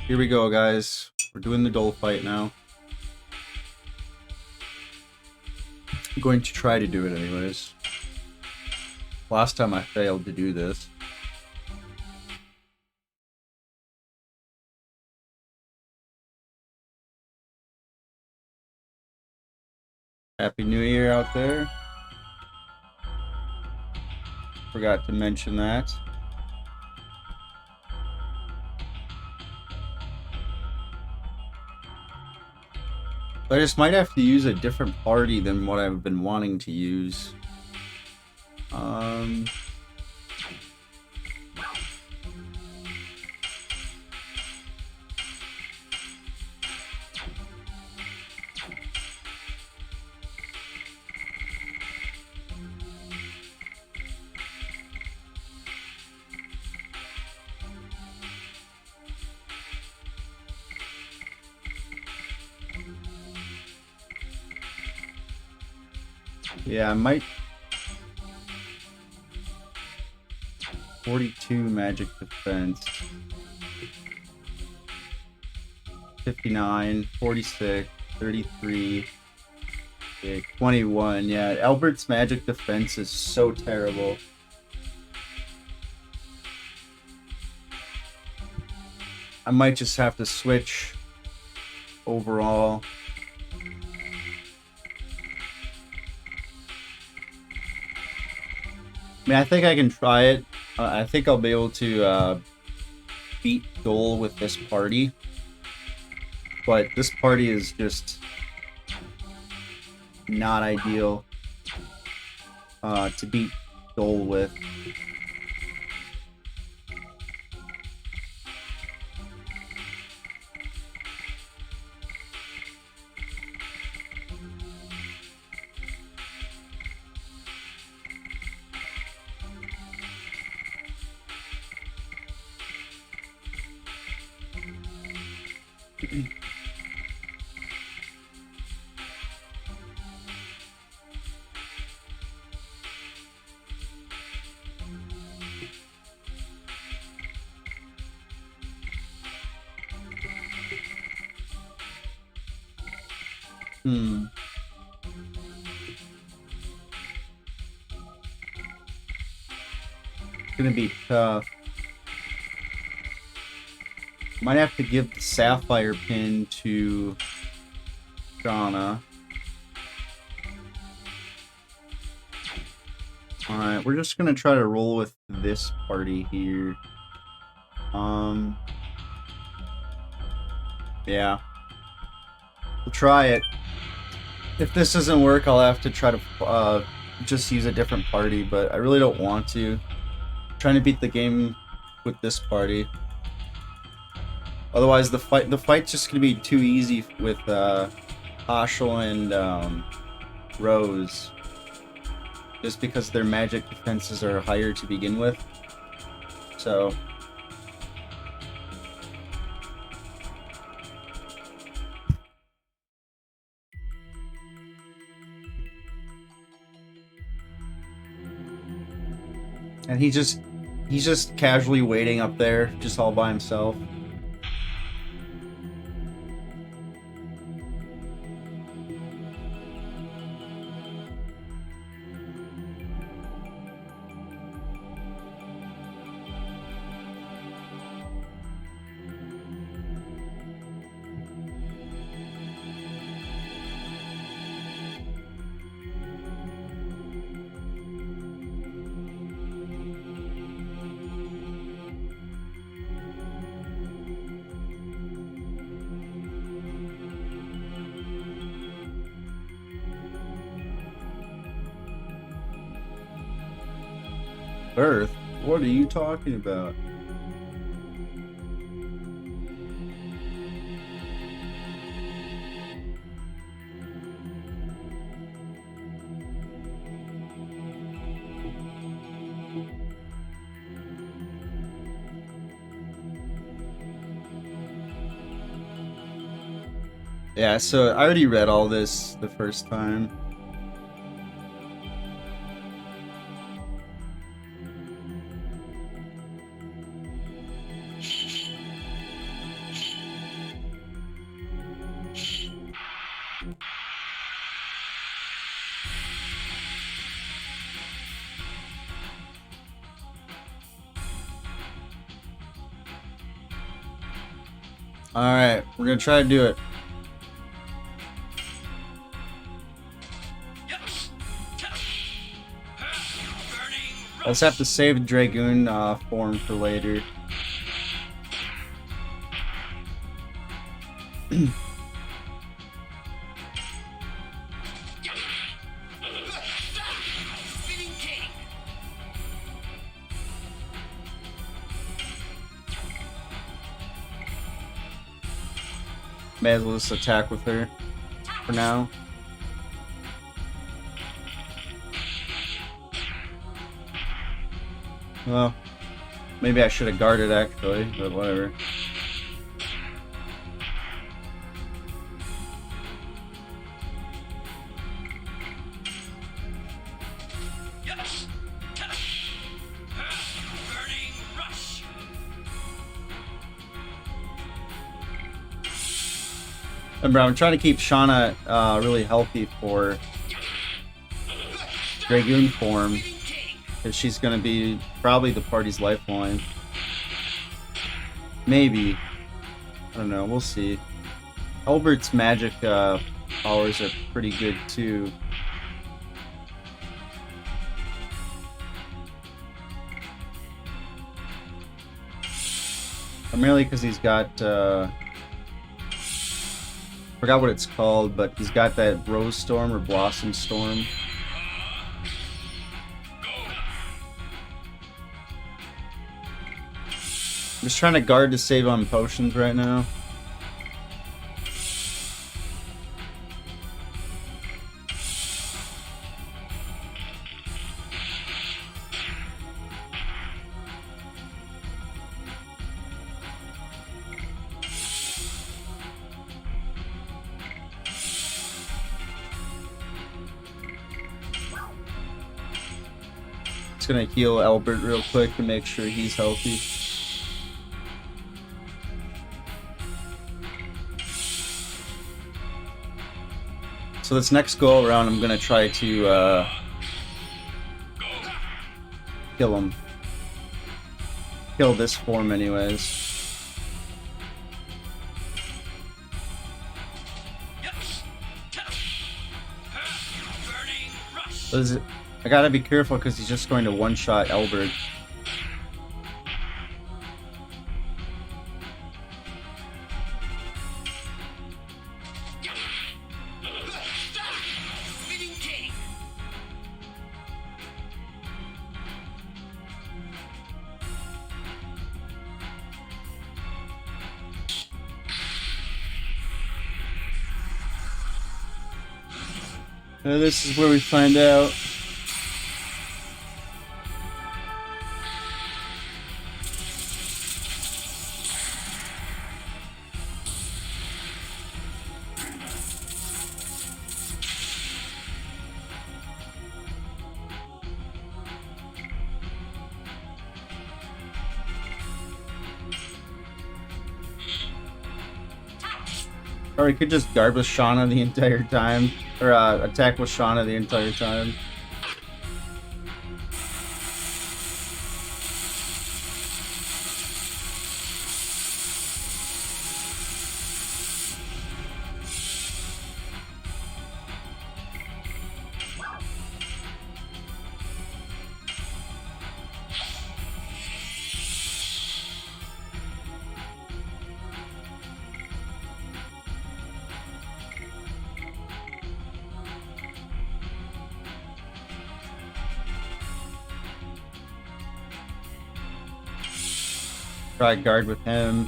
Here we go, guys. We're doing the dole fight now. I'm going to try to do it anyways. Last time I failed to do this. Happy New Year out there. Forgot to mention that. I just might have to use a different party than what I've been wanting to use. Yeah, I might. 42 magic defense. 59, 46, 33, 21. Yeah, Albert's magic defense is so terrible. I might just have to switch overall. I mean, I think I can try it. I think I'll be able to beat Dole with this party. But this party is just not ideal to beat Dole with. It's gonna be tough. Might have to give the Sapphire pin to Shauna. Alright, we're just gonna try to roll with this party here. Yeah. We'll try it. If this doesn't work, I'll have to try to just use a different party, but I really don't want to. I'm trying to beat the game with this party. Otherwise, the fight's just gonna be too easy with Ashel and Rose, just because their magic defenses are higher to begin with. So. And he's just casually waiting up there, just all by himself. Earth? What are you talking about? Yeah, so I already read all this the first time. Alright, we're gonna try to do it. Let's have to save Dragoon form for later. May as well just attack with her for now. Well, maybe I should have guarded actually, but whatever. Remember, I'm trying to keep Shauna really healthy for Dragoon form, because she's going to be probably the party's lifeline. Maybe. I don't know, we'll see. Albert's magic powers are pretty good too. Primarily because he's got forgot what it's called, but he's got that Rose Storm or Blossom Storm. I'm just trying to guard to save on potions right now. Just gonna heal Albert real quick to make sure he's healthy. So this next go around, I'm gonna try to kill him. Kill this form anyways. I gotta be careful because he's just going to one-shot Albert. This is where we find out. Or he could just guard with Shauna the entire time, or attack with Shauna the entire time. Try guard with him.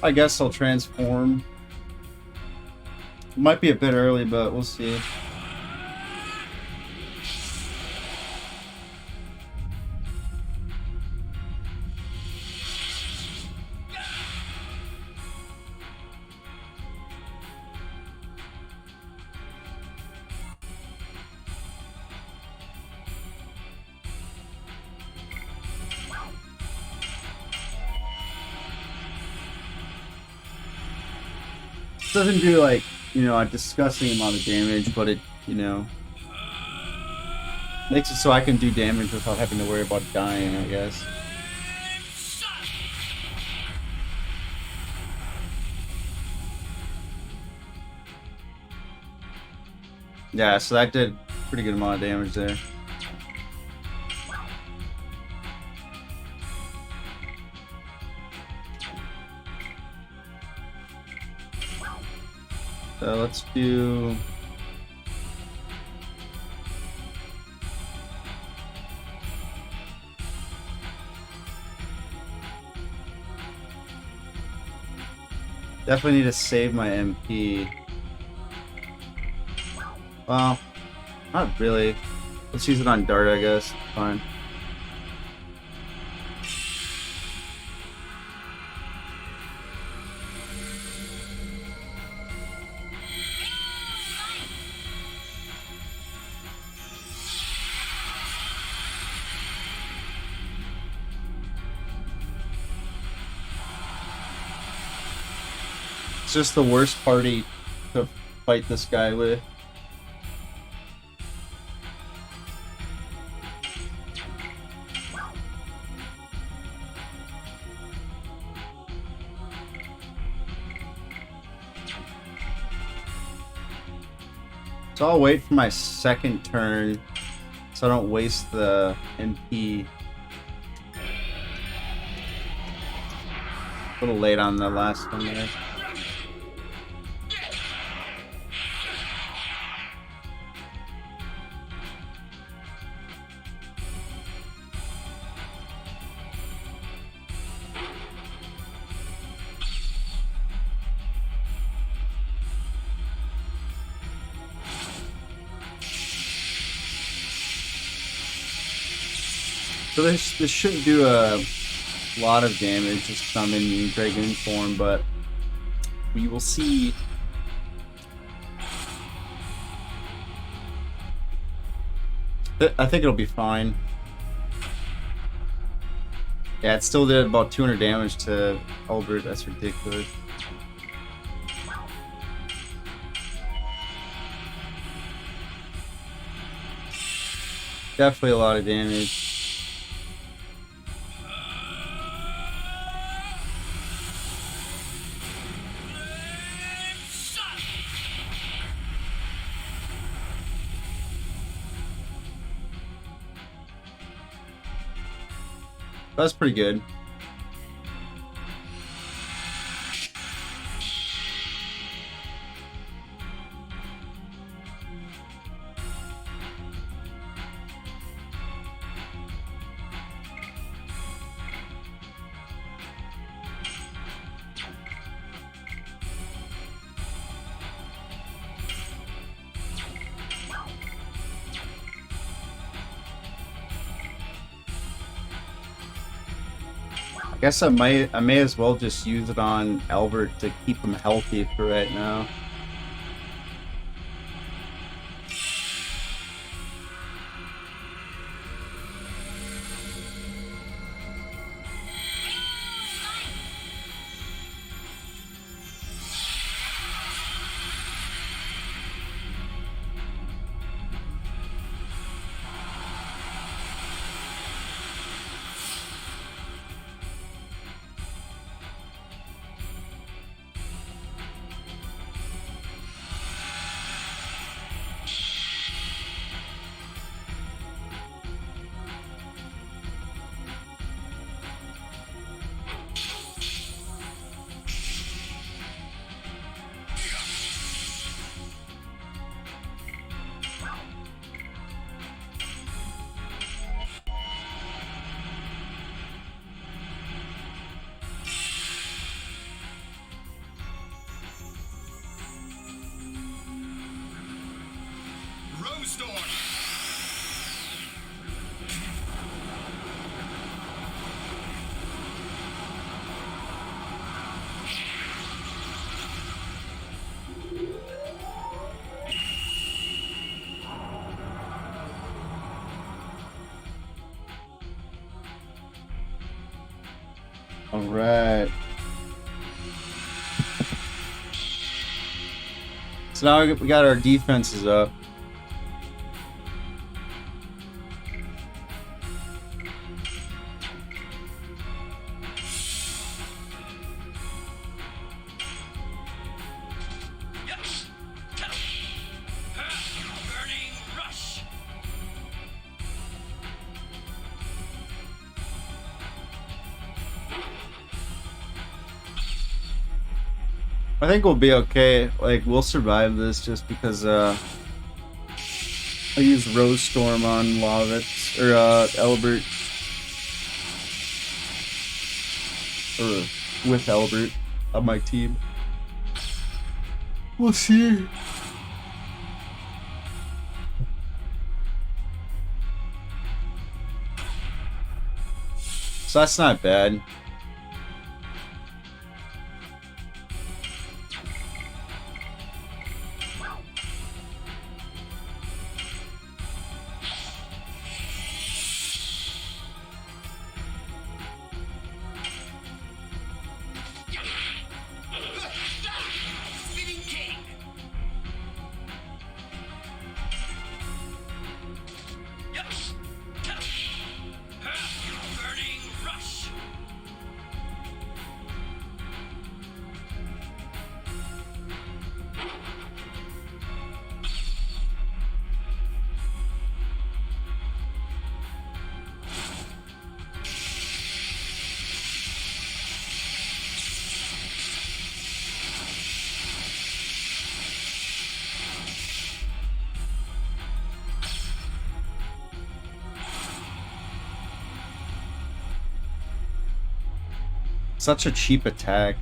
I guess I'll transform. Might be a bit early, but we'll see. doesn't do like, you know, a disgusting amount of damage, but it, you know, makes it so I can do damage without having to worry about dying, I guess. Yeah, so that did pretty good amount of damage there. So let's do... Definitely need to save my MP. Well, not really. Let's use it on Dart, I guess. Fine. It's just the worst party to fight this guy with. So I'll wait for my second turn so I don't waste the MP. A little late on the last one there. So this shouldn't do a lot of damage just because I'm in Dragon form, but we will see. I think it'll be fine. Yeah, it still did about 200 damage to Albert. That's ridiculous. Definitely a lot of damage. That's pretty good. I guess I may as well just use it on Albert to keep him healthy for right now. All right. So now we got our defenses up. I think we'll be okay. Like, we'll survive this just because I use Rose Storm on Lovitz or Elbert, or with Elbert on my team. We'll see. So that's not bad. Such a cheap attack.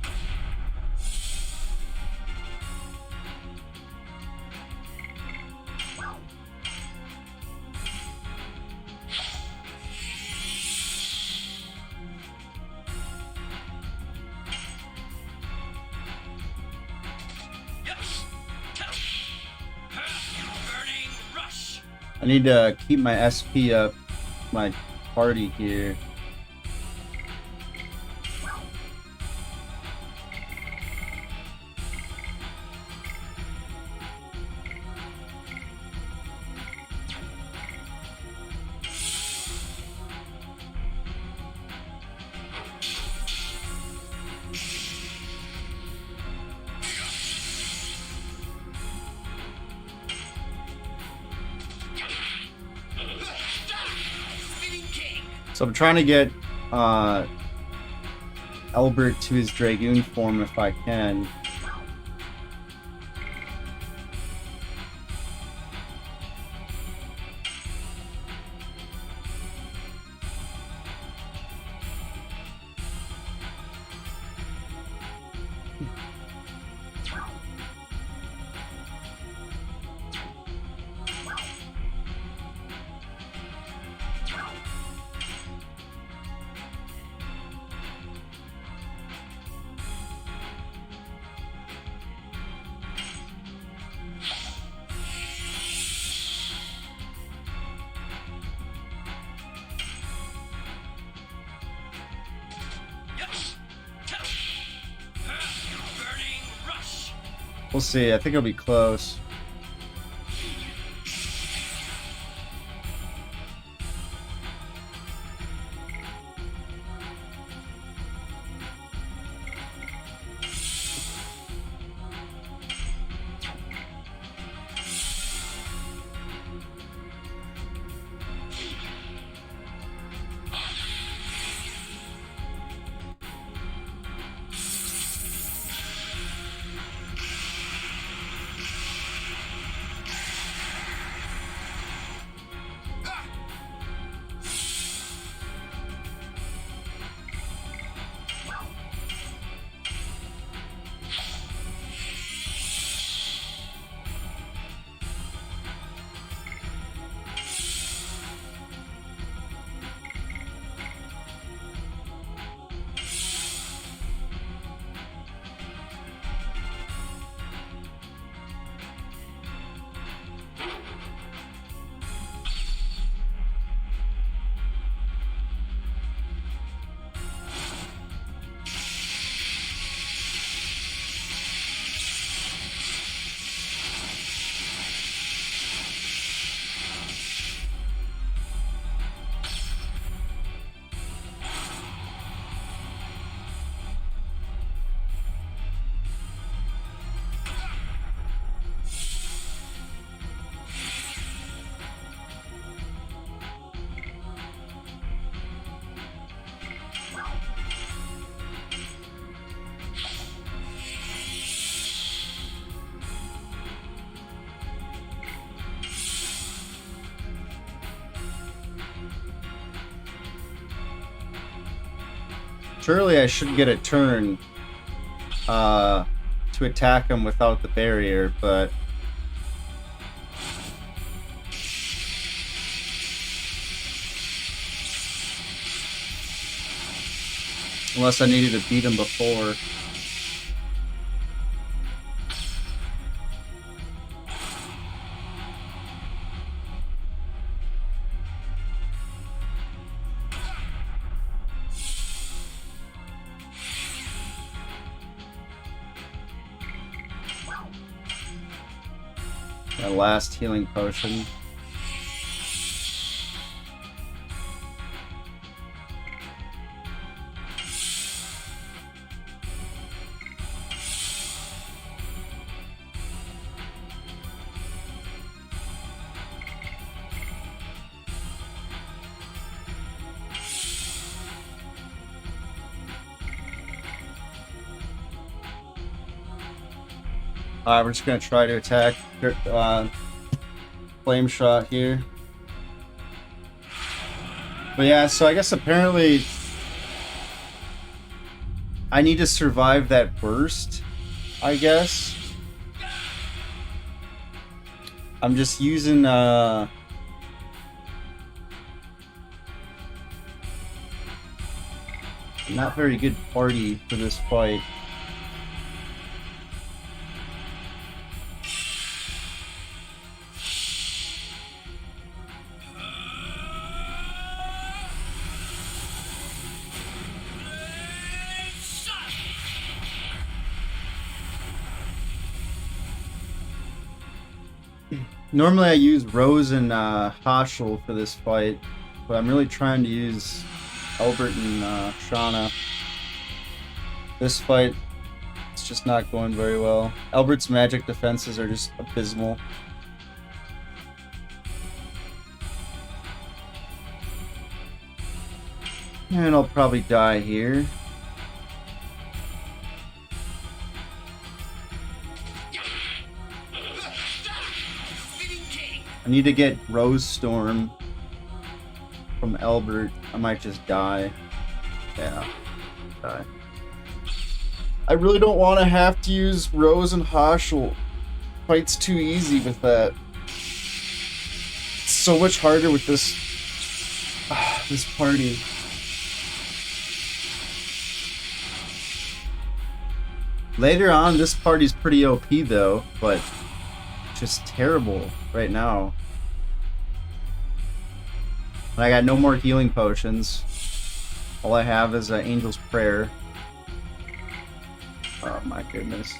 I need to keep my SP up, my party here. So I'm trying to get Albert to his Dragoon form if I can. We'll see. I think it'll be close. Surely I should get a turn to attack him without the barrier, but unless I needed to beat him before. My last healing potion. Alright, we're just gonna try to attack flame shot here. But yeah, so I guess apparently I need to survive that burst, I guess. I'm just using not very good party for this fight. Normally I use Rose and Haschel for this fight, but I'm really trying to use Albert and Shauna. This fight, it's just not going very well. Albert's magic defenses are just abysmal. And I'll probably die here. I need to get Rose Storm from Albert. I might just die. Yeah, die. I really don't want to have to use Rose and Haschel. Fight's too easy with that. It's so much harder with this this party. Later on, this party's pretty OP though, but just terrible right now. And I got no more healing potions. All I have is an Angel's Prayer. Oh my goodness.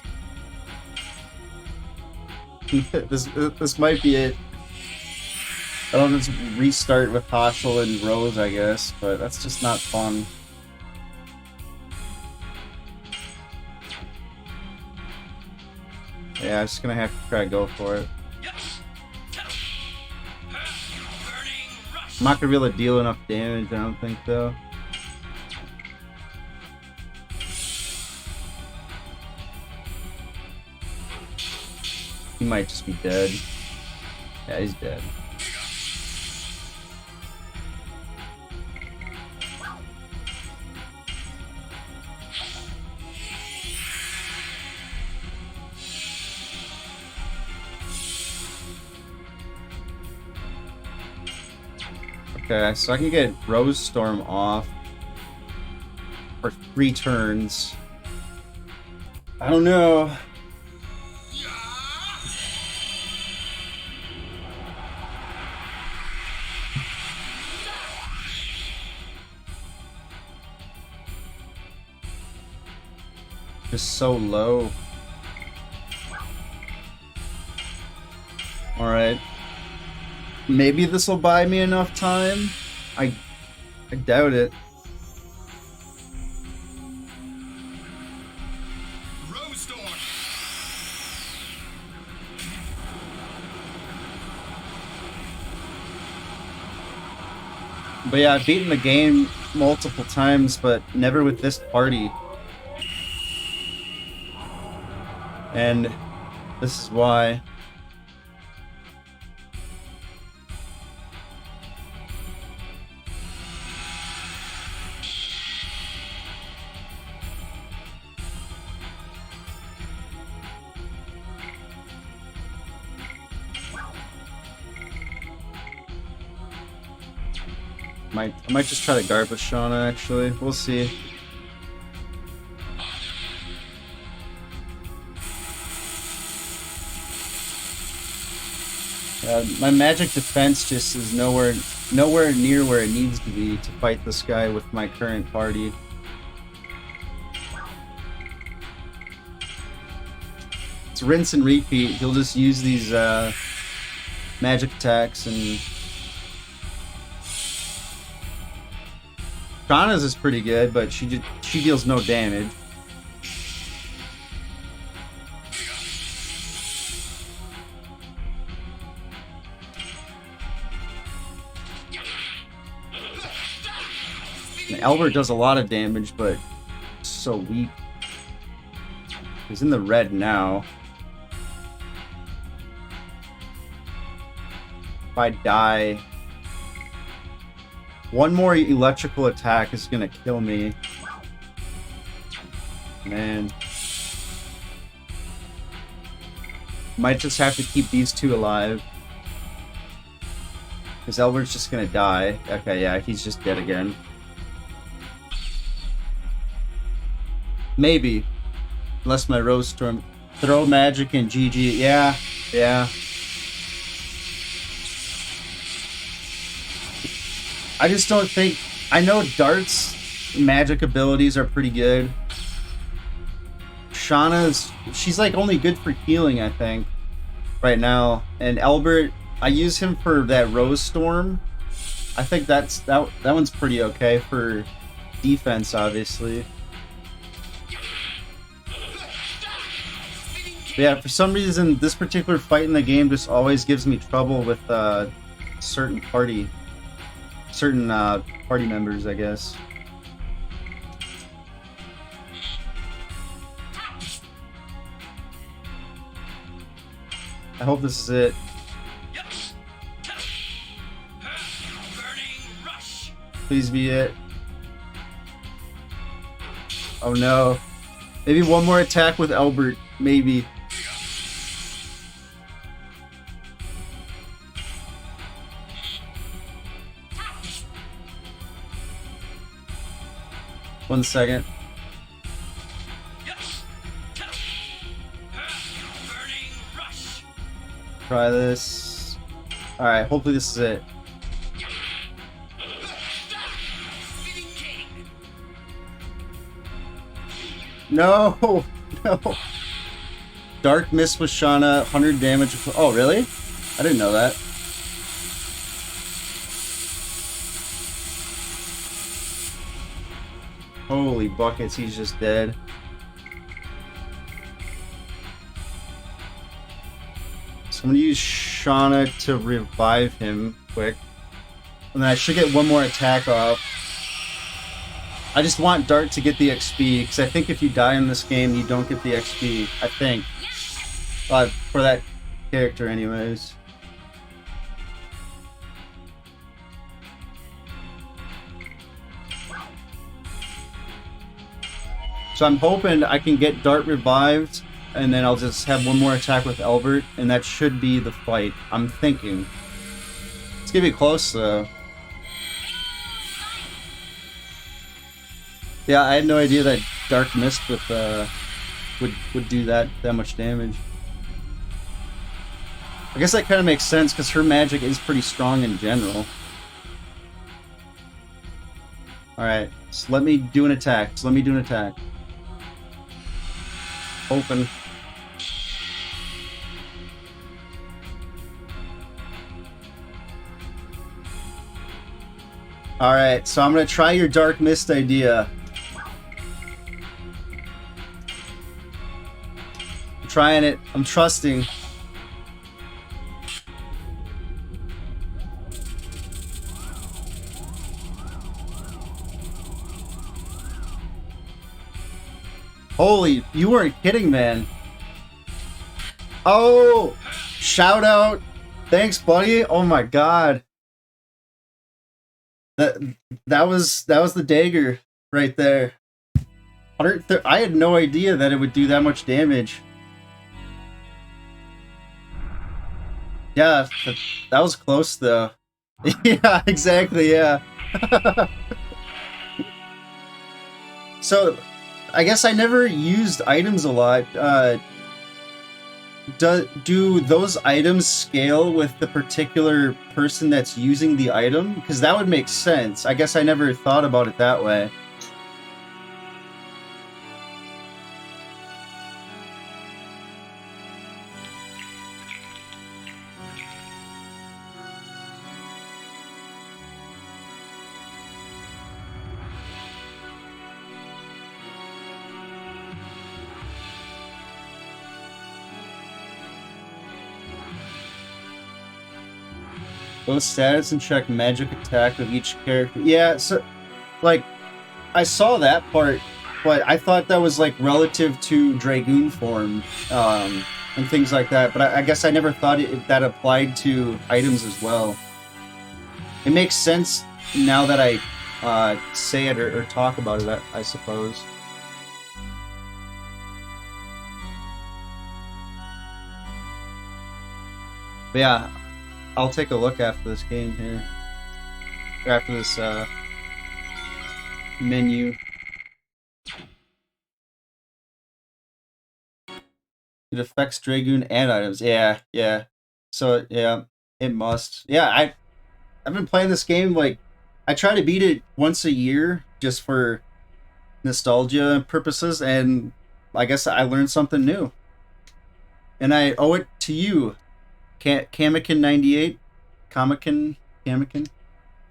this might be it. I'll just restart with Haschel and Rose, I guess, but that's just not fun. Yeah, I'm just gonna have to try to go for it. I'm not gonna be able to deal enough damage, I don't think, though. He might just be dead. Yeah, he's dead. Okay, so I can get Rose Storm off for 3 turns. I don't know. Just so low. Alright. Maybe this will buy me enough time. I doubt it. But yeah, I've beaten the game multiple times, but never with this party. And this is why. I might just try to guard with Shauna, actually. We'll see. My magic defense just is nowhere near where it needs to be to fight this guy with my current party. It's rinse and repeat. He'll just use these magic attacks, and Shauna's is pretty good, but she deals no damage. Albert does a lot of damage, but so weak. He's in the red now. If I die, one more electrical attack is gonna kill me. Man. Might just have to keep these two alive. Because Albert's just gonna die. Okay, yeah, he's just dead again. Maybe. Unless my Rose Storm. Throw magic and GG. Yeah, yeah. I just don't think... I know Dart's magic abilities are pretty good. Shauna's... she's like only good for healing, I think. Right now. And Albert, I use him for that Rose Storm. I think that one's pretty okay for defense, obviously. But yeah, for some reason, this particular fight in the game just always gives me trouble with certain party members, I guess. I hope this is it. Please be it. Oh no. Maybe one more attack with Albert. Maybe. One second. Try this. Alright, hopefully this is it. No! No! Dark Mist with Shauna, 100 damage. Oh, really? I didn't know that. Holy buckets, he's just dead. So I'm gonna use Shauna to revive him quick. And then I should get one more attack off. I just want Dart to get the XP, because I think if you die in this game, you don't get the XP. I think. For that character anyways. So I'm hoping I can get Dart revived, and then I'll just have one more attack with Albert, and that should be the fight. I'm thinking. It's gonna be close though. Yeah, I had no idea that Dark Mist with would do that much damage. I guess that kind of makes sense because her magic is pretty strong in general. Alright, so let me do an attack. Open. Alright, so I'm going to try your Dark Mist idea. I'm trying it. I'm trusting. Holy, you weren't kidding, man. Oh, shout out. Thanks, buddy. Oh my god. That was the dagger right there. I had no idea that it would do that much damage. Yeah, that was close though. Yeah, exactly, yeah. So, I guess I never used items a lot. Do those items scale with the particular person that's using the item? Because that would make sense. I guess I never thought about it that way. Go status and check magic attack of each character. Yeah, so like I saw that part, but I thought that was like relative to Dragoon form, and things like that. But I guess I never thought that applied to items as well. It makes sense now that I say it or talk about it, I suppose. But yeah, I'll take a look after this game here. After this menu. It affects Dragoon and items. Yeah, yeah. So yeah, it must. Yeah, I've been playing this game like I try to beat it once a year just for nostalgia purposes, and I guess I learned something new. And I owe it to you, Kamikin 98, Kamikin.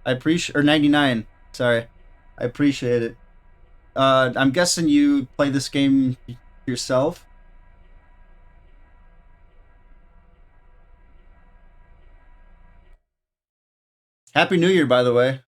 I appreciate, or 99. Sorry, I appreciate it. I'm guessing you play this game yourself. Happy New Year, by the way.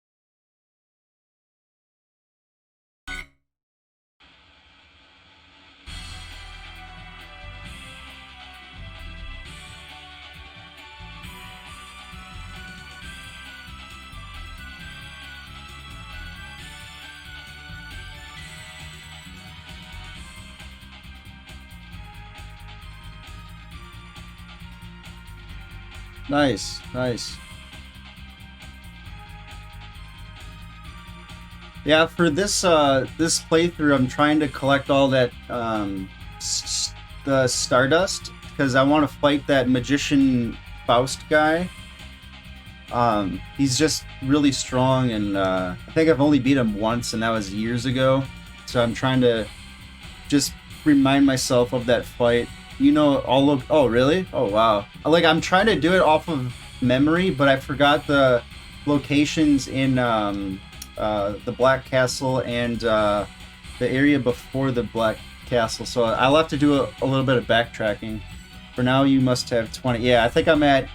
Nice, nice. Yeah, for this playthrough, I'm trying to collect all that the Stardust because I want to fight that magician Faust guy. He's just really strong, and I think I've only beat him once, and that was years ago. So I'm trying to just remind myself of that fight. You know, all of oh really? Oh wow! Like I'm trying to do it off of memory, but I forgot the locations in the Black Castle and the area before the Black Castle. So I'll have to do a little bit of backtracking. For now, you must have 20. Yeah, I think I'm at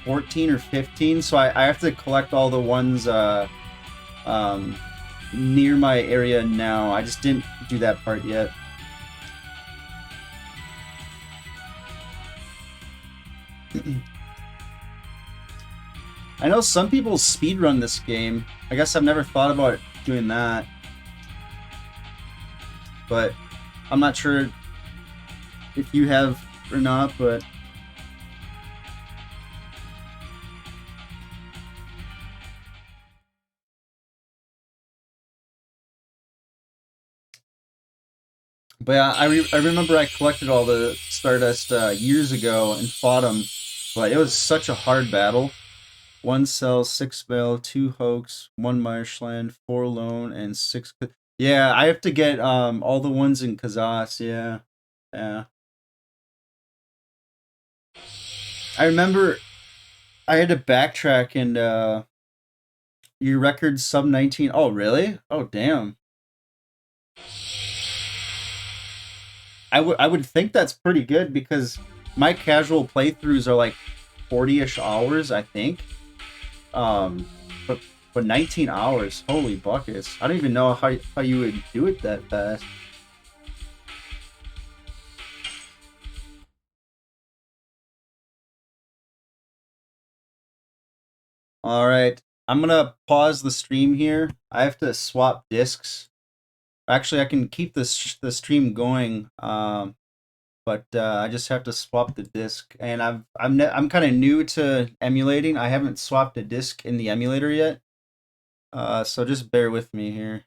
14 or 15. So I have to collect all the ones um, near my area now. I just didn't do that part yet. I know some people speedrun this game. I guess I've never thought about doing that. But I'm not sure if you have or not, but yeah, I remember I collected all the Stardust years ago and fought them, but it was such a hard battle. One cell, six spell, two hoax, one marshland, four lone, and six. Yeah, I have to get all the ones in Kazas. Yeah, yeah. I remember I had to backtrack and your record sub 19. Oh, really? Oh, damn. I would think that's pretty good because my casual playthroughs are like 40ish hours, I think. Um, but 19 hours, holy buckets! I don't even know how you would do it that fast. All right, I'm gonna pause the stream here. I have to swap discs. Actually, I can keep the stream going. But I just have to swap the disc, and I'm kind of new to emulating. I haven't swapped a disc in the emulator yet, So just bear with me here.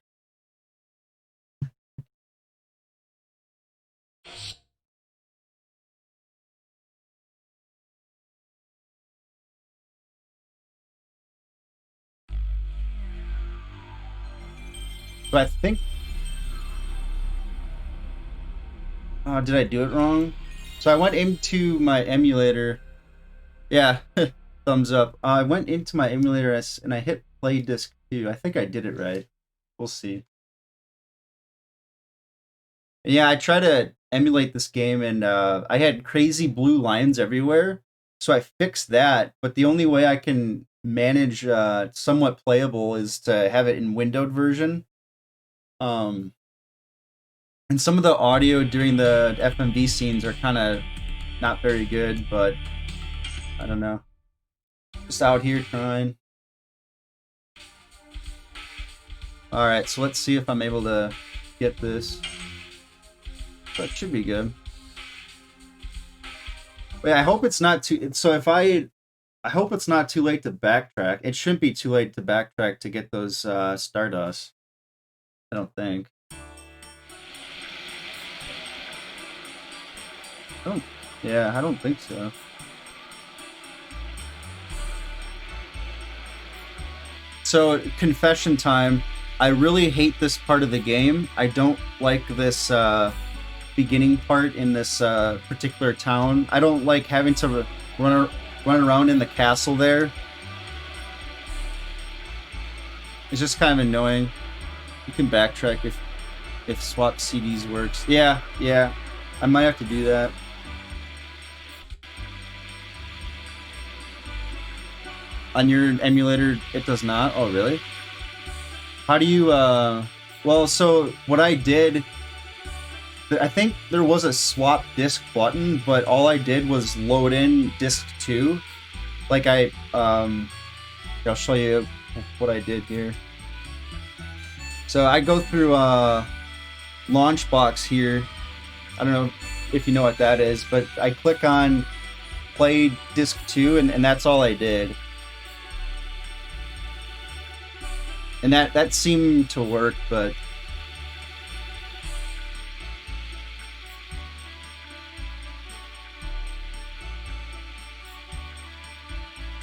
So I think... did I do it wrong? So I went into my emulator. Yeah, thumbs up. I went into my emulator and I hit play disc 2. I think I did it right. We'll see. Yeah, I tried to emulate this game and I had crazy blue lines everywhere. So I fixed that, but the only way I can manage somewhat playable is to have it in windowed version. And some of the audio during the FMV scenes are kind of not very good, but I don't know. Just out here trying. Alright, so let's see if I'm able to get this. That should be good. Wait, I hope it's not too... So if I hope it's not too late to backtrack. It shouldn't be too late to backtrack to get those Stardust. I don't think. Oh, yeah, I don't think so. So, confession time. I really hate this part of the game. I don't like this beginning part in this particular town. I don't like having to run around in the castle there. It's just kind of annoying. You can backtrack if swap CDs works. Yeah, I might have to do that. On your emulator, it does not? Oh, really? How do you, well, so what I did, I think there was a swap disc button, but all I did was load in disc 2. Like I'll show you what I did here. So I go through Launchbox here. I don't know if you know what that is, but I click on play disc 2 and that's all I did. And that seemed to work, but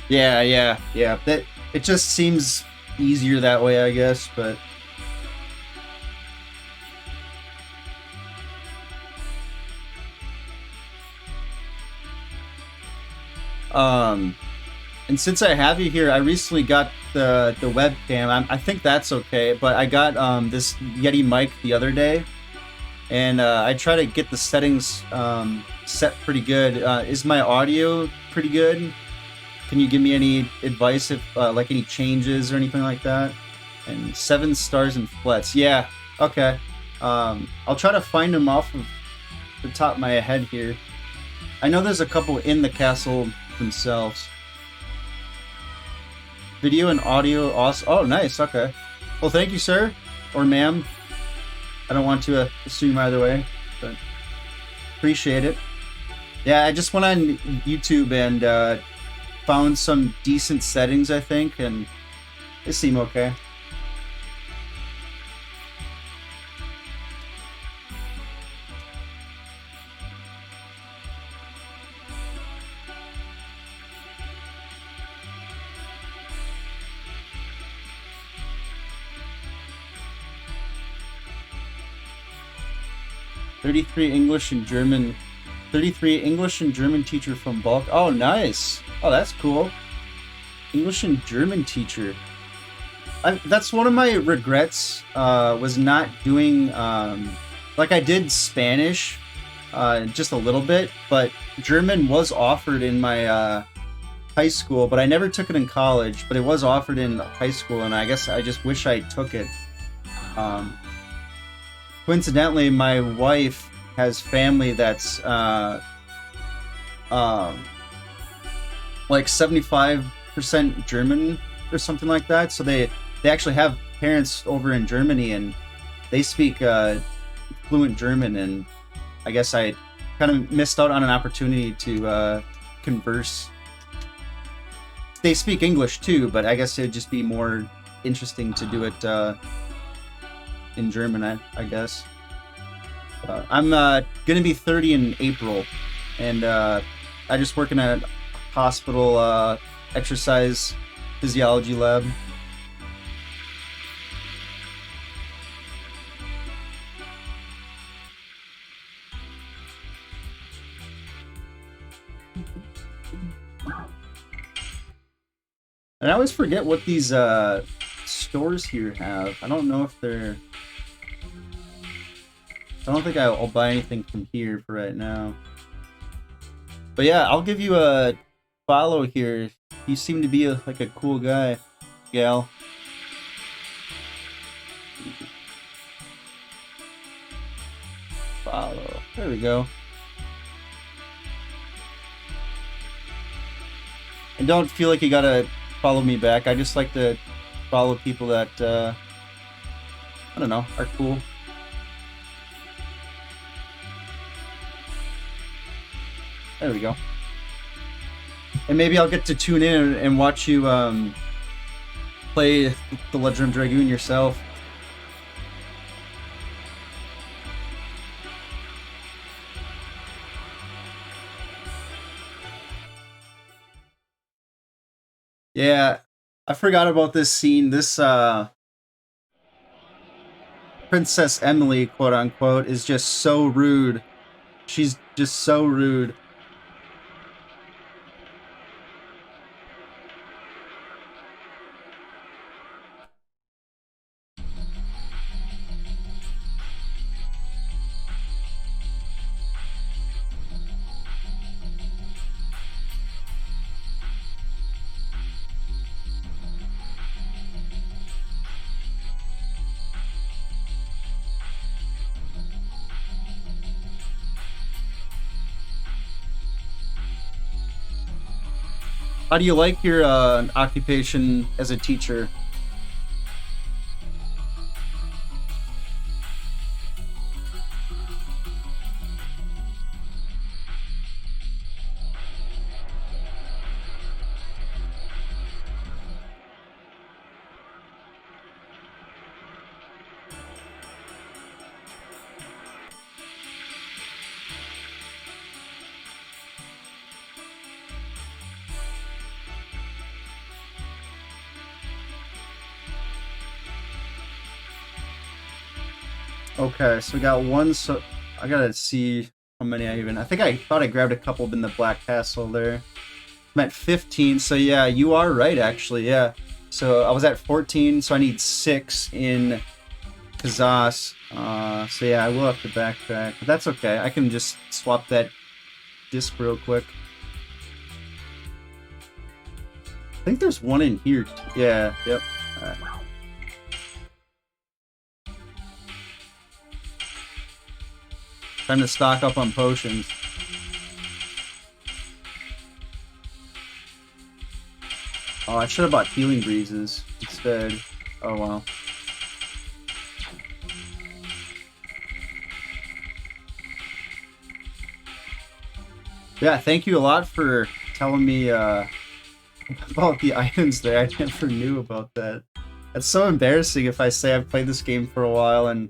yeah. That it just seems easier that way, I guess, but and since I have you here, I recently got the webcam. I think that's okay, but I got this Yeti mic the other day, and I try to get the settings set pretty good. Is my audio pretty good? Can you give me any advice if like any changes or anything like that? And 7 stars and flats. Yeah, okay. I'll try to find them off of the top of my head here. I know there's a couple in the castle themselves. Video and audio awesome. Oh, nice. Okay. Well, thank you, sir. Or ma'am. I don't want to assume either way, but appreciate it. Yeah, I just went on YouTube and found some decent settings, I think, and they seem okay. $33 English and German. 33 English and German teacher from Bulk. Oh, nice. Oh, that's cool. English and German teacher. That's one of my regrets. Was not doing like I did Spanish, just a little bit, but German was offered in my high school, but I never took it in college. But it was offered in high school, and I guess I just wish I took it. Coincidentally, my wife has family that's like 75% German or something like that. So they actually have parents over in Germany, and they speak fluent German. And I guess I kind of missed out on an opportunity to converse. They speak English too, but I guess it'd just be more interesting to do it in German, I guess. I'm gonna be 30 in April, and I just work in a hospital exercise physiology lab. And I always forget what these stores here have. I don't know if they're... I don't think I'll buy anything from here for right now. But yeah, I'll give you a follow here. You seem to be like a cool guy, gal. Follow. There we go. And don't feel like you gotta follow me back. I just like to follow people that, I don't know, are cool. There we go. And maybe I'll get to tune in and watch you play the Legend of Dragoon yourself. Yeah, I forgot about this scene. This Princess Emily, quote unquote, is just so rude. She's just so rude. How do you like your occupation as a teacher? Okay, so we got one, so I gotta see how many I think I thought I grabbed a couple in the Black Castle there. I'm at 15, so yeah, you are right actually, yeah. So I was at 14, so I need 6 in Kazas. So yeah, I will have to backtrack, but that's okay. I can just swap that disc real quick. I think there's one in here. Yeah, yep. All right. Time to stock up on potions. Oh, I should have bought Healing Breezes instead. Oh, well. Yeah, thank you a lot for telling me about the items there. I never knew about that. It's so embarrassing if I say I've played this game for a while and...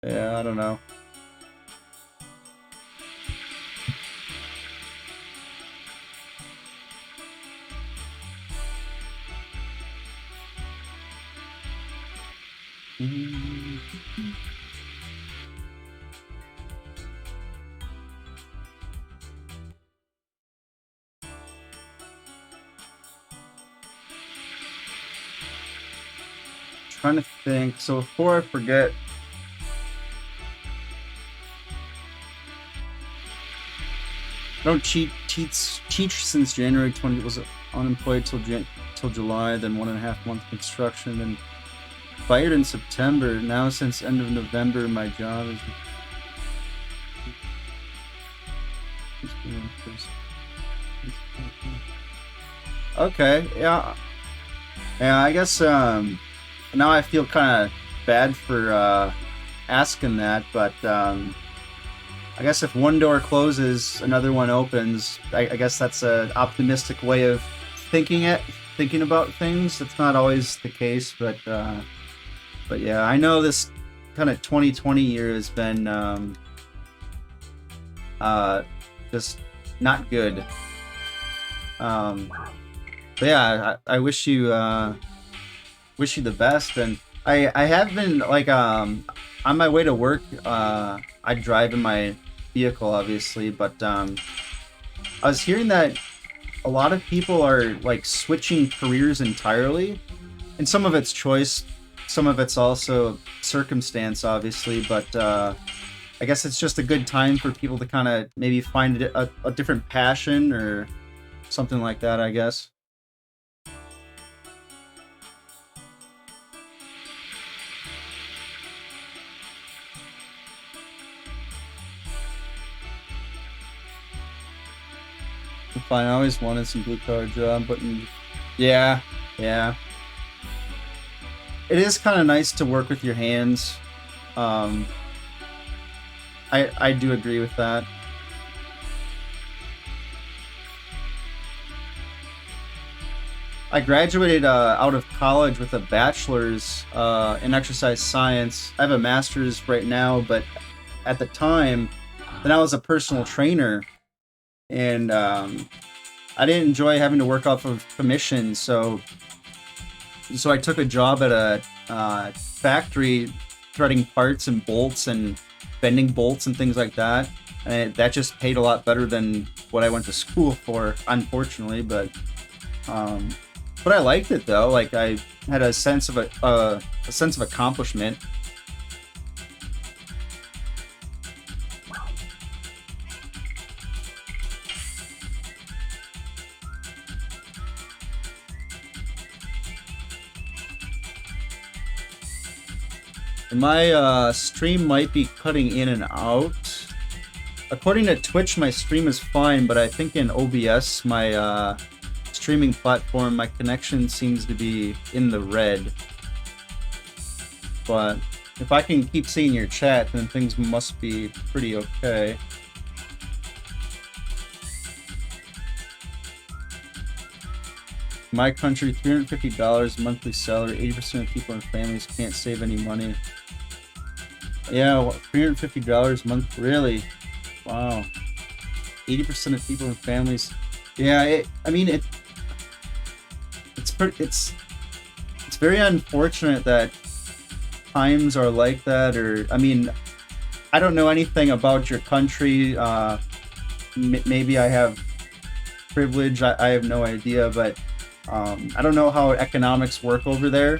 Yeah, I don't know. Trying to think. So before I forget, I don't teach since January 20. Was unemployed till July, then 1.5 month construction, then fired in September. Now since end of November, my job is. Okay, yeah. I guess now I feel kind of bad for asking that, but I guess if one door closes, another one opens. I guess that's an optimistic way of thinking it. thinking about things. It's not always the case, but yeah, I know this kind of 2020 year has been uh, just not good. Um, but yeah, I wish you the best, and I have been like on my way to work. I drive in my vehicle, obviously, but I was hearing that a lot of people are like switching careers entirely, and some of it's choice, some of it's also circumstance, obviously, but I guess it's just a good time for people to kind of maybe find a different passion or something like that, I guess. Fine, I always wanted some blue collar job, but yeah, yeah, it is kind of nice to work with your hands. Um, I do agree with that. I graduated out of college with a bachelor's in exercise science. I have a master's right now, but at the time, then I was a personal trainer, and I didn't enjoy having to work off of commission, so I took a job at a factory threading parts and bolts and bending bolts and things like that. And that just paid a lot better than what I went to school for, unfortunately. Um, but I liked it though. Like I had a sense of accomplishment. And my stream might be cutting in and out. According to Twitch, my stream is fine, but I think in OBS, my streaming platform, my connection seems to be in the red. But if I can keep seeing your chat, then things must be pretty okay. My country, $350 monthly salary, 80% of people and families can't save any money. Yeah, what, $350 a month? Really? Wow. 80% of people and families. Yeah, I mean, it's very unfortunate that times are like that. Or I mean, I don't know anything about your country. Maybe I have privilege. I have no idea, but I don't know how economics work over there.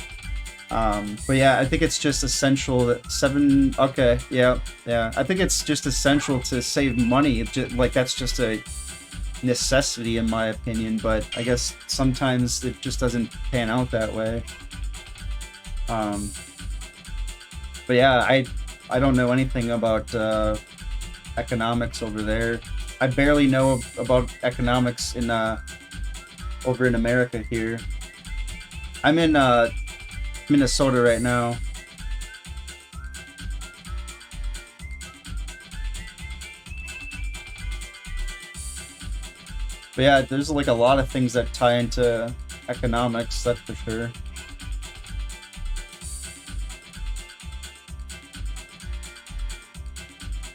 But yeah, I think it's just essential that seven. Okay, yeah, yeah. I think it's just essential to save money. Like that's just a necessity in my opinion. But I guess sometimes it just doesn't pan out that way. But yeah, I don't know anything about economics over there. I barely know about economics in over in America here. I'm in Minnesota right now. But yeah, there's like a lot of things that tie into economics, that's for sure.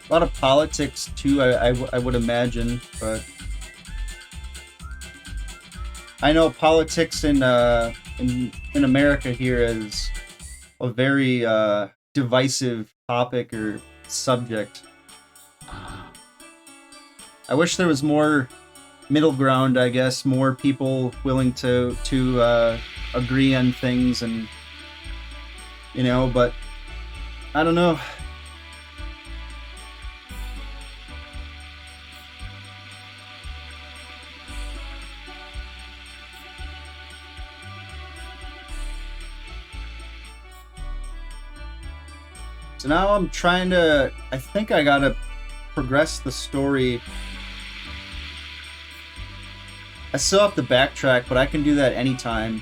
A lot of politics too, I would imagine, but I know politics in America here is a very divisive topic or subject. I wish there was more middle ground, I guess, more people willing to agree on things, and but I don't know. So now I'm trying to, I think I gotta progress the story. I still have to backtrack, but I can do that anytime.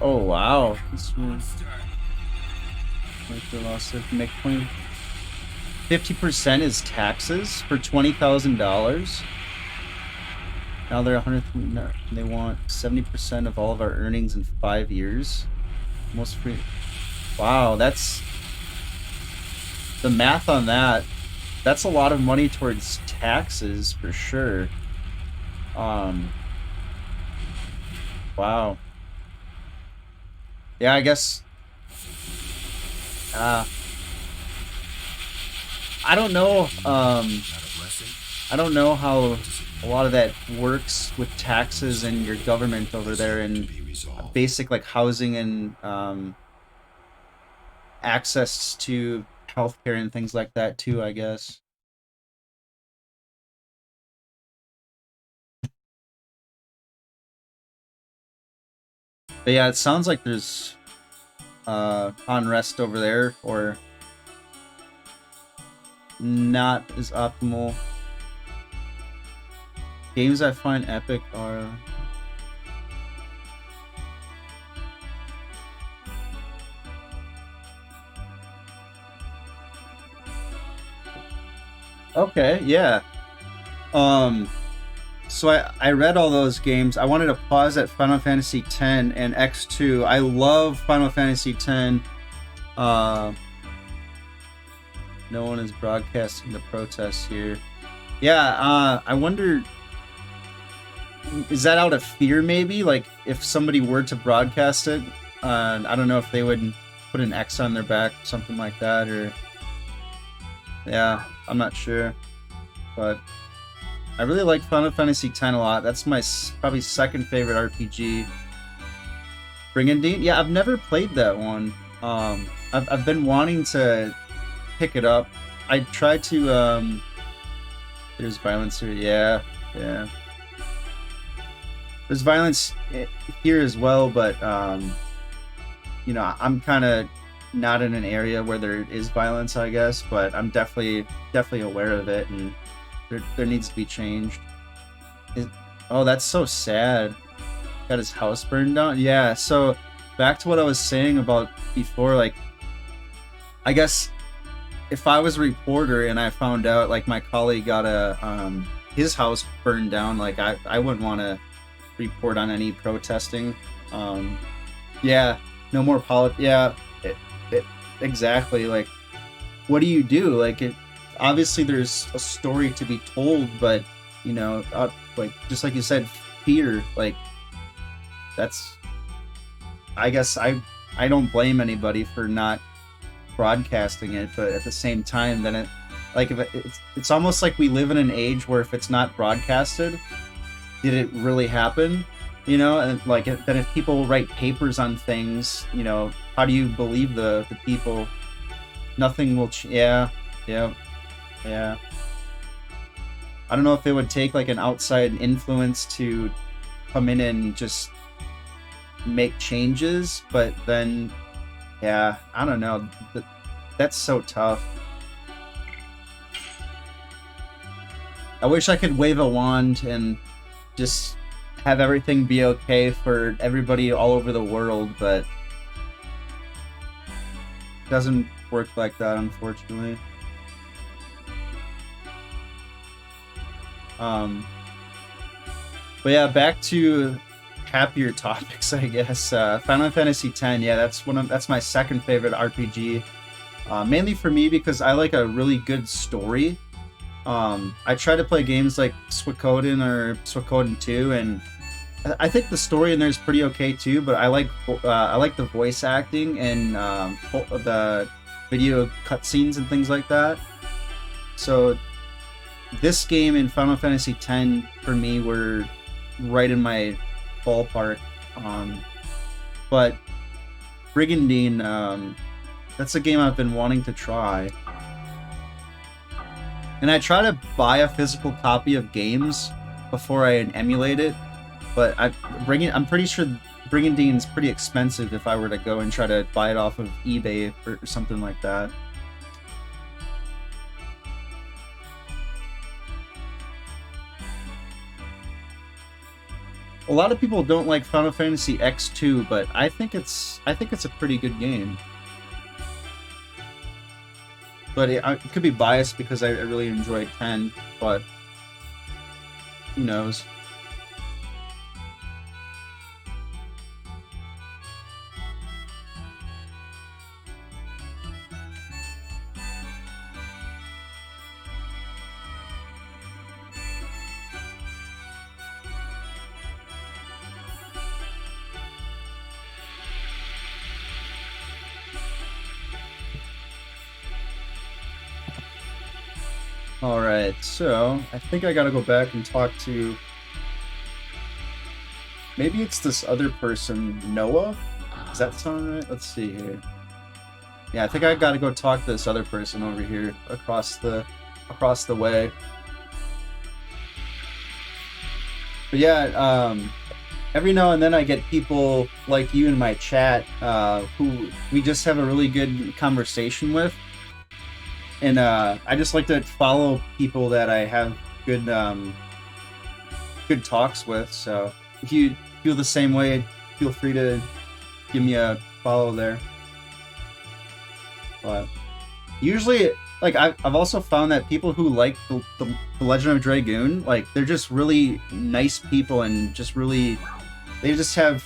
Oh wow. Make 50% is taxes for $20,000. Now they're 100. No, they want 70% of all of our earnings in 5 years. Most free. Wow, that's the math on that. That's a lot of money towards taxes for sure. Wow. Yeah, I guess. Uh, I don't know. I don't know how a lot of that works with taxes and your government over there and basic like housing and access to healthcare and things like that too, I guess. But yeah, it sounds like there's unrest over there or not as optimal. Games I find epic are okay, yeah. Um so I read all those games. I wanted to pause at Final Fantasy X and X2. I love Final Fantasy X. Uh no one is broadcasting the protests here. Yeah, I wonder, is that out of fear maybe? Like if somebody were to broadcast it, I don't know if they would put an X on their back, something like that, or yeah, I'm not sure. But I really like Final Fantasy X a lot. That's my probably second favorite RPG. Brigandine? Yeah, I've never played that one. I've been wanting to pick it up. I tried to there's violence here. Yeah, yeah. There's violence here as well, but you know, I'm kind of not in an area where there is violence, I guess, but I'm definitely aware of it, and there needs to be changed. Oh, that's so sad. Got his house burned down. Yeah. So back to what I was saying about before, like I guess if I was a reporter and I found out like my colleague got a his house burned down, like I wouldn't want to report on any protesting. Yeah, no more Yeah, it, exactly. Like, what do you do? Like, obviously there's a story to be told, but you know, like just like you said, fear. Like, that's. I guess I don't blame anybody for not broadcasting it, but at the same time, then like if it's almost like we live in an age where if it's not broadcasted, did it really happen? You know, and like then if people write papers on things, you know, how do you believe the people? Nothing will. Yeah, yeah, yeah. I don't know if it would take like an outside influence to come in and just make changes, but then, yeah, I don't know. That's so tough. I wish I could wave a wand and just have everything be okay for everybody all over the world, but it doesn't work like that, unfortunately. But yeah, back to happier topics, I guess. Final Fantasy X, yeah, that's my second favorite RPG. Mainly for me because I like a really good story. I try to play games like Suikoden or Suikoden 2, and I think the story in there is pretty okay too. But I like the voice acting and the video cutscenes and things like that. So this game and Final Fantasy X for me were right in my ballpark. But Brigandine, that's a game I've been wanting to try. And I try to buy a physical copy of games before I emulate it, but I'm pretty sure Brigandine's pretty expensive if I were to go and try to buy it off of eBay or something like that. A lot of people don't like Final Fantasy X2, but I think it's a pretty good game. But it could be biased because I really enjoy 10, but who knows? Alright, so I think I gotta go back and talk to... Maybe it's this other person, Noah? Does that sound right? Let's see here. Yeah, I think I gotta go talk to this other person over here across the way. But yeah, every now and then I get people like you in my chat who we just have a really good conversation with. And I just like to follow people that I have good good talks with. So if you feel the same way, feel free to give me a follow there. But usually, like I've also found that people who like the Legend of Dragoon, like they're just really nice people and just really they just have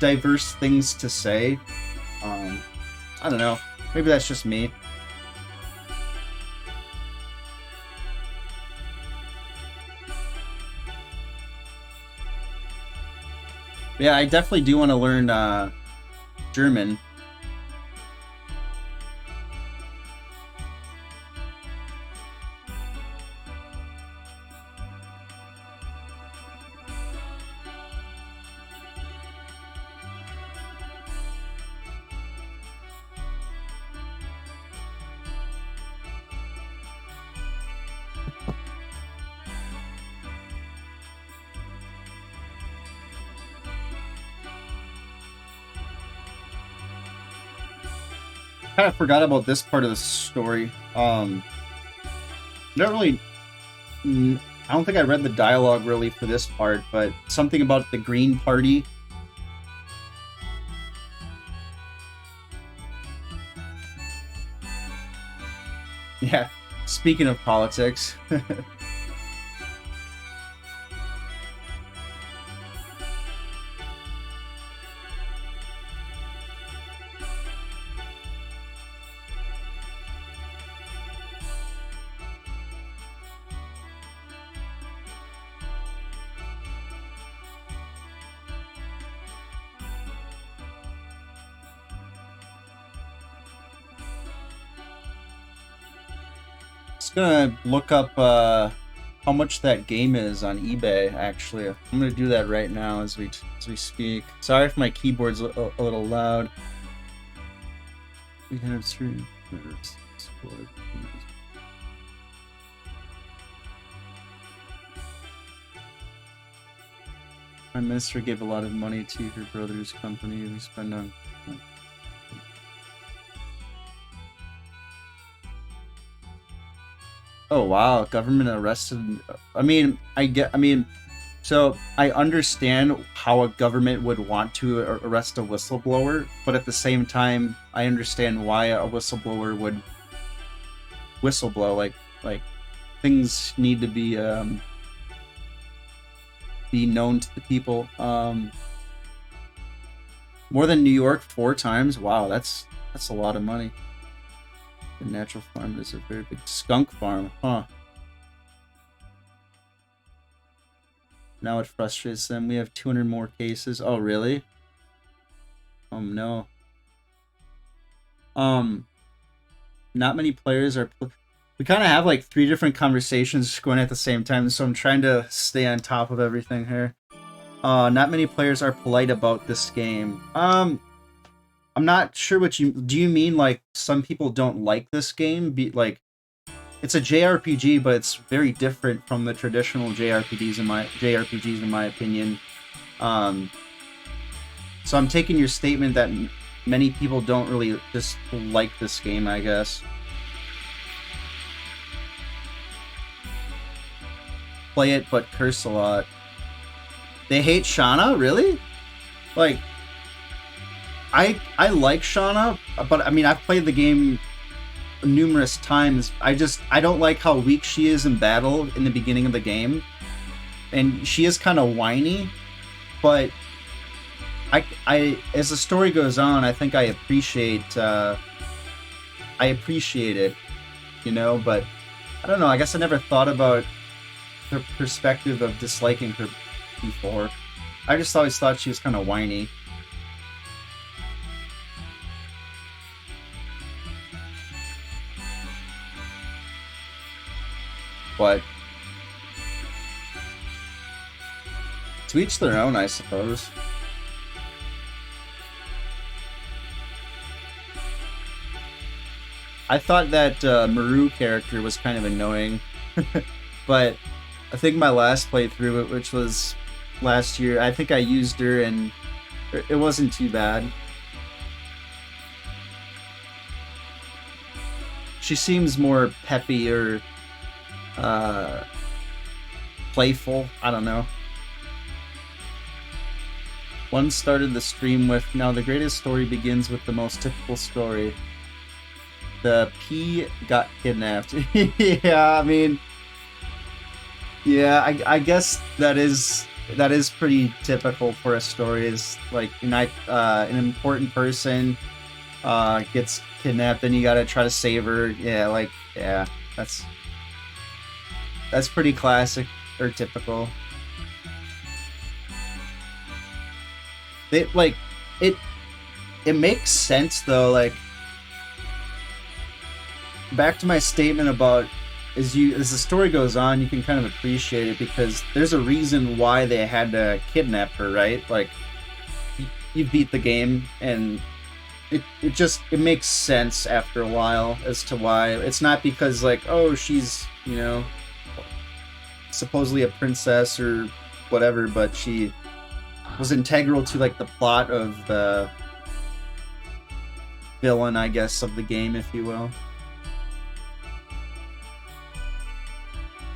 diverse things to say. I don't know. Maybe that's just me. Yeah, I definitely do want to learn German. Kind of forgot about this part of the story. I don't really. I don't think I read the dialogue really for this part, but something about the Green Party. Yeah, speaking of politics. Just gonna look up how much that game is on eBay. Actually, I'm gonna do that right now as we speak. Sorry if my keyboard's a little loud. 303. Prime Minister gave a lot of money to her brother's company. We spend on. Oh wow, government arrested. I mean, so I understand how a government would want to arrest a whistleblower, but at the same time, I understand why a whistleblower would whistleblow. Like things need to be known to the people. More than New York 4 times. Wow, that's a lot of money. The natural farm is a very big skunk farm, huh? Now it frustrates them. We have 200 more cases. Oh, really? No. Not many players are. We kind of have like 3 different conversations going at the same time, so I'm trying to stay on top of everything here. Not many players are polite about this game. I'm not sure what you do. You mean like some people don't like this game? Like, it's a JRPG, but it's very different from the traditional JRPGs in my opinion. So I'm taking your statement that many people don't really just like this game, I guess. Play it, but curse a lot. They hate Shauna, really? Like, I like Shauna, but I mean I've played the game numerous times. I don't like how weak she is in battle in the beginning of the game, and she is kind of whiny. But I as the story goes on, I think I appreciate it, you know. But I don't know. I guess I never thought about her perspective of disliking her before. I just always thought she was kind of whiny. But to each their own, I suppose. I thought that Maru character was kind of annoying, but I think my last playthrough, which was last year, I think I used her and it wasn't too bad. She seems more peppy or playful. I don't know. One started the stream with, "Now the greatest story begins with the most typical story. The P got kidnapped." Yeah, I mean, yeah, I guess that is pretty typical for a story. Is like an important person gets kidnapped, and you gotta try to save her. Yeah, like yeah, that's pretty classic or typical. It like it makes sense though. Like back to my statement about as the story goes on, you can kind of appreciate it because there's a reason why they had to kidnap her, right? Like you beat the game and it makes sense after a while as to why. It's not because like, oh, she's, you know, supposedly a princess or whatever, but she was integral to like the plot of the villain, I guess, of the game, if you will.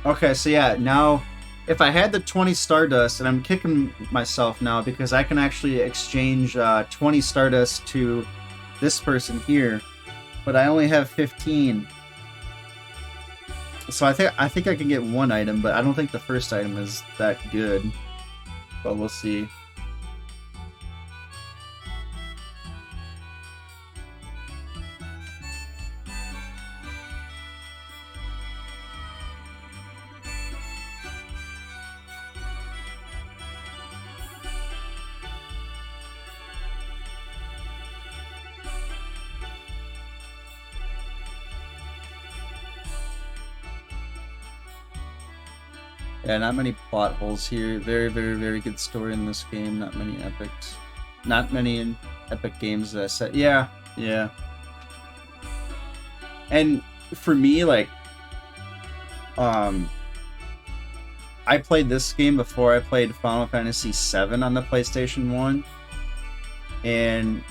Okay, so yeah, now if I had the 20 Stardust, and I'm kicking myself now because I can actually exchange 20 Stardust to this person here, but I only have 15. So I think I can get one item, but I don't think the first item is that good. But we'll see. Yeah, not many plot holes here. Very, very, very good story in this game. Not many epics. Not many in epic games that I said. Yeah, yeah. And for me, like, I played this game before I played Final Fantasy VII on the PlayStation 1. And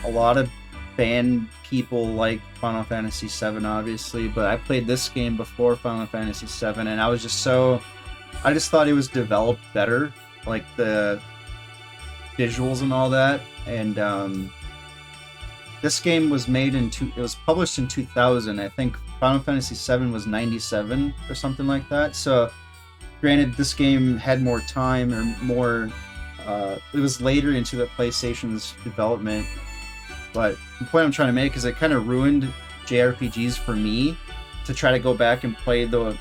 a lot of fan people like Final Fantasy VII, obviously. But I played this game before Final Fantasy VII, and I was just so... I just thought it was developed better, like the visuals and all that. And this game was made it was published in 2000. I think Final Fantasy VII was 97 or something like that. So, granted, this game had more time or more. It was later into the PlayStation's development, but the point I'm trying to make is it kind of ruined JRPGs for me to try to go back and play the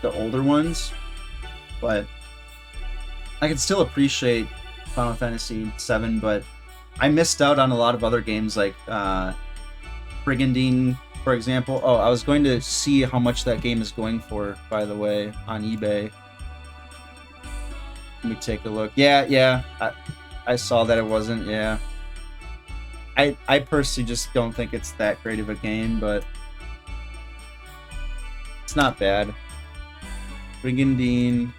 older ones. But I can still appreciate Final Fantasy VII, but I missed out on a lot of other games like Brigandine, for example. Oh, I was going to see how much that game is going for, by the way, on eBay. Let me take a look. Yeah, I saw that it wasn't, yeah. I personally just don't think it's that great of a game, but it's not bad. Brigandine...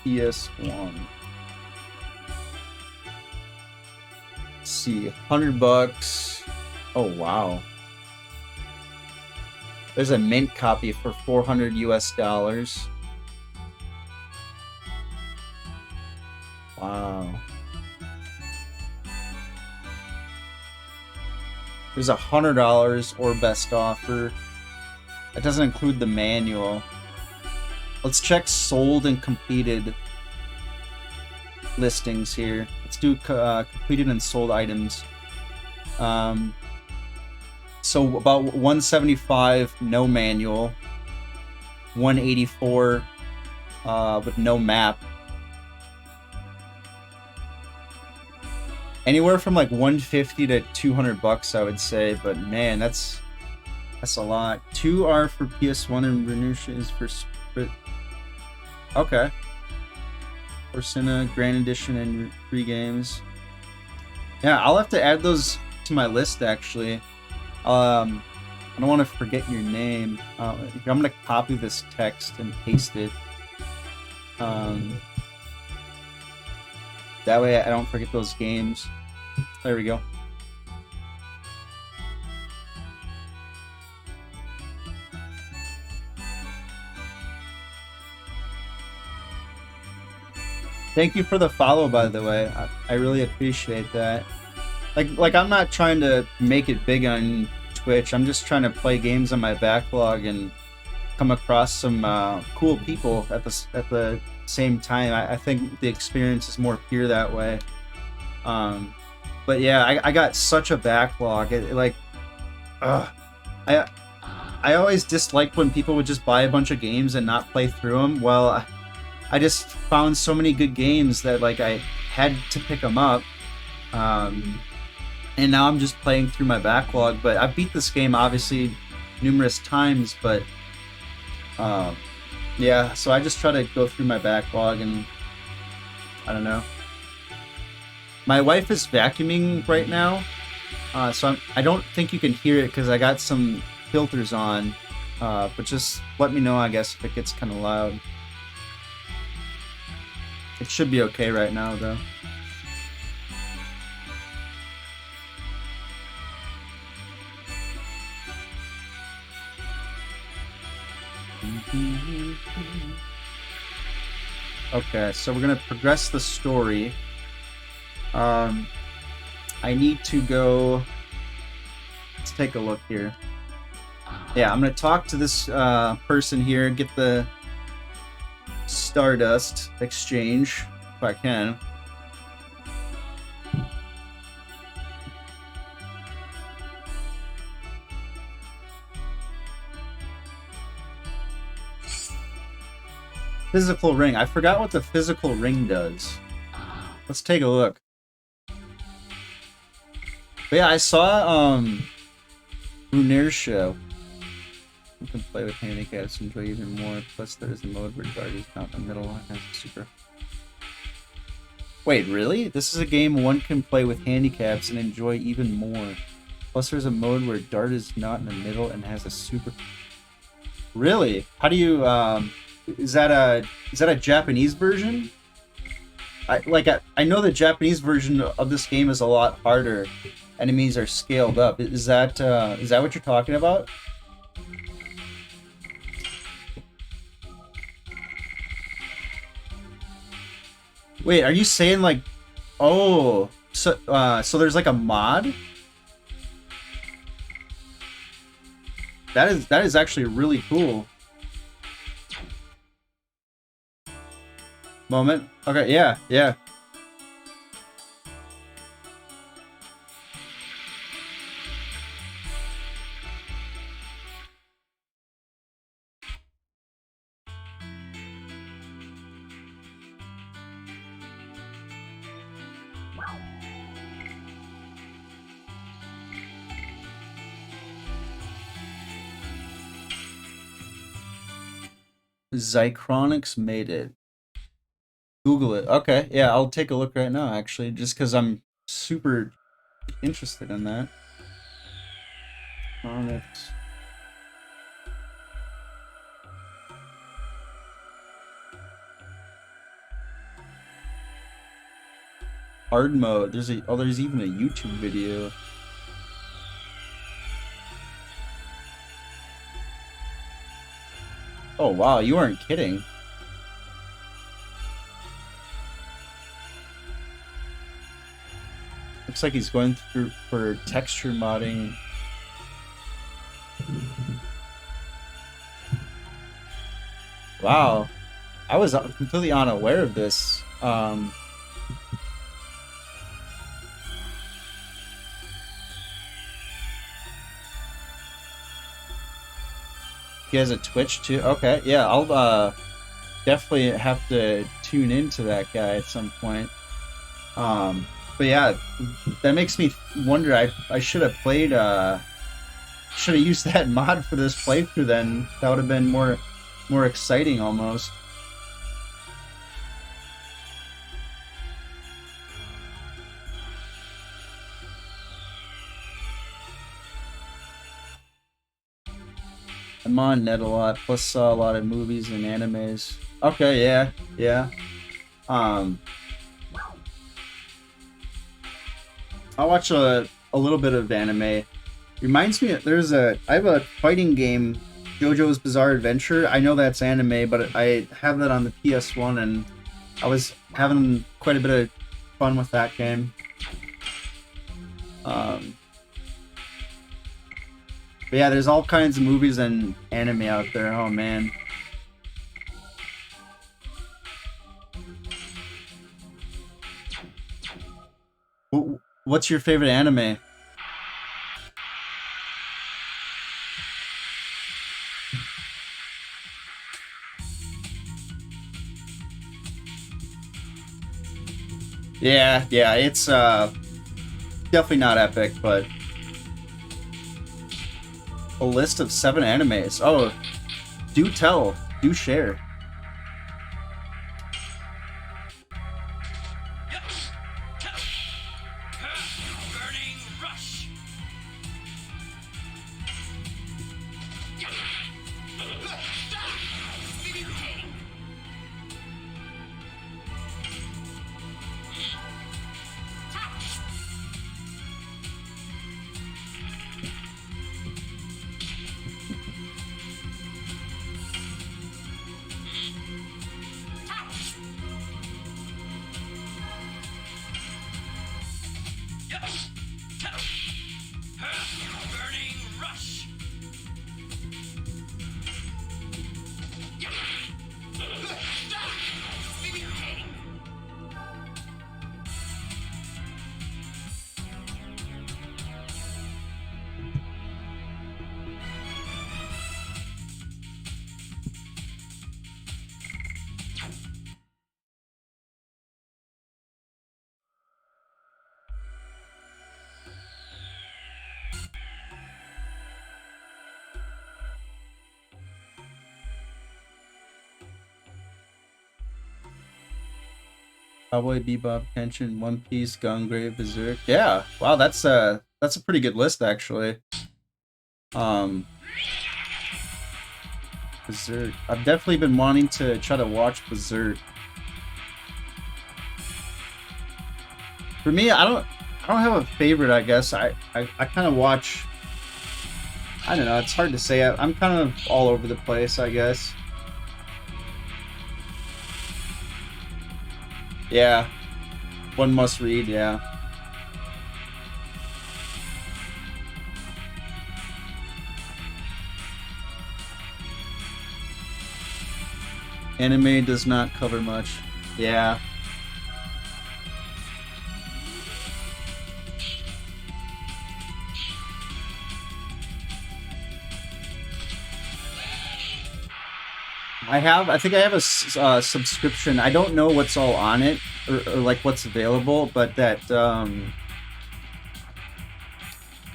PS1. Let's see, $100. Oh wow, There's a mint copy for 400 US dollars. Wow. There's $100 or best offer. That doesn't include the manual. Let's check sold and completed listings here. Let's do completed and sold items. So about 175 no manual, 184 with no map. Anywhere from like 150 to 200 bucks, I would say. But man, that's a lot. 2 are for PS1 and Renuncia is for Sprit. Okay. Persona Grand Edition and 3 games. Yeah, I'll have to add those to my list actually. I don't want to forget your name. I'm gonna copy this text and paste it. That way I don't forget those games. There we go. Thank you for the follow, by the way. I really appreciate that. Like I'm not trying to make it big on Twitch. I'm just trying to play games on my backlog and come across some cool people at the same time. I think the experience is more pure that way. But yeah, I got such a backlog. I always disliked when people would just buy a bunch of games and not play through them. Well, I just found so many good games that like I had to pick them up. And now I'm just playing through my backlog. But I've beat this game obviously numerous times. But yeah, so I just try to go through my backlog and I don't know. My wife is vacuuming right now, so I don't think you can hear it because I got some filters on. But just let me know, I guess, if it gets kind of loud. It should be okay right now, though. Okay, so we're gonna progress the story. I need to go. Let's take a look here. Yeah, I'm gonna talk to this person here, get the Stardust exchange if I can. Physical ring. I forgot what the physical ring does. Let's take a look. But yeah, I saw Runershow. You can play with handicaps, enjoy even more. Plus, there's a mode where Dart is not in the middle and has super. Wait, really? This is a game one can play with handicaps and enjoy even more. Plus, there's a mode where Dart is not in the middle and has a super. Really? How do you? Is that a Japanese version? I know the Japanese version of this game is a lot harder. Enemies are scaled up. Is that what you're talking about? Wait, are you saying like, oh, so there's like a mod? That is actually really cool. Moment. Okay, yeah. Zychronics made it. Google it. Okay, yeah, I'll take a look right now, actually, just because I'm super interested in that. Onyx. Hard mode. There's even a YouTube video. Oh wow, you weren't kidding. Looks like he's going through for texture modding. Wow, I was completely unaware of this. He has a Twitch too. Okay, yeah, I'll definitely have to tune into that guy at some point. But yeah, that makes me wonder. I should have played. Should have used that mod for this playthrough. Then that would have been more exciting almost. I'm on net a lot, plus saw a lot of movies and animes. Okay, yeah, yeah. I watch a little bit of anime. Reminds me, I have a fighting game, JoJo's Bizarre Adventure. I know that's anime, but I have that on the PS1, and I was having quite a bit of fun with that game. But yeah, there's all kinds of movies and anime out there. Oh man. What's your favorite anime? Yeah, yeah, it's definitely not epic, but a list of 7 animes. Oh, do tell, do share. Cowboy Bebop, Kenshin, One Piece, Gungrave, Berserk. Yeah, wow, that's a pretty good list actually. Berserk. I've definitely been wanting to try to watch Berserk. For me, I don't have a favorite. I guess I kind of watch. I don't know. It's hard to say. I'm kind of all over the place. I guess. Yeah, one must read. Yeah. Anime does not cover much. Yeah. I think I have a subscription. I don't know what's all on it or like what's available, but that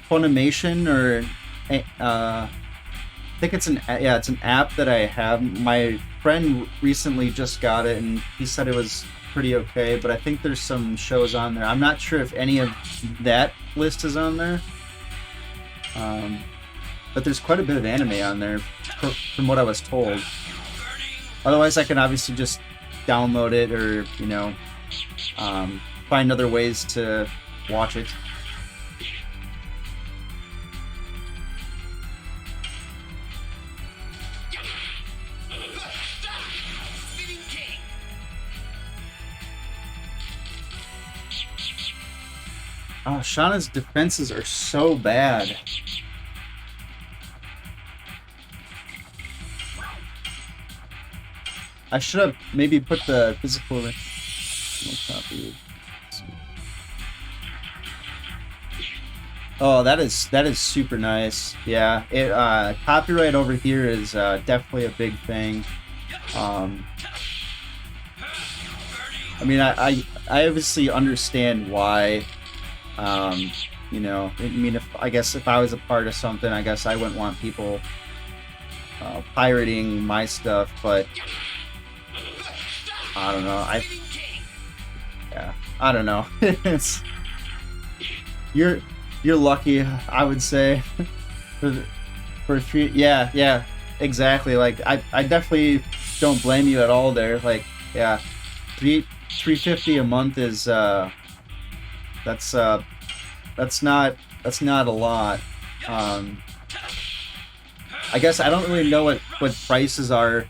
Funimation or I think it's an app that I have. My friend recently just got it and he said it was pretty okay, but I think there's some shows on there. I'm not sure if any of that list is on there. But there's quite a bit of anime on there from what I was told. Otherwise, I can obviously just download it or, you know, find other ways to watch it. Oh, Shauna's defenses are so bad. I should have maybe put the physical. No copy. Oh, that is super nice. Yeah, it copyright over here is definitely a big thing. Um, I mean, I obviously understand why. Um, you know, I mean, if I guess if I was a part of something, I guess I wouldn't want people pirating my stuff. But I don't know. Yeah, I don't know. it's you're you're lucky, I would say. for the, for three. Yeah, yeah, exactly. Like I definitely don't blame you at all there. Like yeah, 350 a month is that's uh that's not a lot. Um, I guess I don't really know what prices are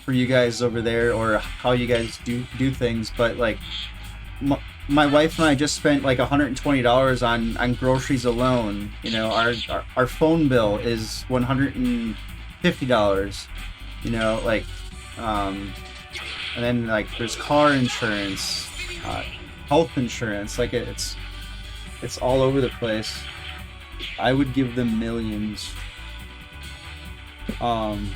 for you guys over there or how you guys do things, but like my wife and I just spent like $120 on groceries alone. You know, our phone bill is $150. You know, like, um, and then like there's car insurance, uh, health insurance. Like it's all over the place. I would give them millions. Um,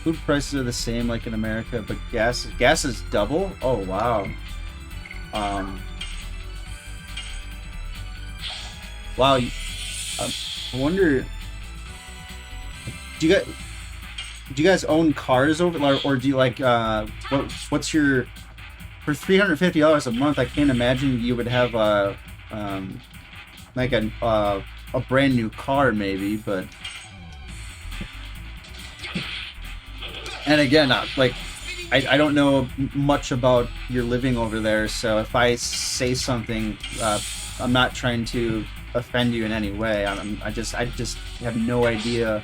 Food prices are the same like in America, but gas is double. Oh wow. Um, wow. I wonder. Do you guys own cars over, or do you like what's your for $350 a month? I can't imagine you would have um like a brand new car maybe, but and again, like I don't know much about your living over there, so if I say something, I'm not trying to offend you in any way. I just have no idea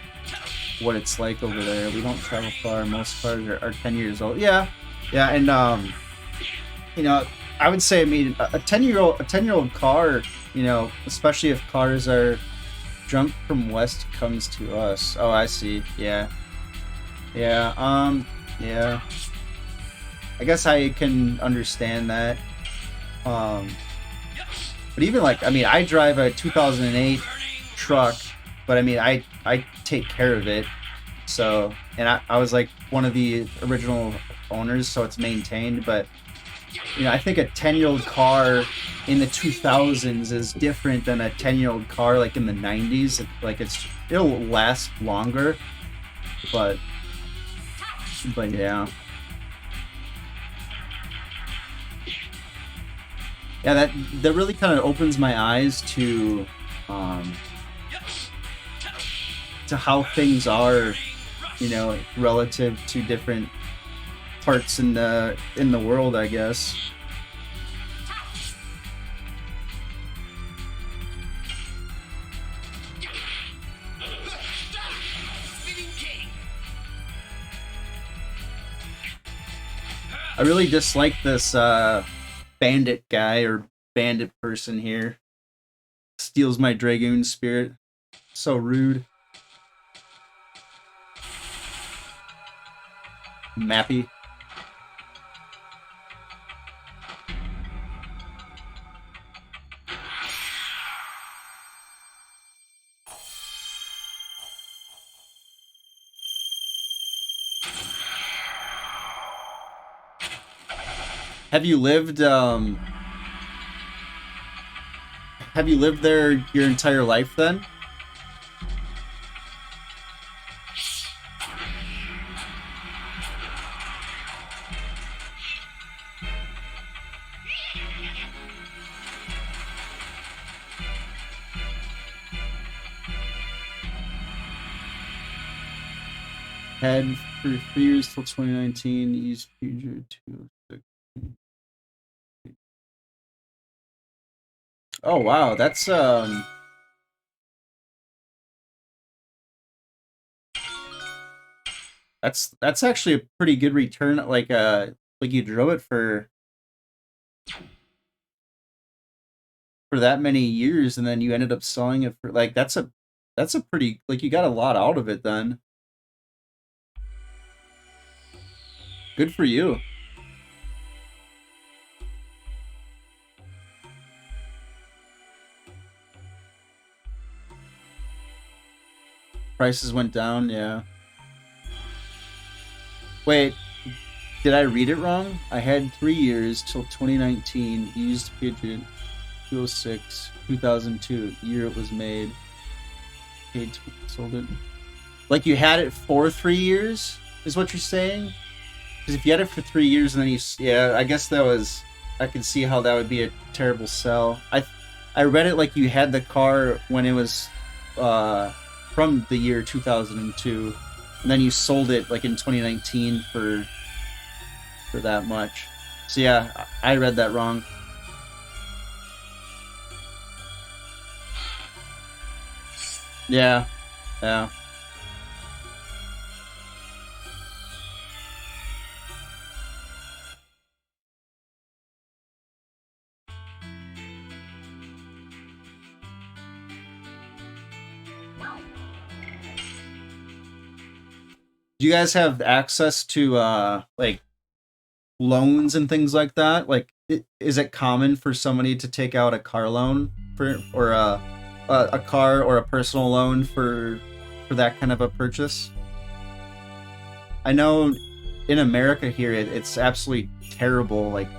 what it's like over there. We don't travel far. Most cars are 10 years old. Yeah, yeah, and you know, I would say, I mean, a 10-year-old car, you know, especially if cars are drunk from west comes to us. Oh, I see. Yeah, yeah, yeah. I guess I can understand that. Um, but even like, I mean, I drive a 2008 truck, but I mean, I take care of it. So, and I was like one of the original owners, so it's maintained. But you know, I think a 10-year-old car in the 2000s is different than a 10-year-old car like in the 90s. Like it'll last longer, but yeah. Yeah, that really kind of opens my eyes um to how things are, you know, relative to different parts in the world, I guess. I really dislike this bandit guy or bandit person here. Steals my dragoon spirit. So rude. Mappy. Have you lived have you lived there your entire life then? Had for 3 years till 2019, East Future 206. Oh wow, that's actually a pretty good return. Like you drove it for for that many years, and then you ended up selling it for like that's a pretty like you got a lot out of it then. Good for you. Prices went down, yeah. Wait, did I read it wrong? I had 3 years till 2019. Used Patriot 206, 2002, year it was made. Paid, sold it. Like you had it for 3 years, is what you're saying? Because if you had it for 3 years and then yeah, I guess that was, I can see how that would be a terrible sell. I read it like you had the car when it was from the year 2002, and then you sold it like in 2019 for that much. So yeah, I read that wrong. Yeah, yeah. Do you guys have access to like loans and things like that? Like, is it common for somebody to take out a car loan for or a car or a personal loan for that kind of a purchase? I know in America here it's absolutely terrible. Like,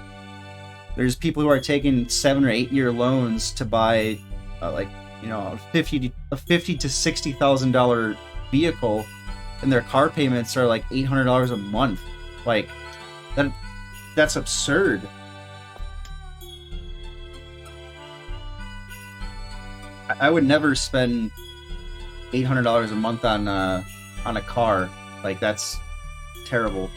there's people who are taking 7 or 8 year loans to buy like a fifty to $60,000 vehicle, and their car payments are like $800 a month. Like that's absurd. I would never spend $800 a month on a car. Like that's terrible.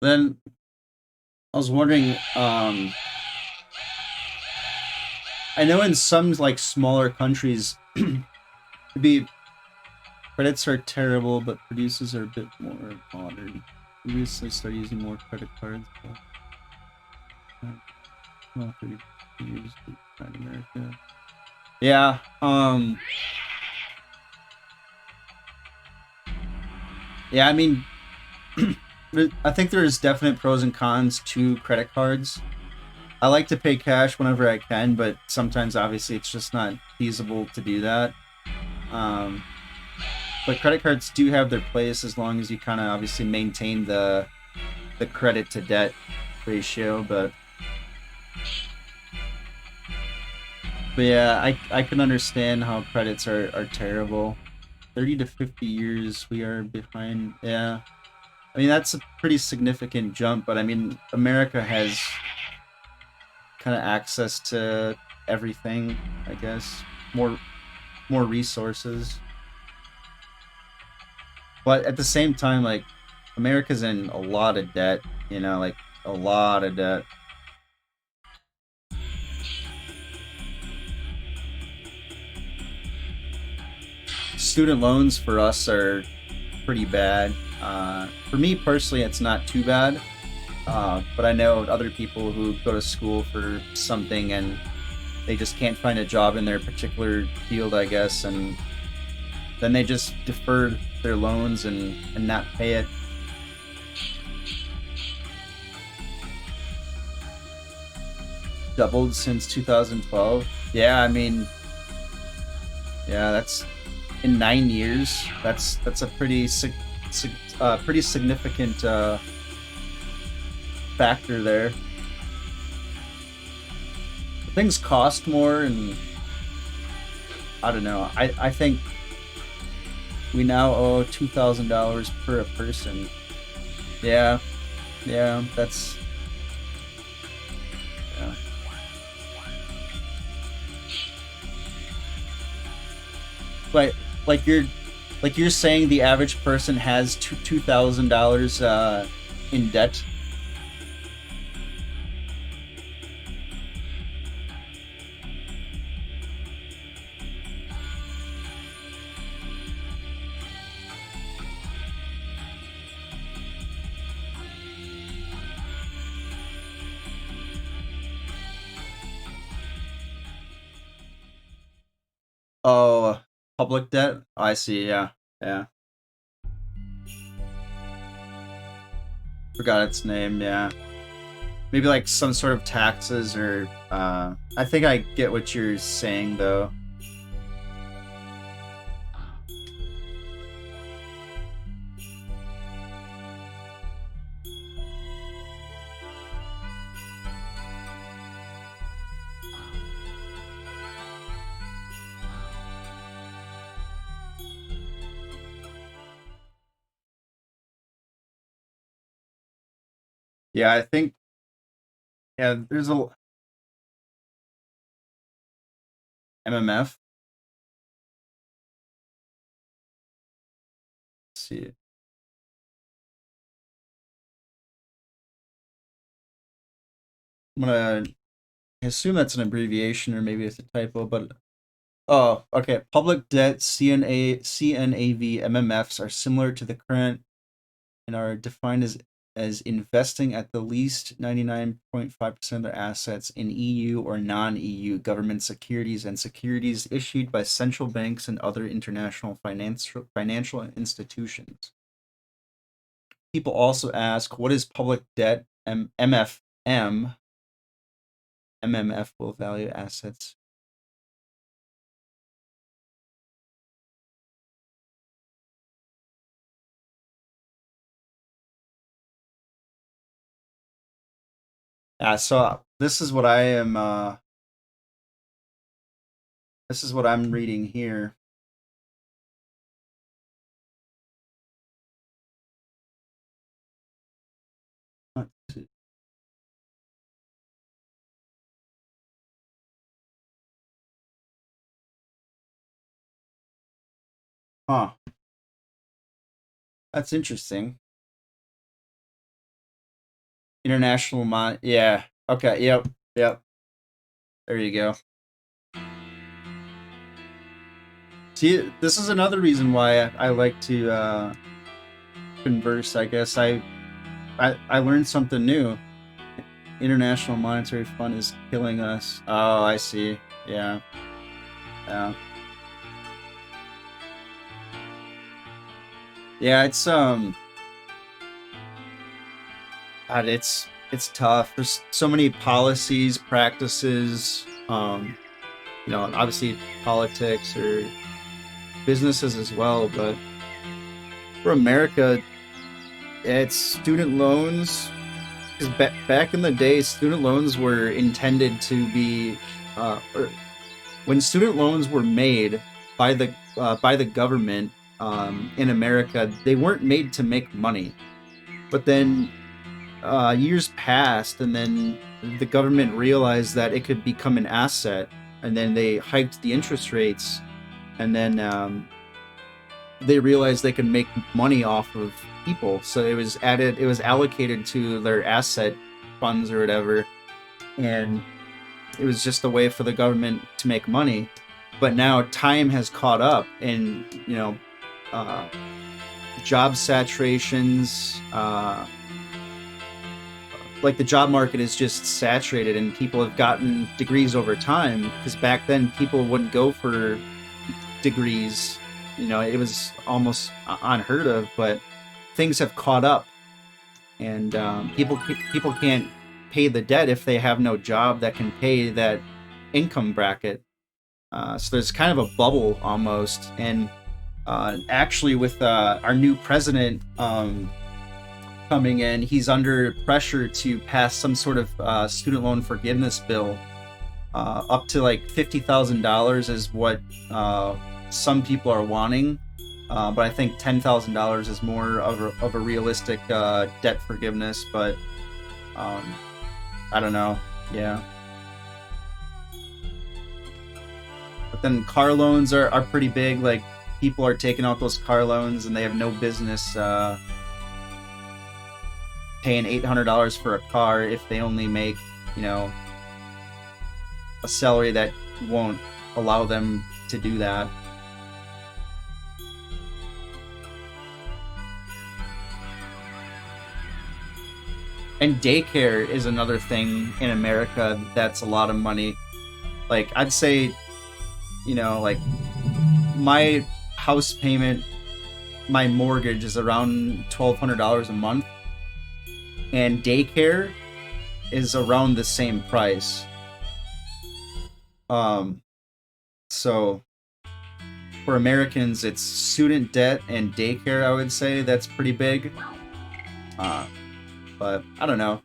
Then I was wondering, I know in some like smaller countries, it'd be credits are terrible, but producers are a bit more modern. We recently started using more credit cards. Well, 30 years in America. Yeah. Yeah. I mean, I think there's definite pros and cons to credit cards. I like to pay cash whenever I can, but sometimes obviously it's just not feasible to do that. Um, but credit cards do have their place as long as you kind of obviously maintain the credit to debt ratio. But yeah, I can understand how credits are terrible. 30 to 50 years we are behind. Yeah. I mean that's a pretty significant jump, but I mean America has kind of access to everything, I guess. More resources. But at the same time, like America's in a lot of debt, like a lot of debt. Student loans for us are pretty bad. For me personally, it's not too bad. But I know other people who go to school for something and they just can't find a job in their particular field, I guess, and then they just defer their loans and not pay it. Doubled since 2012. Yeah, I mean, yeah, that's in 9 years. That's a pretty significant factor there. Things cost more, and I don't know. I think we now owe $2,000 per a person. Yeah, yeah, that's yeah. Like like you're saying the average person has $2,000 in debt. Oh, public debt. I see. Yeah, yeah. Forgot its name. Yeah, maybe like some sort of taxes or. I think I get what you're saying though. Yeah, I think. Yeah, there's a MMF. Let's see. I'm gonna assume that's an abbreviation or maybe it's a typo, but oh, okay. Public debt CNAV MMFs are similar to the current and are defined as investing at the least 99.5% of their assets in EU or non-EU government securities and securities issued by central banks and other international financial institutions. People also ask, what is public debt? MFM. MMF will value assets. So this is what I am. This is what I'm reading here. Let's see. Huh. That's interesting. International Mon. Yeah. Okay. Yep. Yep. There you go. See, this is another reason why I like to converse. I guess I learned something new. International Monetary Fund is killing us. Oh, I see. Yeah. Yeah. Yeah. God, it's tough. There's so many policies, practices. Obviously politics or businesses as well, but for America, it's student loans. Because back in the day, student loans were intended to be, or when student loans were made by the government in America, they weren't made to make money. But then years passed, and then the government realized that it could become an asset, and then they hiked the interest rates, and then they realized they could make money off of people. So it was allocated to their asset funds or whatever, and it was just a way for the government to make money. But now time has caught up, and uh, job saturations. Like the job market is just saturated, and people have gotten degrees over time, because back then people wouldn't go for degrees. It was almost unheard of, but things have caught up, and people can't pay the debt if they have no job that can pay that income bracket. So there's kind of a bubble almost, and actually with our new president coming in, he's under pressure to pass some sort of student loan forgiveness bill. Up to like $50,000 is what some people are wanting, but I think $10,000 is more of a realistic debt forgiveness. But I don't know. Yeah, but then car loans are pretty big. Like, people are taking out those car loans and they have no business paying $800 for a car if they only make, you know, a salary that won't allow them to do that. And daycare is another thing in America that's a lot of money. Like, I'd say, you know, like, my house payment, my mortgage is around $1,200 a month, and daycare is around the same price. So for Americans, it's student debt and daycare, I would say that's pretty big. But I don't know.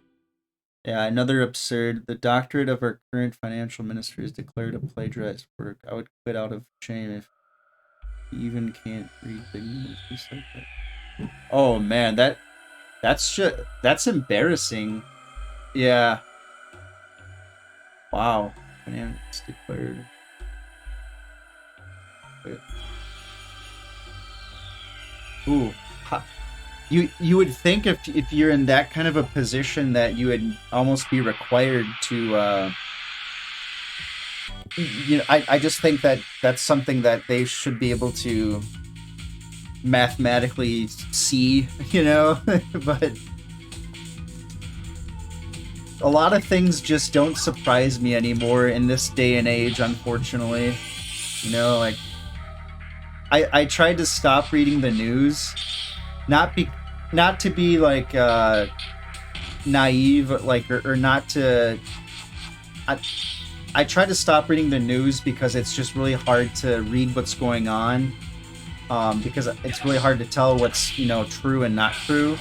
Yeah, another absurd. The doctorate of our current financial minister is declared a plagiarized work. I would quit out of shame if he even can't read big news just like that. Oh man, that's embarrassing. Yeah. Wow. Finance declared. Wait. Ooh. You would think if you're in that kind of a position that you would almost be required to you know, I just think that that's something that they should be able to mathematically see, you know. But a lot of things just don't surprise me anymore in this day and age, unfortunately. You know, like, I tried to stop reading the news, not to be like naive, like, or not to. I try to stop reading the news because it's just really hard to read what's going on, because it's really hard to tell what's, you know, true and not true.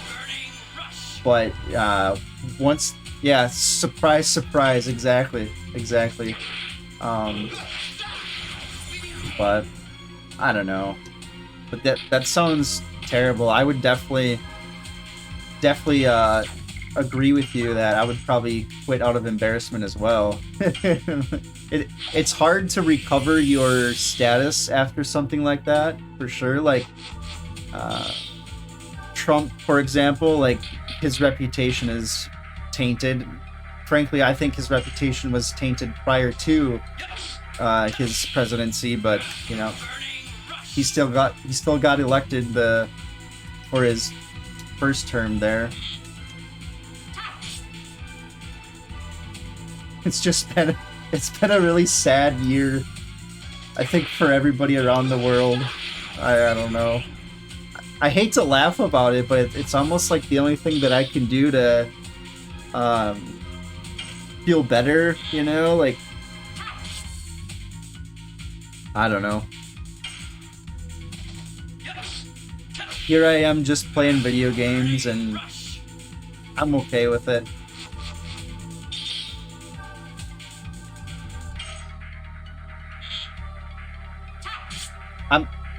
But once, yeah, surprise, surprise, exactly. But I don't know. But that sounds terrible. I would definitely agree with you that I would probably quit out of embarrassment as well. It's hard to recover your status after something like that, for sure. Like, Trump, for example, like, his reputation is tainted. Frankly, I think his reputation was tainted prior to his presidency, but, you know, he still got elected for his first term there. It's been a really sad year, I think, for everybody around the world. I don't know. I hate to laugh about it, but it's almost like the only thing that I can do to feel better, you know? Like, I don't know. Here I am just playing video games, and I'm okay with it.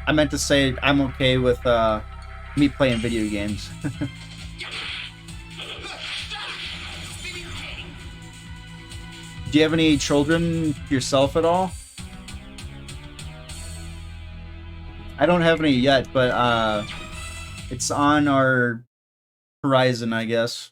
I meant to say I'm okay with me playing video games. Do you have any children yourself at all? I don't have any yet, but it's on our horizon, I guess.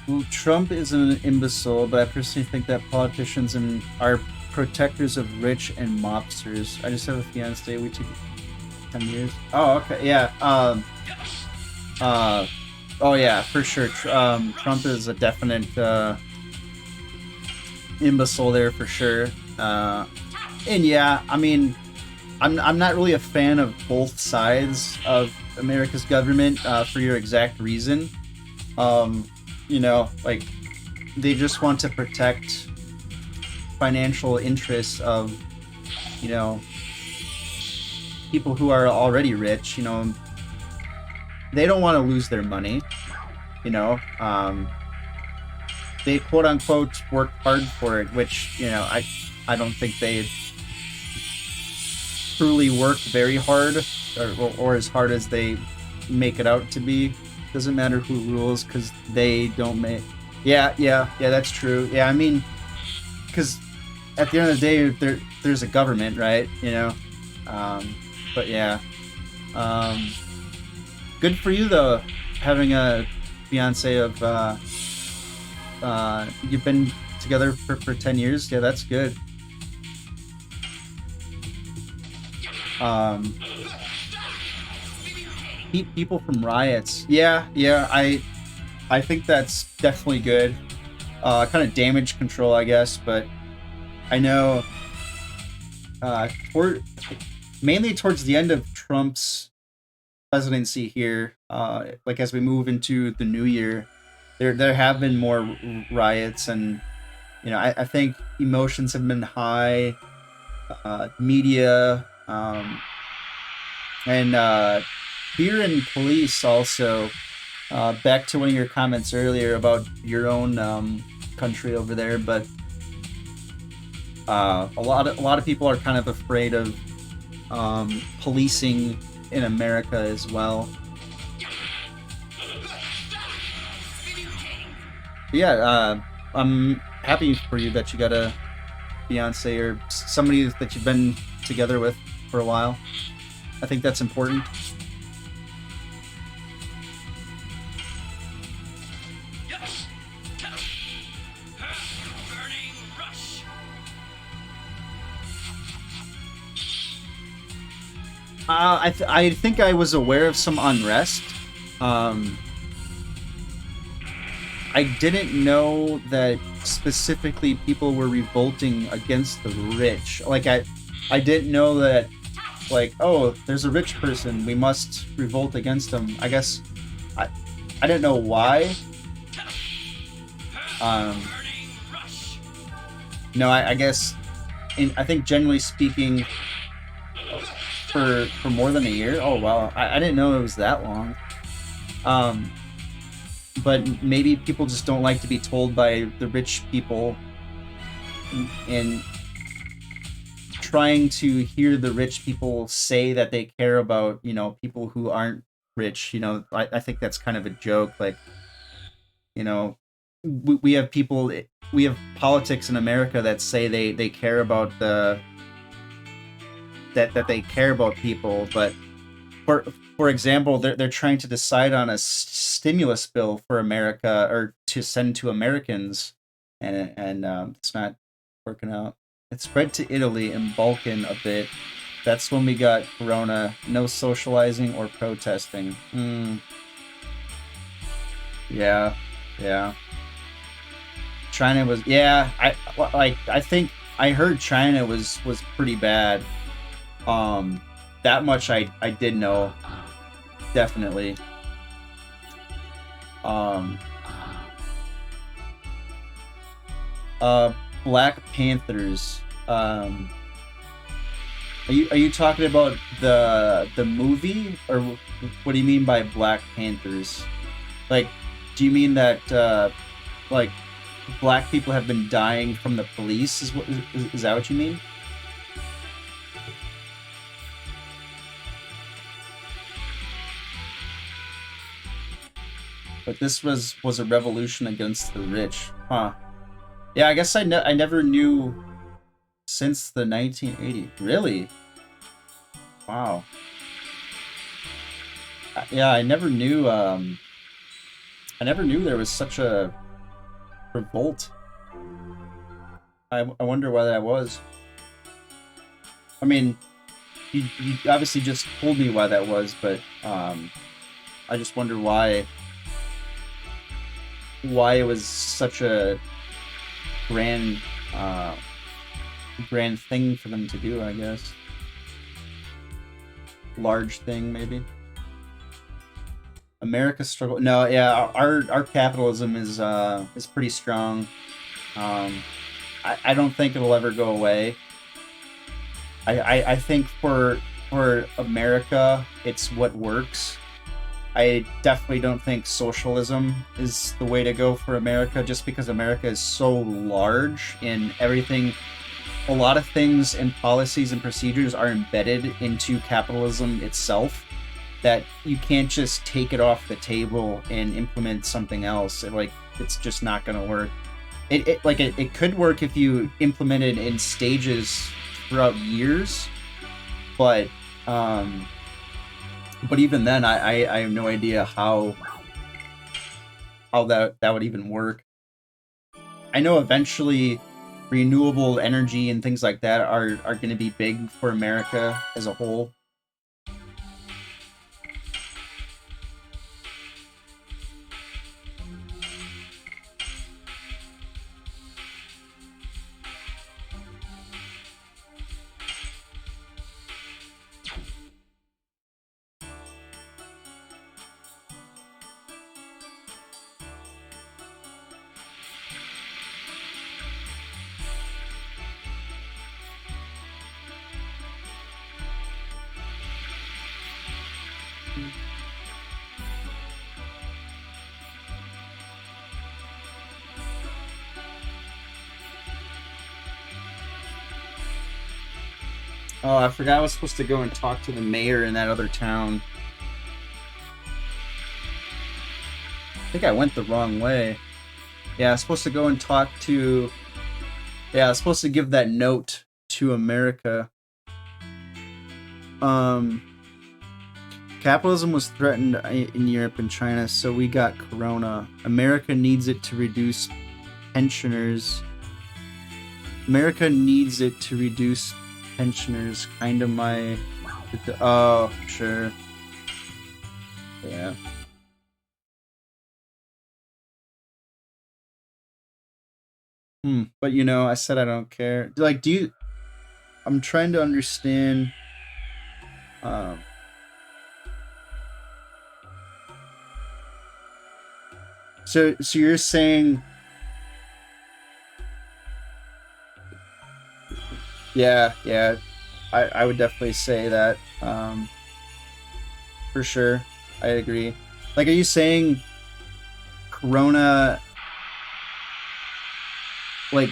Well, Trump is an imbecile, but I personally think that politicians are protectors of rich and mobsters. I just have a fiance. We took 10 years. Oh, okay, yeah. Oh yeah, for sure. Trump is a definite imbecile there, for sure. And yeah, I mean, I'm not really a fan of both sides of America's government for your exact reason. Um, you know, like they just want to protect financial interests of, you know, people who are already rich. You know, they don't want to lose their money. You know, they quote unquote work hard for it, which I don't think they truly work very hard or as hard as they make it out to be. Doesn't matter who rules because they don't make. Yeah, that's true. Yeah, I mean, because at the end of the day, there's a government, right? Um, but yeah, um, good for you though, having a fiance of you've been together for 10 years. Yeah, that's good. Um, keep people from riots. Yeah, I think that's definitely good. Kind of damage control, I guess, but I know toward mainly towards the end of Trump's presidency here, like as we move into the new year, there have been more riots, and I think emotions have been high. Media and fear and police also. Back to one of your comments earlier about your own country over there, but a lot of people are kind of afraid of policing in America as well. Yeah, I'm happy for you that you got a fiance or somebody that you've been together with for a while. I think that's important. I think I was aware of some unrest. Um, I didn't know that specifically people were revolting against the rich. Like I didn't know that, like, oh, there's a rich person, we must revolt against them. I guess I I didn't know why. Um, no, I guess I think generally speaking, for more than a year. Oh wow, I didn't know it was that long. Um, but maybe people just don't like to be told by the rich people, and trying to hear the rich people say that they care about people who aren't rich. I think that's kind of a joke. Like, you know we have people, we have politics in America that say they care about that they care about people, but for for example, they're trying to decide on a stimulus bill for America, or to send to Americans, and it's not working out. It spread to Italy and Balkan a bit. That's when we got Corona. No socializing or protesting. Yeah, yeah. China was, yeah. I think I heard China was pretty bad. Um, that much I did know, definitely. Um, uh, Black Panthers. Are you talking about the movie, or what do you mean by Black Panthers? Like, do you mean that like black people have been dying from the police? Is that what you mean? But this was a revolution against the rich, huh? Yeah, I guess I never knew since the 1980s. Really? Wow. Yeah, I never knew. I never knew there was such a revolt. I wonder why that was. I mean, you obviously just told me why that was, but I just wonder why it was such a grand grand thing for them to do, I guess. Large thing, maybe. America struggle. No, yeah, our capitalism is pretty strong. I don't think it'll ever go away. I think for America, it's what works. I definitely don't think socialism is the way to go for America, just because America is so large and everything. A lot of things and policies and procedures are embedded into capitalism itself that you can't just take it off the table and implement something else. It's just not going to work. It could work if you implement it in stages throughout years, but even then, I have no idea how that would even work. I know eventually renewable energy and things like that are going to be big for America as a whole. Oh, I forgot I was supposed to go and talk to the mayor in that other town. I think I went the wrong way. Yeah, I was supposed to go and talk to... Yeah, I was supposed to give that note to America. Capitalism was threatened in Europe and China, so we got Corona. America needs it to reduce pensioners. America needs it to reduce pensioners. Kind of my... Oh, sure. Yeah. But I said I don't care. Like, do you... I'm trying to understand... Um... So you're saying... Yeah, I would definitely say that. For sure. I agree. Like, are you saying Corona... Like,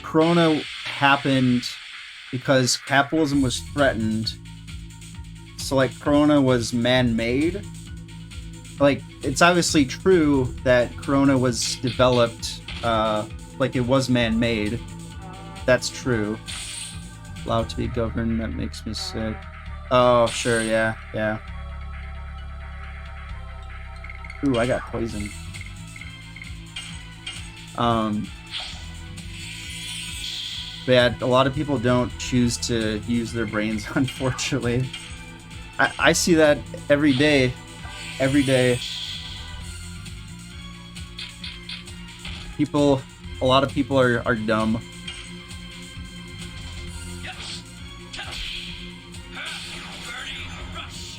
Corona happened because capitalism was threatened. So, like, Corona was man-made? Like, it's obviously true that Corona was developed, like, it was man-made. That's true. Allowed to be governed, that makes me sick. Oh, sure, yeah. Ooh, I got poisoned. But yeah, a lot of people don't choose to use their brains, unfortunately. I see that every day. Every day. A lot of people are dumb.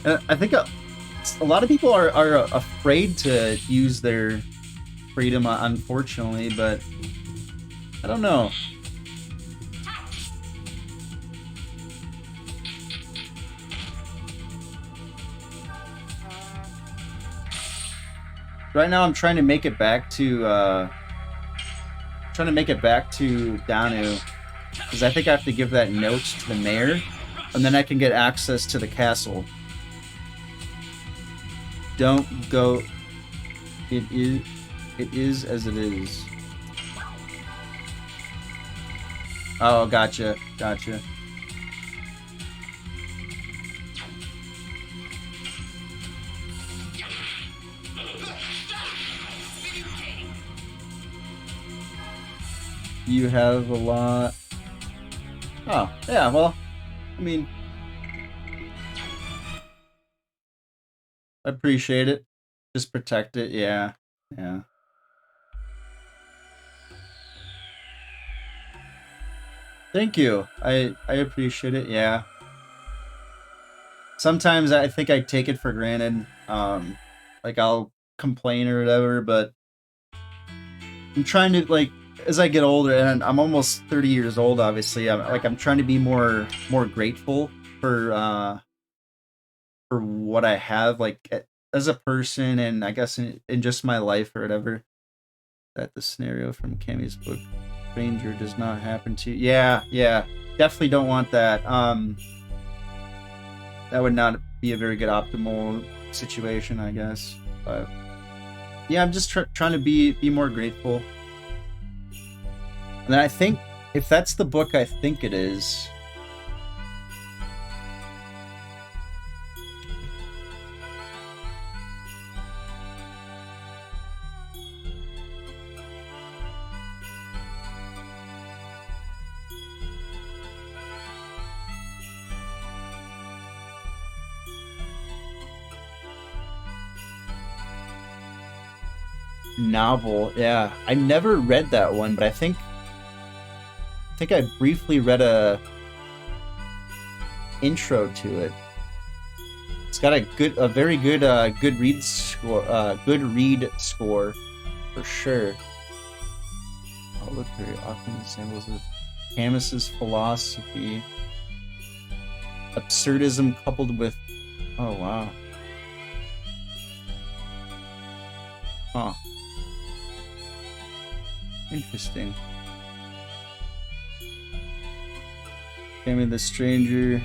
I think a lot of people are afraid to use their freedom, unfortunately, but I don't know. Right now, I'm trying to make it back to Danu, because I think I have to give that note to the mayor, and then I can get access to the castle. Don't go. It is as it is. Oh, gotcha. You have a lot. Oh, yeah, well, I mean, I appreciate it. Just protect it, yeah. Thank you. I appreciate it. Yeah. Sometimes I think I take it for granted. Like I'll complain or whatever, but I'm trying to like as I get older, and I'm almost 30 years old. Obviously, I'm trying to be more grateful for what I have, like as a person, and I guess in just my life or whatever. That the scenario from Cammy's book, Stranger, does not happen to you. Yeah, yeah, definitely don't want that. That would not be a very good optimal situation, I guess. But yeah, I'm just trying to be more grateful. And I think if that's the book I think it is, novel. Yeah, I never read that one, but I think I briefly read a intro to it. It's got a very good good read score for sure. I'll look very often examples of Camus's philosophy, absurdism coupled with, oh wow, huh, interesting. Family the Stranger.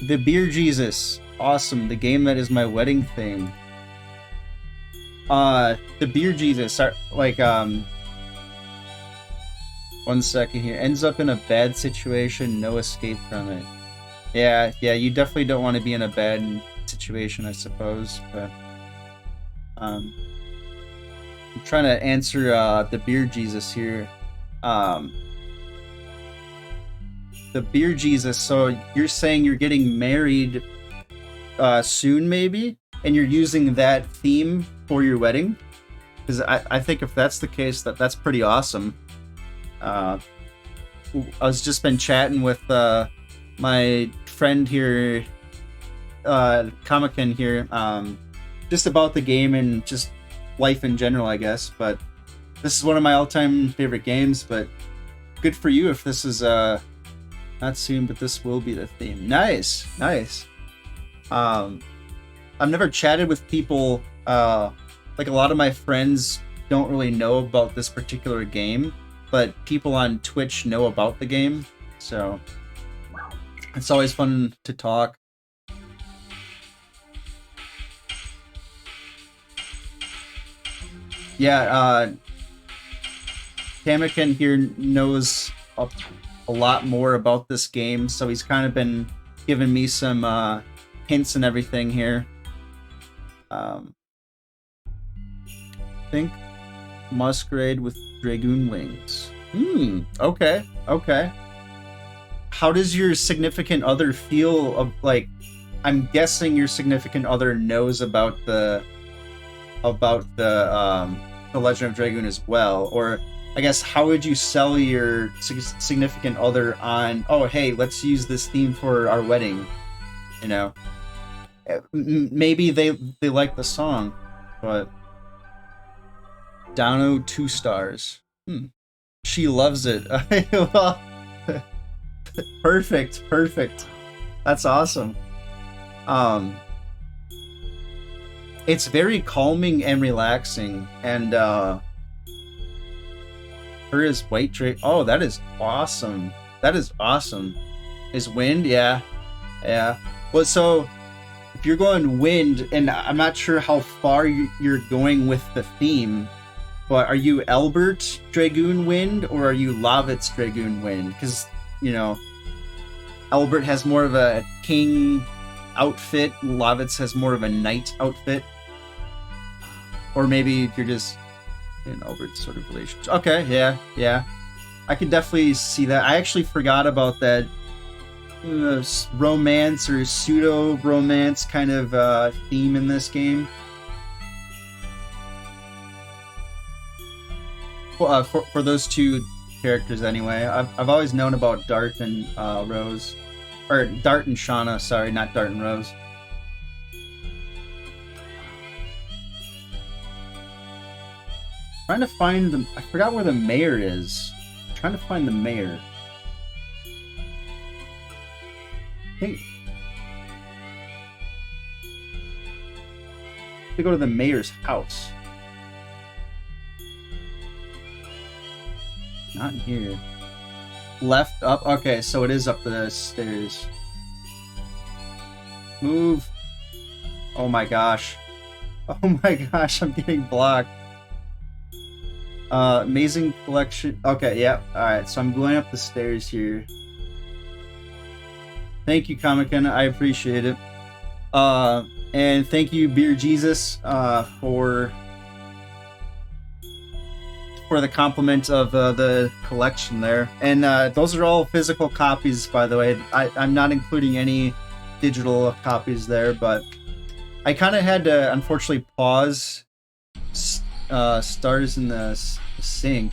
The Beer Jesus. Awesome. The game that is my wedding theme. The Beer Jesus. Like, 1 second here. Ends up in a bad situation, no escape from it. Yeah, you definitely don't want to be in a bad situation, I suppose, but, I'm trying to answer, the Beer Jesus here. The Beer Jesus, so you're saying you're getting married soon, maybe, and you're using that theme for your wedding? Because I think if that's the case, that's pretty awesome. I was just been chatting with my friend here, Comican here, just about the game and just life in general, I guess. But this is one of my all-time favorite games. But good for you if this is not soon, but this will be the theme. Nice. I've never chatted with people. Like a lot of my friends don't really know about this particular game, but people on Twitch know about the game, so it's always fun to talk. Yeah, Kamikin here knows a lot more about this game, so he's kind of been giving me some hints and everything here. I think Musgrave with Dragoon Wings. Okay. How does your significant other feel of, like, I'm guessing your significant other knows about the Legend of Dragoon as well, or I guess how would you sell your significant other on, oh hey, let's use this theme for our wedding, you know? Maybe they like the song, but Dano 2 stars. She loves it. Well, perfect. That's awesome. It's very calming and relaxing, and her is White Drake. Oh, that is awesome. Is Wind? Yeah. Well, so if you're going Wind, and I'm not sure how far you're going with the theme, but are you Albert Dragoon Wind or are you Lovitz Dragoon Wind? Because, Albert has more of a king outfit, Lovitz has more of a knight outfit. Or maybe you're just in Albert's sort of relationship. Okay, yeah. I can definitely see that. I actually forgot about that romance or pseudo-romance kind of theme in this game. For those two characters anyway. I've always known about Dart and Rose, or Dart and Shauna. Sorry, not Dart and Rose. Trying to find the. I forgot where the mayor is. Trying to find the mayor. I think. To go to the mayor's house. Not in here. Left up. Okay, so it is up the stairs. Move. Oh my gosh. Oh my gosh, I'm getting blocked. Amazing collection. Okay, yeah. Alright, so I'm going up the stairs here. Thank you, Comic-Con. I appreciate it. And thank you, Beer Jesus, for the compliment of the collection there. And those are all physical copies, by the way. I'm not including any digital copies there, but I kind of had to, unfortunately, pause Stars in the Sink.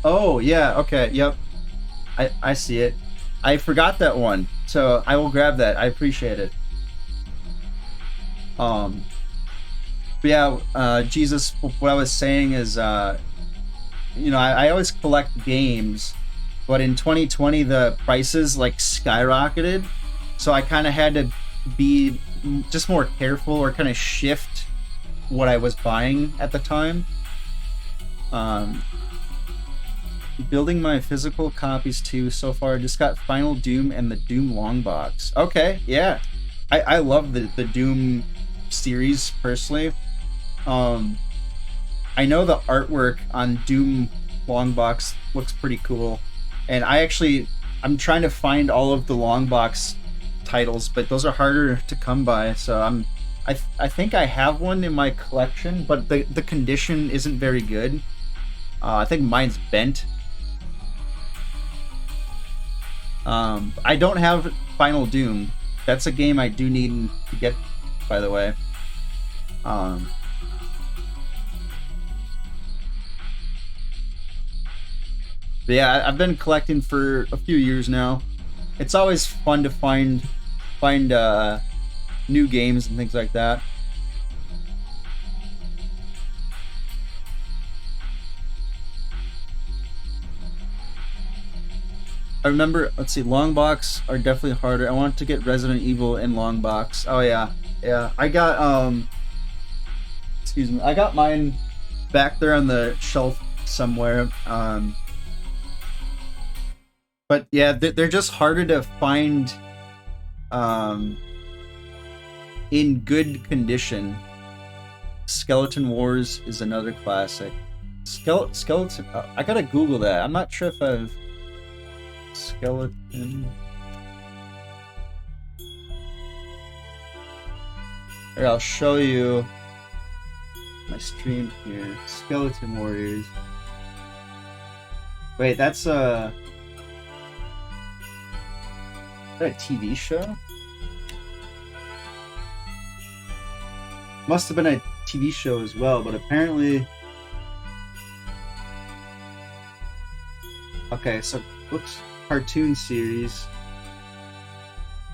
Oh, yeah, okay, yep. I see it. I forgot that one, so I will grab that. I appreciate it. But yeah, Jesus, what I was saying is, you know, I always collect games, but in 2020 the prices like skyrocketed, so I kind of had to be just more careful or kind of shift what I was buying at the time. Building my physical copies too so far. I just got Final Doom and the Doom long box. Okay, yeah, I love the Doom series personally. I know the artwork on Doom long box looks pretty cool, and I'm trying to find all of the long box titles, but those are harder to come by. So I think I have one in my collection, but the condition isn't very good. I think mine's bent. I don't have Final Doom. That's a game I do need to get, by the way. But yeah, I've been collecting for a few years now. It's always fun to find new games and things like that. I remember, let's see, long box are definitely harder. I want to get Resident Evil in long box. Oh yeah, yeah. I got excuse me, I got mine back there on the shelf somewhere. But yeah, they're just harder to find in good condition. Skeleton Wars is another classic. Skeleton. I gotta Google that. I'm not sure if I've skeleton. Here, I'll show you my stream here. Skeleton Warriors. Wait, that's a TV show? Must have been a TV show as well, but apparently. Okay, so oops, cartoon series.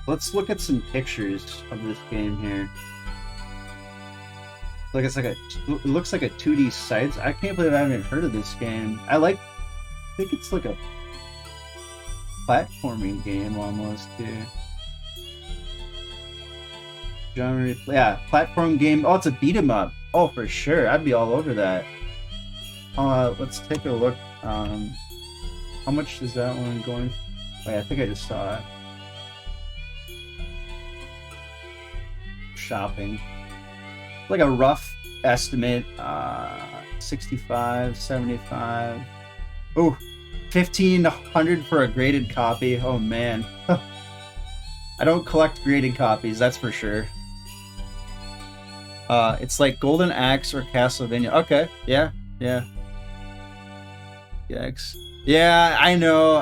Let's look at some pictures of this game here. Like it looks like a 2D side. I can't believe I haven't heard of this game. I think it's like a platforming game almost too. Genre, yeah, platform game. Oh, it's a beat 'em up. Oh, for sure, I'd be all over that. Let's take a look. How much is that one going? Wait, I think I just saw it. Shopping. Like a rough estimate, 65, 75. Oh, 1,500 for a graded copy. Oh man. I don't collect graded copies, that's for sure. It's like Golden Axe or Castlevania. Okay, yeah. Yikes. Yeah, I know.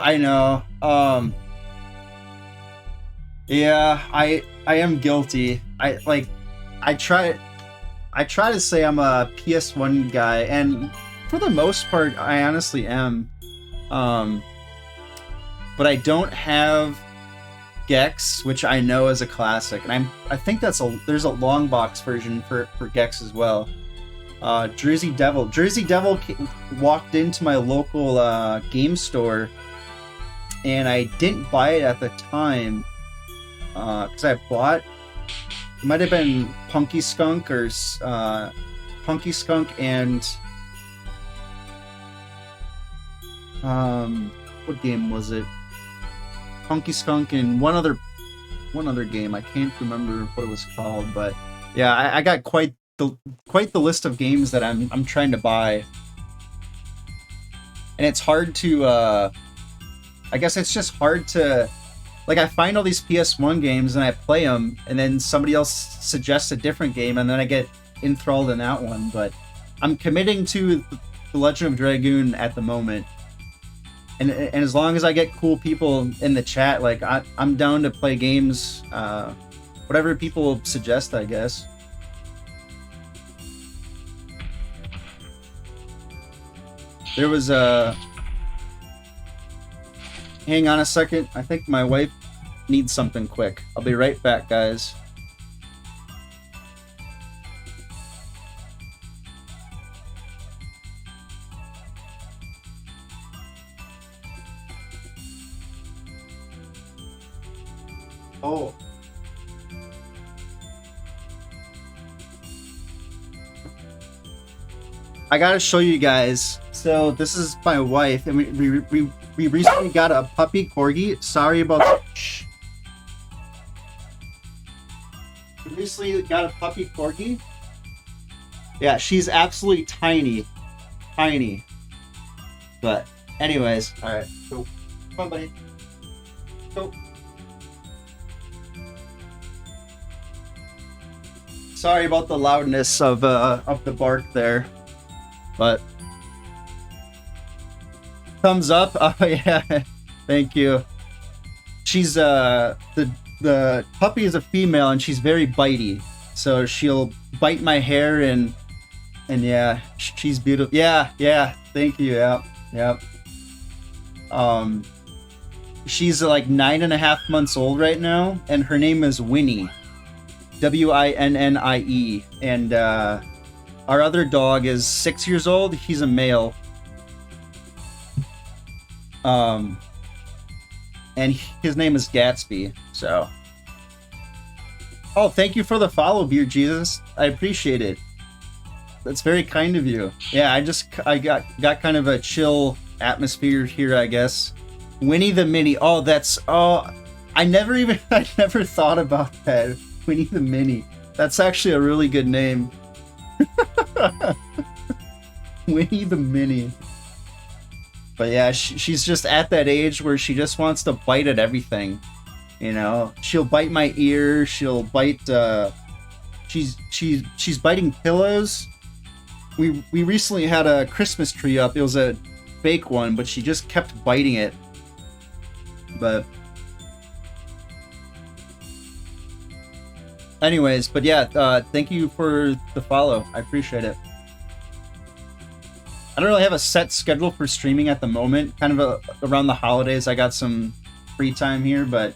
Yeah, I am guilty. I try to say I'm a PS1 guy, and For the most part, I honestly am. But I don't have Gex, which I know is a classic, and I think there's a long box version for Gex as well. Jersey Devil. Walked into my local game store, and I didn't buy it at the time because I bought. It might have been Punky Skunk or Punky Skunk and what game was it? Punky Skunk and one other game. I can't remember what it was called, but yeah, I got quite the list of games that I'm trying to buy, and it's hard to. I guess it's just hard to. Like, I find all these PS1 games and I play them, and then somebody else suggests a different game, and then I get enthralled in that one. But I'm committing to The Legend of Dragoon at the moment. And as long as I get cool people in the chat, like, I'm down to play games, whatever people suggest, I guess. There was a... Hang on a second. I think my wife needs something quick. I'll be right back, guys. Oh. I gotta show you guys. So this is my wife, and we recently got a puppy corgi. Sorry about that. Shh. We recently got a puppy corgi. Yeah, she's absolutely tiny. Tiny. But anyways, alright. Go. Come on, buddy. Go. Sorry about the loudness of the bark there. But thumbs up. Oh yeah, thank you. She's the puppy is a female, and she's very bitey, so she'll bite my hair, and yeah, she's beautiful. Yeah, thank you. Yep. She's like 9.5 months old right now, and her name is Winnie, Winnie, and our other dog is 6 years old. He's a male. And his name is Gatsby. So, oh, thank you for the follow, Beer Jesus. I appreciate it. That's very kind of you. Yeah, I got kind of a chill atmosphere here, I guess. Winnie the Mini. Oh, I never thought about that. Winnie the Mini. That's actually a really good name. Winnie the Mini. But yeah, she's just at that age where she just wants to bite at everything. You know, she'll bite my ear. She'll bite. She's biting pillows. We recently had a Christmas tree up. It was a fake one, but she just kept biting it. But anyways, but yeah, thank you for the follow. I appreciate it. I don't really have a set schedule for streaming at the moment. Kind of around the holidays, I got some free time here, but...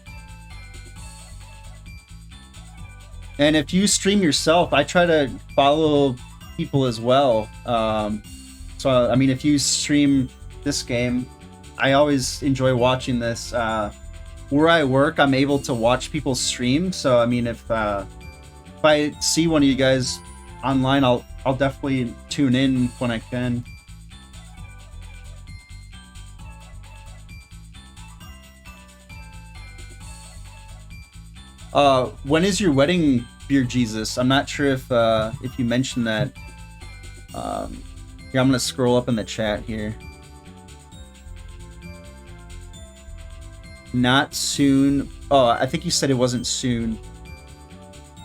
And if you stream yourself, I try to follow people as well. So, I mean, if you stream this game, I always enjoy watching this. Where I work, I'm able to watch people stream. So, I mean, if I see one of you guys online, I'll definitely tune in when I can. When is your wedding, Beer Jesus? I'm not sure if you mentioned that. Here, I'm gonna scroll up in the chat here. Not soon. Oh, I think you said it wasn't soon.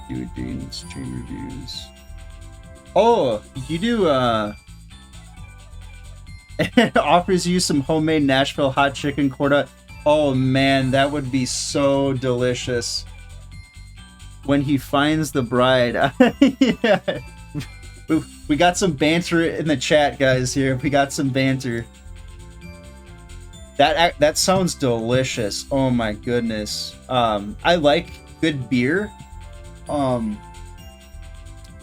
You doing stream reviews. Oh, you do. It offers you some homemade Nashville hot chicken quarter. Oh man, that would be so delicious. When he finds the bride. Yeah. We got some banter in the chat, guys. Here, we got some banter. That sounds delicious. Oh my goodness. I like good beer.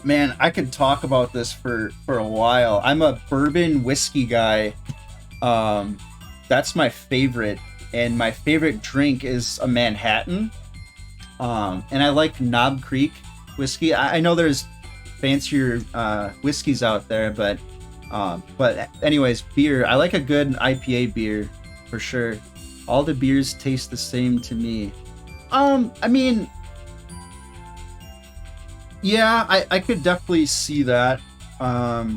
Man, I could talk about this for a while. I'm a bourbon whiskey guy. That's my favorite, and my favorite drink is a Manhattan. And I like Knob Creek whiskey. I know there's fancier whiskeys out there, but anyways, beer. I like a good IPA beer for sure. All the beers taste the same to me. I mean, yeah, I could definitely see that. A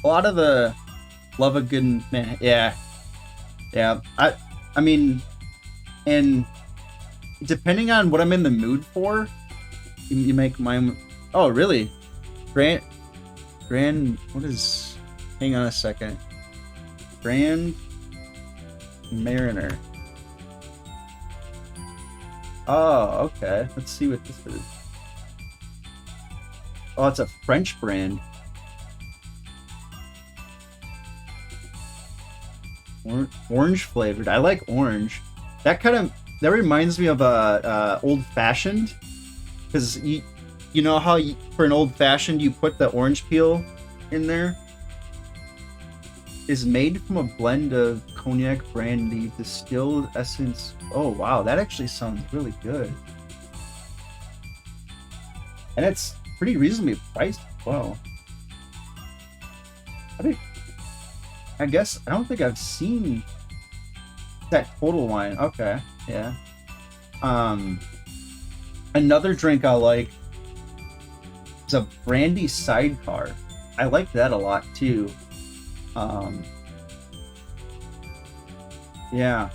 lot of the love a good man. Yeah. I mean, and depending on what I'm in the mood for, you make mine. Oh, really? Grand. What is? Hang on a second. Grand Mariner. Oh, okay. Let's see what this is. Oh, it's a French brand. Orange flavored. I like orange. That reminds me of a old fashioned, because you know how for an old fashioned you put the orange peel in there. Is made from a blend of cognac, brandy, distilled essence. Oh wow, that actually sounds really good. And it's pretty reasonably priced as well. I guess I don't think I've seen that Total Wine. Okay, yeah. Another drink I like is a brandy sidecar. I like that a lot too. Yeah.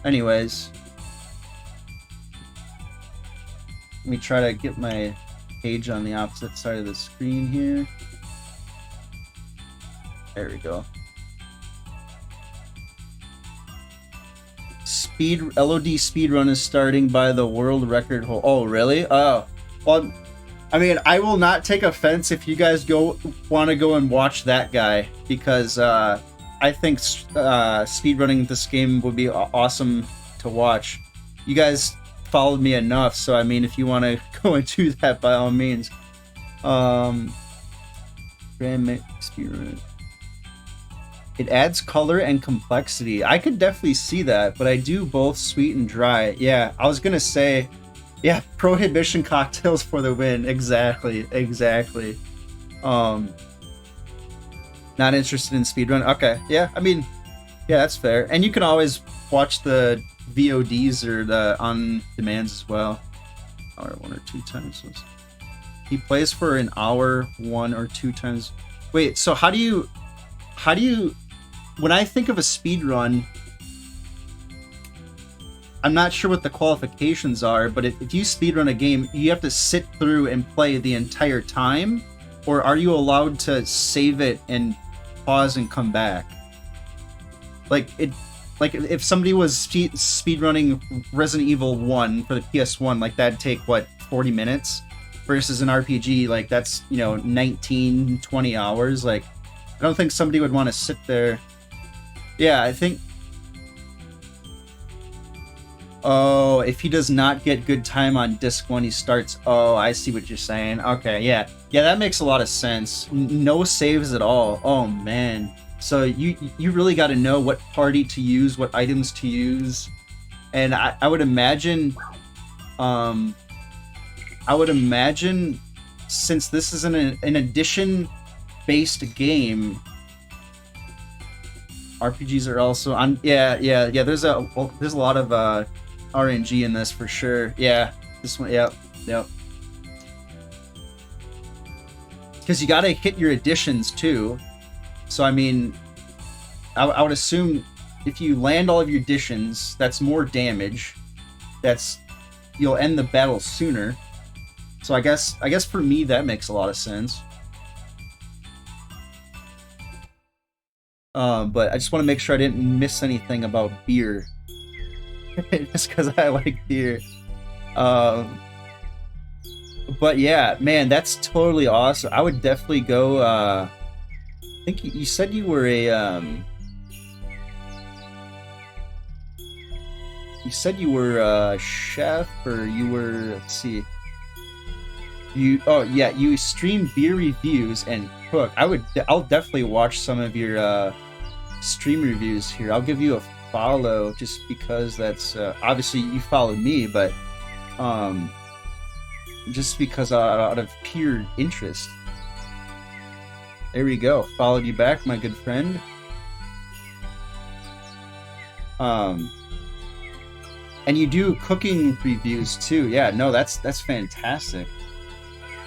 Anyways, let me try to get my page on the opposite side of the screen here. There we go. LOD speedrun is starting by the world record hole. Oh, really? Oh, well, I mean, I will not take offense if you guys want to go and watch that guy, because I think speedrunning this game would be awesome to watch. You guys followed me enough, so I mean, if you want to go and do that, by all means. Grand speedrun. It adds color and complexity. I could definitely see that, but I do both sweet and dry. Yeah, I was gonna say, yeah, prohibition cocktails for the win. Exactly. Not interested in speedrun. Okay, yeah, I mean, yeah, that's fair. And you can always watch the VODs or the on demands as well. Or 1 or 2 times. He plays for an hour 1 or 2 times. Wait, so how do you? When I think of a speed run, I'm not sure what the qualifications are, but if you speed run a game, you have to sit through and play the entire time, or are you allowed to save it and pause and come back? Like if somebody was speed running Resident Evil 1 for the PS1, like that'd take what, 40 minutes, versus an RPG like that's 19, 20 hours. Like I don't think somebody would want to sit there. Yeah, I think. Oh, if he does not get good time on disc when he starts. Oh, I see what you're saying. Okay, yeah, that makes a lot of sense. No saves at all. Oh man, so you really got to know what party to use, what items to use, and I would imagine, since this is an addition based game. RPGs are also on. Yeah. There's a lot of RNG in this for sure. Yeah, this one. Yep. Because you gotta hit your additions too. So I mean, I would assume if you land all of your additions, that's more damage. You'll end the battle sooner. So I guess for me that makes a lot of sense. But I just want to make sure I didn't miss anything about beer. Just because I like beer. But yeah, man, that's totally awesome. I would definitely go. I think you said you were a you said you were a chef, or you were, let's see, you, oh yeah, you stream beer reviews and cook. I'll definitely watch some of your stream reviews here. I'll give you a follow just because that's obviously you followed me, but um just because out of pure interest. There we go. Followed you back, my good friend. Um and you do cooking reviews too. Yeah, no, that's fantastic.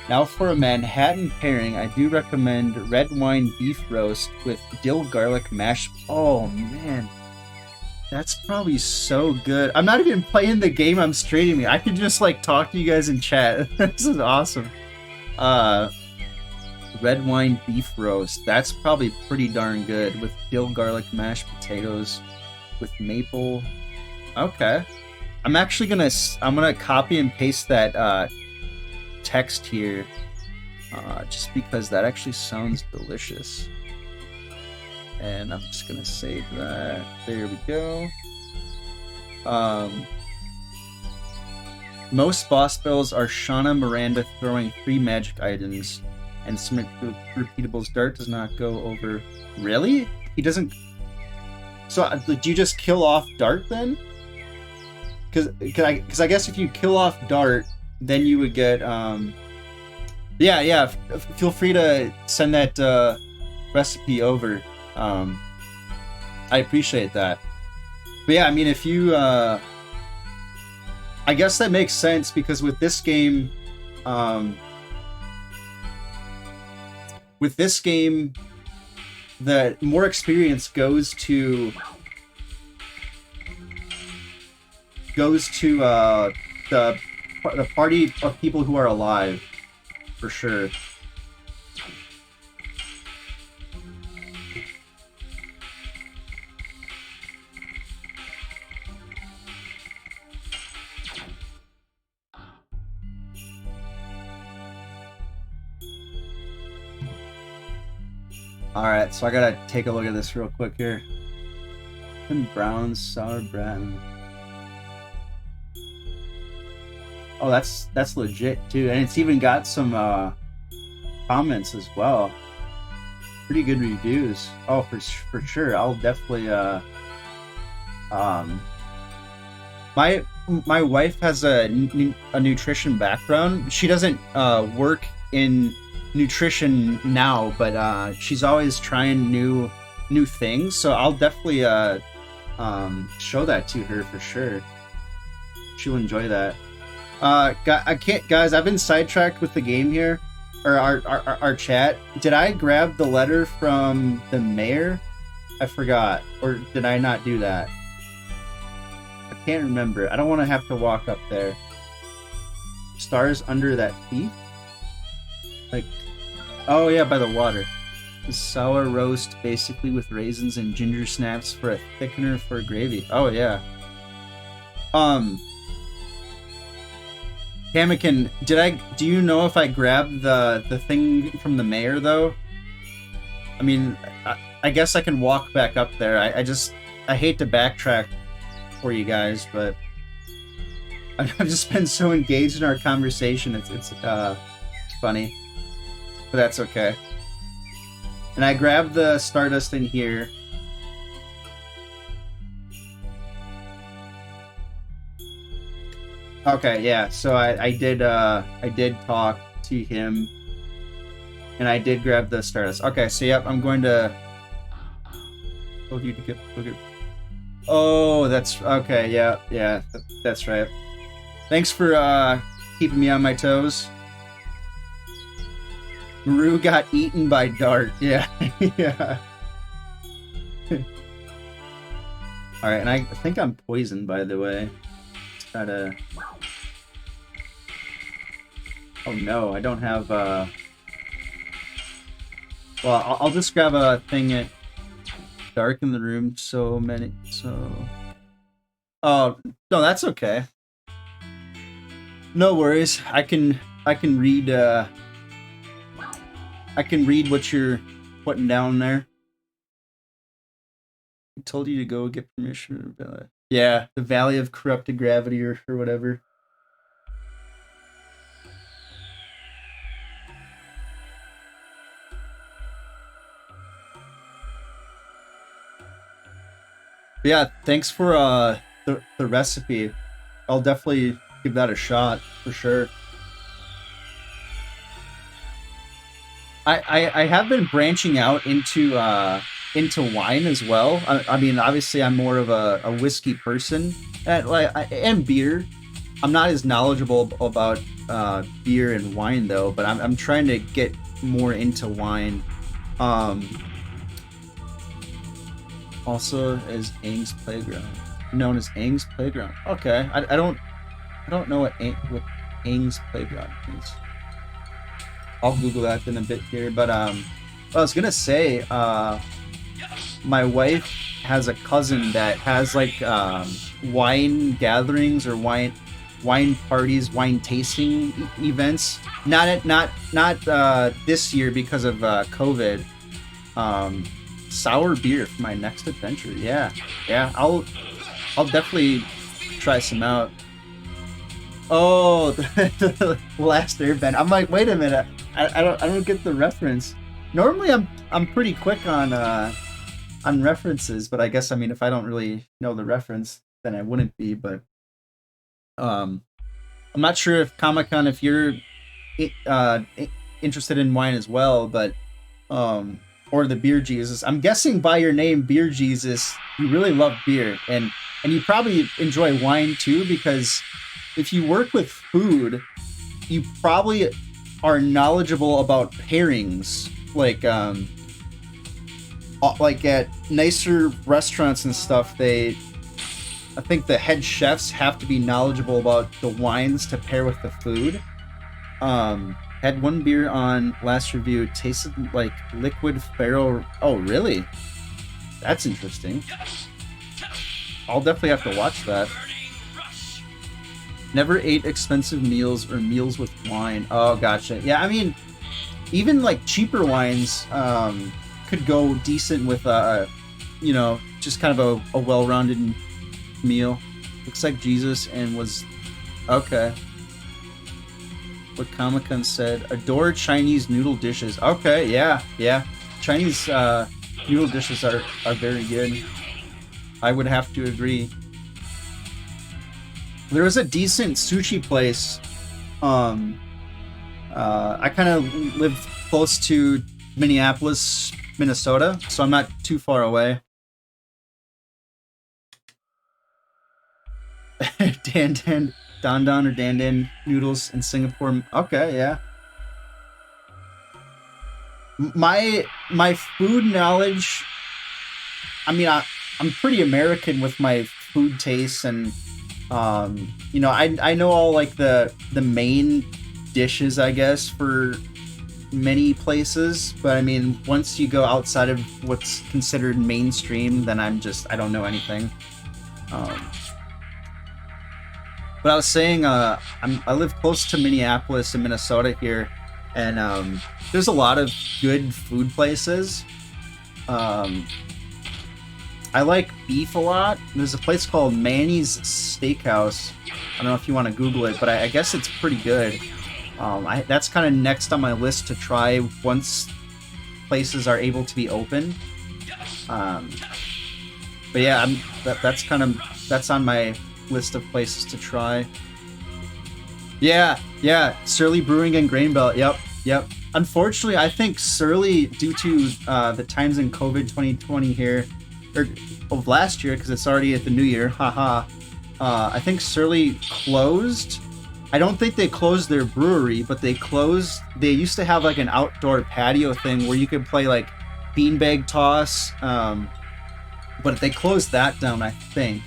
Now for a Manhattan pairing, I do recommend red wine beef roast with dill garlic mash. Oh man, that's probably so good. I'm not even playing the game, I'm streaming. I could just like talk to you guys in chat. This is awesome. Uh Red wine beef roast. That's probably pretty darn good with dill garlic mashed potatoes with maple. Okay. I'm gonna copy and paste that text here, just because that actually sounds delicious. And I'm just gonna save that. There we go. Most boss battles are Shauna Miranda throwing 3 magic items, and some repeatables. Dart does not go over. Really? He doesn't. So do you just kill off Dart then? Because I guess if you kill off Dart, then you would get yeah. Feel free to send that recipe over. I appreciate that. But yeah, I mean, if you I guess that makes sense because with this game, the more experience goes to the party of people who are alive, for sure. All right, so I gotta take a look at this real quick here. Brown sour bread. Oh, that's legit too, and it's even got some comments as well. Pretty good reviews. Oh, for sure. I'll definitely my wife has a nutrition background. She doesn't work in nutrition now, but she's always trying new things. So I'll definitely show that to her for sure. She'll enjoy that. I can't, guys. I've been sidetracked with the game here, or our chat. Did I grab the letter from the mayor? I forgot, or did I not do that? I can't remember. I don't want to have to walk up there. Stars under that thief? Like, oh yeah, by the water. The sour roast, basically with raisins and ginger snaps for a thickener for gravy. Oh yeah. Kamikin, do you know if I grabbed the thing from the mayor though? I mean, I guess I can walk back up there. I hate to backtrack for you guys, but I've just been so engaged in our conversation. It's funny, but that's okay. And I grabbed the Stardust in here. Okay, yeah. So I did talk to him, and I did grab the Stardust. Okay, so yep, I'm going to. Oh, you to get. Okay. Oh, that's okay. Yeah, that's right. Thanks for keeping me on my toes. Maru got eaten by Dart. Yeah, yeah. All right, and I think I'm poisoned, by the way. Let's try to. Oh no, I don't have. Well, I'll just grab a thing at dark in the room. So. Oh no, that's okay. No worries. I can I can read what you're putting down there. I told you to go get permission. Yeah, the Valley of Corrupted Gravity or whatever. But yeah, thanks for the recipe. I'll definitely give that a shot for sure. I have been branching out into wine as well. I mean, obviously, I'm more of a whiskey person, and beer. I'm not as knowledgeable about beer and wine though, but I'm trying to get more into wine. Also as Aang's Playground, known as Aang's Playground. Okay, I don't know what Aang's Playground is. I'll Google that in a bit here, but I was gonna say, my wife has a cousin that has like wine gatherings or wine parties, wine tasting events. Not this year because of COVID. Sour beer for my next adventure. Yeah, I'll definitely try some out. Oh, the Last Airbender. I'm like, wait a minute. I don't get the reference. Normally, I'm pretty quick on references, but I guess if I don't really know the reference, then I wouldn't be. But I'm not sure if Comic-Con, if you're interested in wine as well, but or the Beer Jesus. I'm guessing by your name, Beer Jesus, you really love beer, and you probably enjoy wine too, because if you work with food, you probably are knowledgeable about pairings, like at nicer restaurants and stuff. I think the head chefs have to be knowledgeable about the wines to pair with the food. Had one beer on last review. It tasted like liquid Faro. Oh, really? That's interesting. I'll definitely have to watch that. Never ate expensive meals or meals with wine. Oh, gotcha. Yeah, I mean, even like cheaper wines could go decent with just kind of a well-rounded meal. Looks like Jesus and was okay. What Comic-Con said, adore Chinese noodle dishes. Okay, yeah. Chinese noodle dishes are very good. I would have to agree. There was a decent sushi place. I kind of live close to Minneapolis, Minnesota, so I'm not too far away. Dan Don or Dan noodles in Singapore. Okay, yeah. My food knowledge. I mean, I'm pretty American with my food tastes, and I know all like the main dishes, I guess, for many places. But I mean, once you go outside of what's considered mainstream, then I don't know anything. But I was saying, I live close to Minneapolis in Minnesota here, and there's a lot of good food places. I like beef a lot. There's a place called Manny's Steakhouse. I don't know if you want to Google it, but I guess it's pretty good. That's kind of next on my list to try once places are able to be open. But yeah, that's on my list of places to try. Yeah, Surly Brewing and Grain Belt. Yep. Unfortunately, I think Surly, due to the times in COVID 2020 here, or of last year, because it's already at the new year, I think Surly closed. I don't think they closed their brewery, but they used to have like an outdoor patio thing where you could play like beanbag toss, but they closed that down, I think.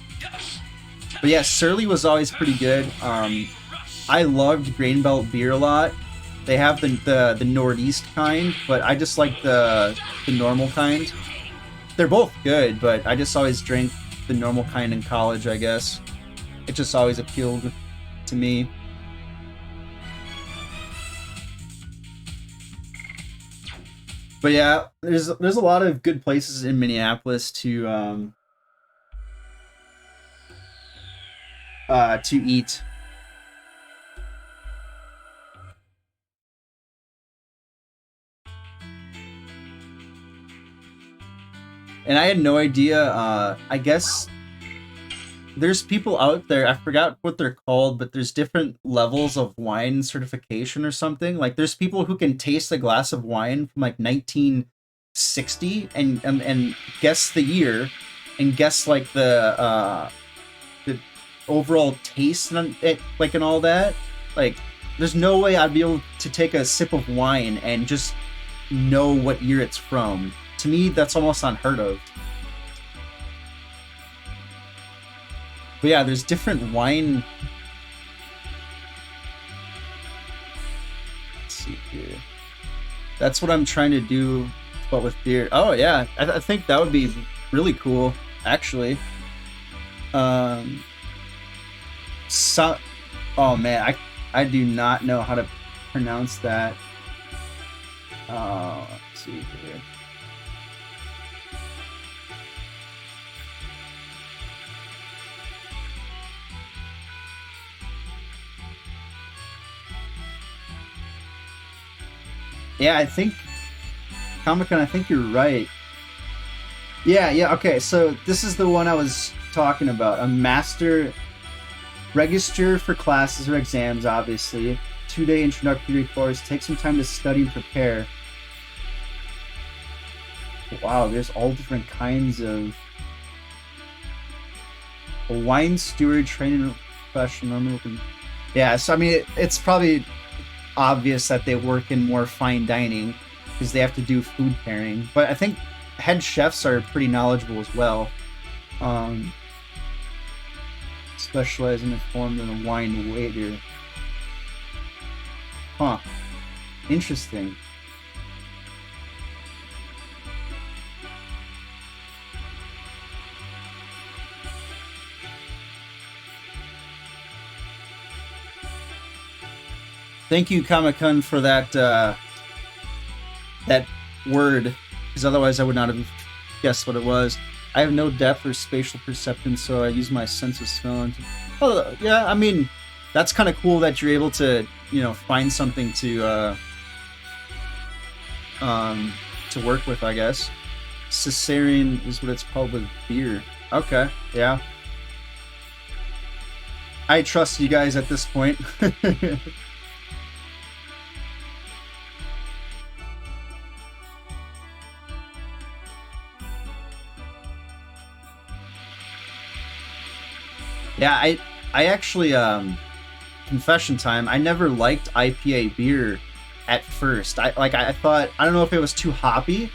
But yeah, Surly was always pretty good. I loved Grain Belt beer a lot. They have the Northeast kind, but I just like the normal kind. They're both good, but I just always drank the normal kind in college, I guess. It just always appealed to me. But yeah, there's a lot of good places in Minneapolis to eat. And I had no idea. I guess there's people out there. I forgot what they're called, but there's different levels of wine certification or something. Like there's people who can taste a glass of wine from like 1960 and guess the year, and guess like the overall taste and it, like, and all that. Like there's no way I'd be able to take a sip of wine and just know what year it's from. To me, that's almost unheard of. But yeah, there's different wine. Let's see here. That's what I'm trying to do, but with beer. Oh yeah, I think that would be really cool, actually. So, oh man, I do not know how to pronounce that. Let's see here. Yeah, I think Comic-Con, I think you're right. Yeah, okay. So this is the one I was talking about. A master register for classes or exams, obviously. 2-day introductory course. Take some time to study and prepare. Wow, there's all different kinds of a wine steward training professional. Yeah, so I mean, it's probably obvious that they work in more fine dining because they have to do food pairing. But I think head chefs are pretty knowledgeable as well. Specializing in form in a wine waiter. Huh. Interesting. Thank you, Comic-Con, for that that word, because otherwise I would not have guessed what it was. I have no depth or spatial perception, so I use my sense of smell. Oh, yeah, I mean, that's kind of cool that you're able to, find something to work with, I guess. Caesarean is what it's called with beer. Okay, yeah. I trust you guys at this point. Yeah, I actually confession time. I never liked IPA beer at first. I thought, I don't know if it was too hoppy,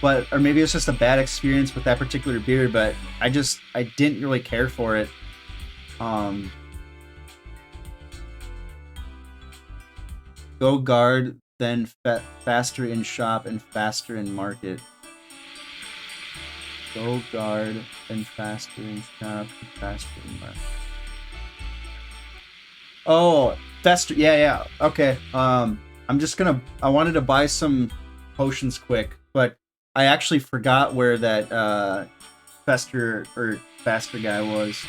or maybe it was just a bad experience with that particular beer, but I didn't really care for it. Go guard, then faster in shop and faster in market. Go guard, then faster in shop and faster in market. Oh, faster. Yeah. Okay. I wanted to buy some potions quick, but I actually forgot where that faster guy was.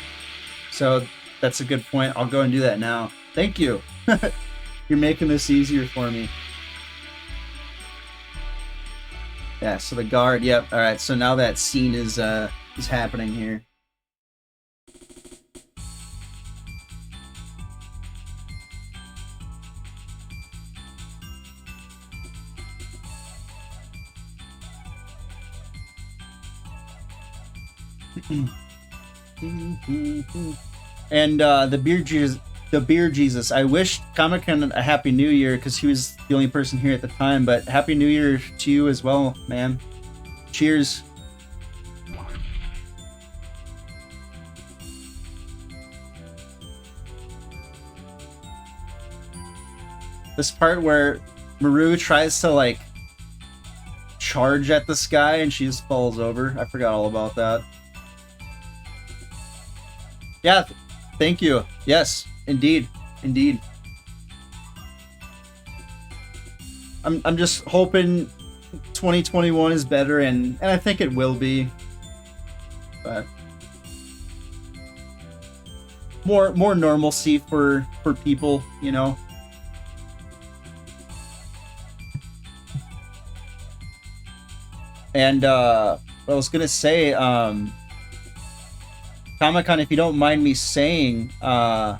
So that's a good point. I'll go and do that now. Thank you. You're making this easier for me. Yeah, so the guard, yep. Alright, so now that scene is happening here. And the beer Jesus. I wished Comic-Con a Happy New Year because he was the only person here at the time. But Happy New Year to you as well, man. Cheers. This part where Maru tries to like charge at this guy and she just falls over. I forgot all about that. Yeah, thank you. Yes, indeed. I'm just hoping 2021 is better, and I think it will be, but more normalcy for people, you know. And what I was gonna say, Comic-Con, if you don't mind me saying, and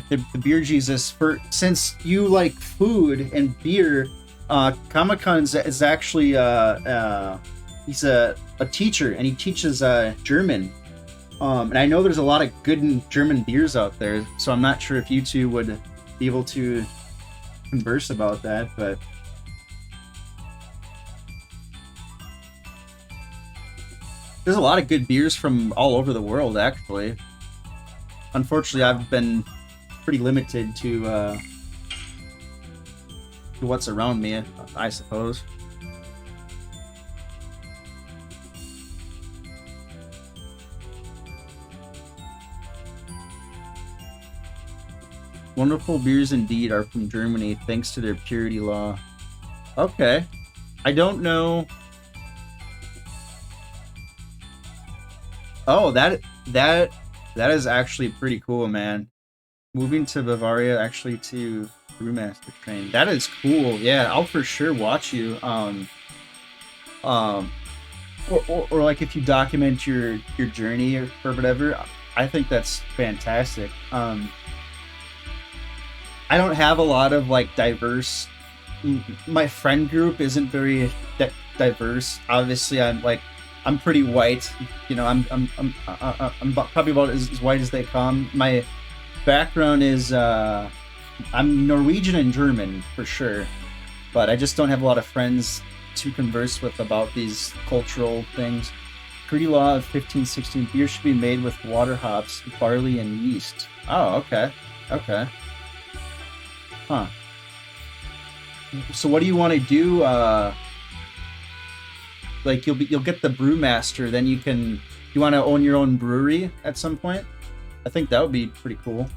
the beer Jesus, for since you like food and beer, Comic-Con is actually he's a teacher, and he teaches German. And I know there's a lot of good German beers out there, so I'm not sure if you two would be able to converse about that, but there's a lot of good beers from all over the world, actually. Unfortunately, I've been pretty limited to what's around me, I suppose. Wonderful beers indeed are from Germany, thanks to their purity law. Okay. I don't know. Oh, that is actually pretty cool, man. Moving to Bavaria actually to Brewmaster train. That is cool. Yeah, I'll for sure watch you. Or like if you document your journey or whatever. I think that's fantastic. I don't have a lot of like diverse. My friend group isn't very diverse. Obviously, I'm pretty white. You know, I'm probably about as white as they come. My background is I'm Norwegian and German for sure, but I just don't have a lot of friends to converse with about these cultural things. Purity law of 1516: beer should be made with water, hops, barley, and yeast. Oh, okay, okay. Huh. So what do you want to do? Like you'll get the brewmaster, then you want to own your own brewery at some point? I think that would be pretty cool.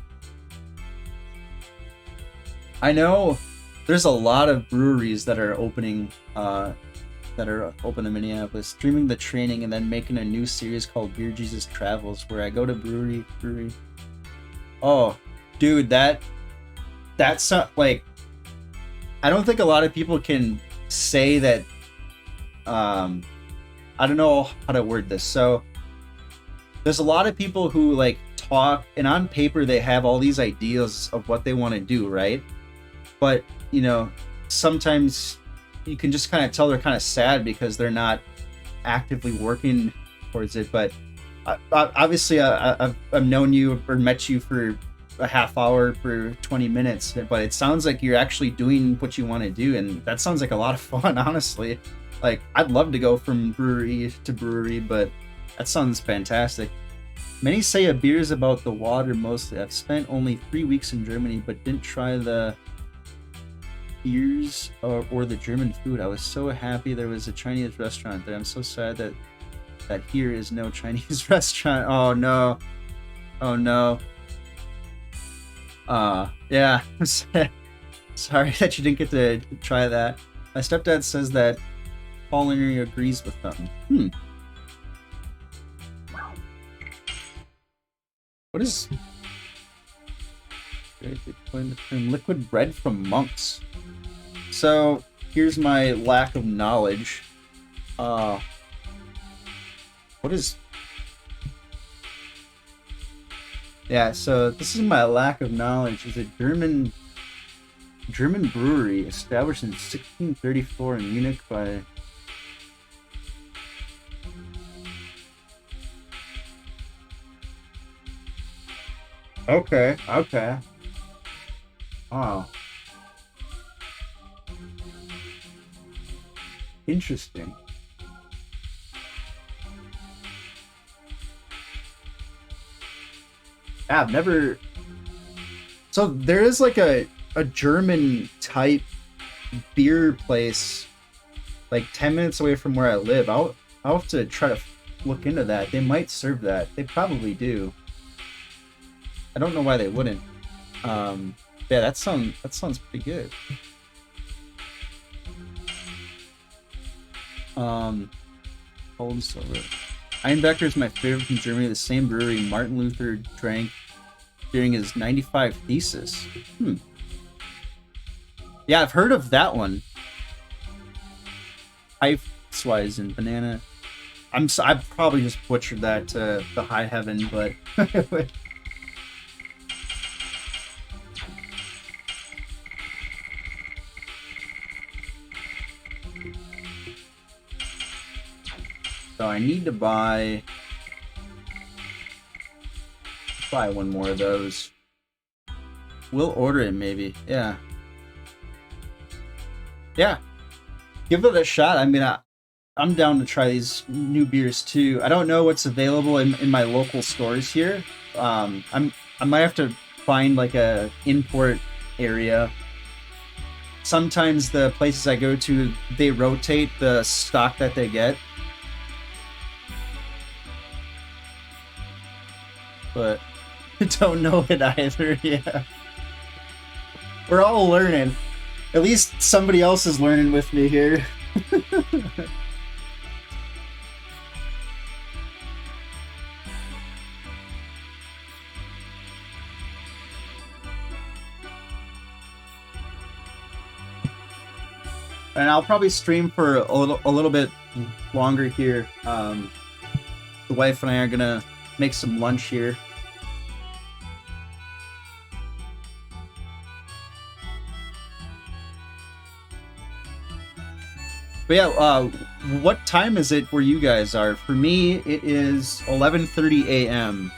I know there's a lot of breweries that are opening in Minneapolis, streaming the training and then making a new series called Beer Jesus Travels, where I go to brewery. Oh, dude, that's not, like, I don't think a lot of people can say that. I don't know how to word this. So there's a lot of people who like talk, and on paper they have all these ideas of what they want to do, right? But you know, sometimes you can just kind of tell they're kind of sad because they're not actively working towards it. But obviously, I've known you or met you for a half hour for 20 minutes, but it sounds like you're actually doing what you want to do, and that sounds like a lot of fun, honestly. Like, I'd love to go from brewery to brewery, but that sounds fantastic. Many say a beer is about the water mostly. I've spent only 3 weeks in Germany, but didn't try the beers or the German food. I was so happy there was a Chinese restaurant there. I'm so sad that here is no Chinese restaurant. Oh no. Oh no. Yeah. I'm sorry that you didn't get to try that. My stepdad says that Pauliner agrees with them. What is liquid bread from monks? So here's my lack of knowledge. What is? Yeah, so this is my lack of knowledge. Is a German brewery established in 1634 in Munich by. Okay. Wow. Interesting. Yeah, I've never. So there is like a German type beer place like 10 minutes away from where I live. I'll have to try to look into that. They might serve that. They probably do. I don't know why they wouldn't. Yeah, that sounds pretty good. Gold and silver. Einbecker is my favorite from Germany. The same brewery Martin Luther drank during his 95 thesis. Yeah, I've heard of that one. Eifsweiss and banana. I probably just butchered that to the high heaven, but so I need to buy one more of those. We'll order it maybe. Yeah. Yeah. Give it a shot. I mean, I'm down to try these new beers too. I don't know what's available in my local stores here. I might have to find like a import area. Sometimes the places I go to, they rotate the stock that they get. But I don't know it either. Yeah. We're all learning. At least somebody else is learning with me here. And I'll probably stream for a little bit longer here. The wife and I are gonna make some lunch here. But yeah, what time is it where you guys are? For me, it is 11:30 a.m.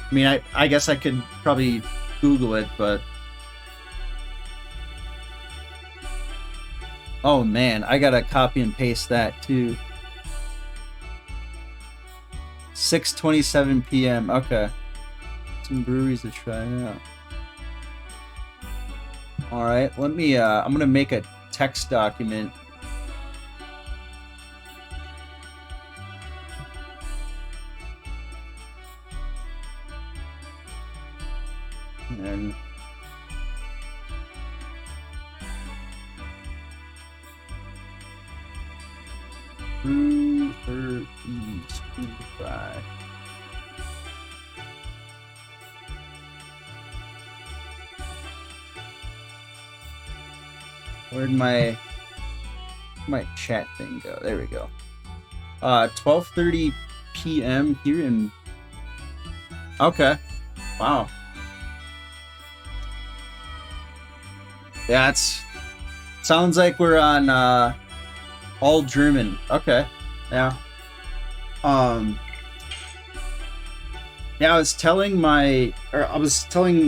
I mean, I guess I could probably Google it, but... Oh man, I gotta copy and paste that too. 6:27 p.m. Okay. Some breweries to try out. Alright, let me, I'm gonna make a text document. And East, right. Where'd my chat thing go? There we go. 12:30 p.m. here in... Okay. Wow. Yeah, it's... Sounds like we're on, all German. Okay. Yeah. Yeah, I was telling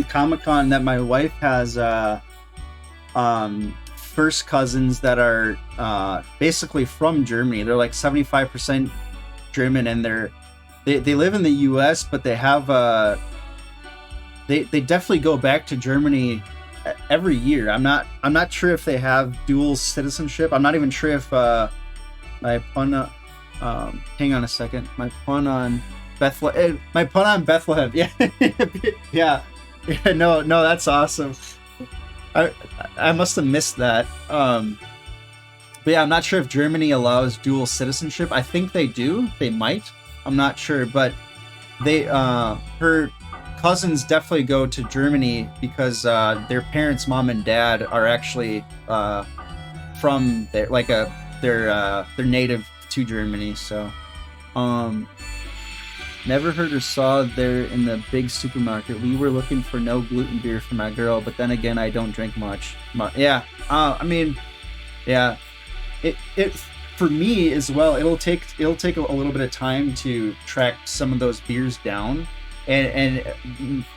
Comic-Con that my wife has, first cousins that are, basically from Germany. They're like 75% German, and they live in the US, but they have, they definitely go back to Germany every year. I'm not sure if they have dual citizenship. I'm not even sure if my pun hang on a second. My pun on Bethlehem. Yeah. Yeah. No, that's awesome. I must have missed that. But yeah, I'm not sure if Germany allows dual citizenship. I think they do. They might. I'm not sure, but they her cousins definitely go to Germany because their parents, mom and dad, are actually from there, like they're native to Germany. So, never heard or saw there in the big supermarket. We were looking for no gluten beer for my girl, but then again, I don't drink much. Yeah, I mean, yeah, it for me as well. It'll take a little bit of time to track some of those beers down. And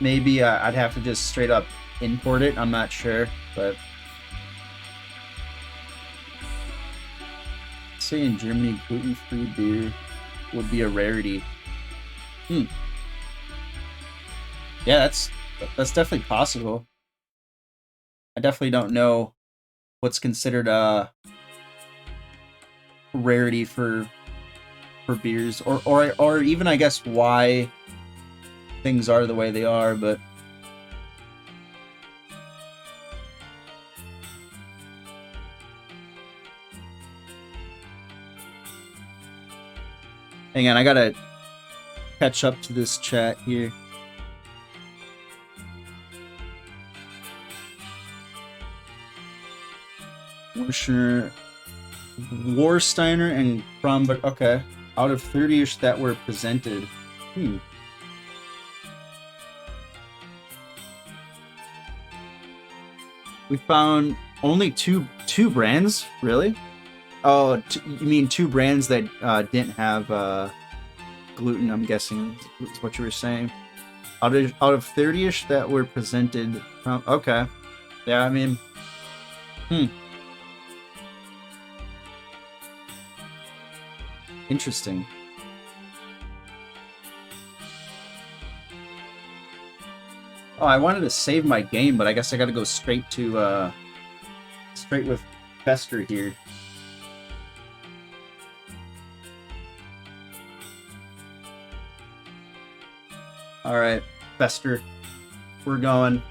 maybe I'd have to just straight up import it. I'm not sure, but say in Germany, gluten-free beer would be a rarity. Yeah, that's definitely possible. I definitely don't know what's considered a rarity for beers, or even I guess why things are the way they are, but Hang on, I gotta catch up to this chat here. Warsteiner and Kronberg. Okay. Out of 30-ish that were presented. We found only two brands? Really? Oh, you mean two brands that didn't have gluten, I'm guessing, is what you were saying. Out of 30-ish that were presented. Okay. Yeah, I mean... Interesting. Oh, I wanted to save my game, but I guess I gotta go straight to, straight with Fester here. Alright, Fester. We're going.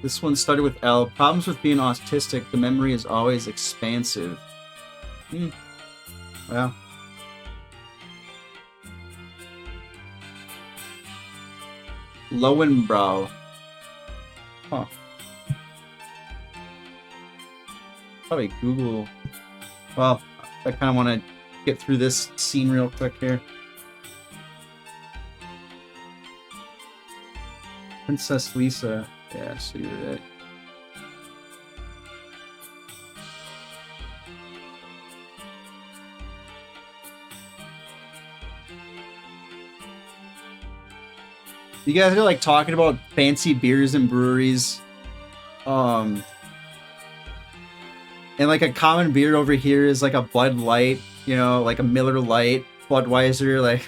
This one started with L. Problems with being autistic, the memory is always expansive. Well. Lowenbrow. Huh. Probably Google. Well, I kind of want to get through this scene real quick here. Princess Lisa. Yeah, so you're right. You guys are like talking about fancy beers and breweries. And like a common beer over here is like a Bud Light, you know, like a Miller Lite, Budweiser. Like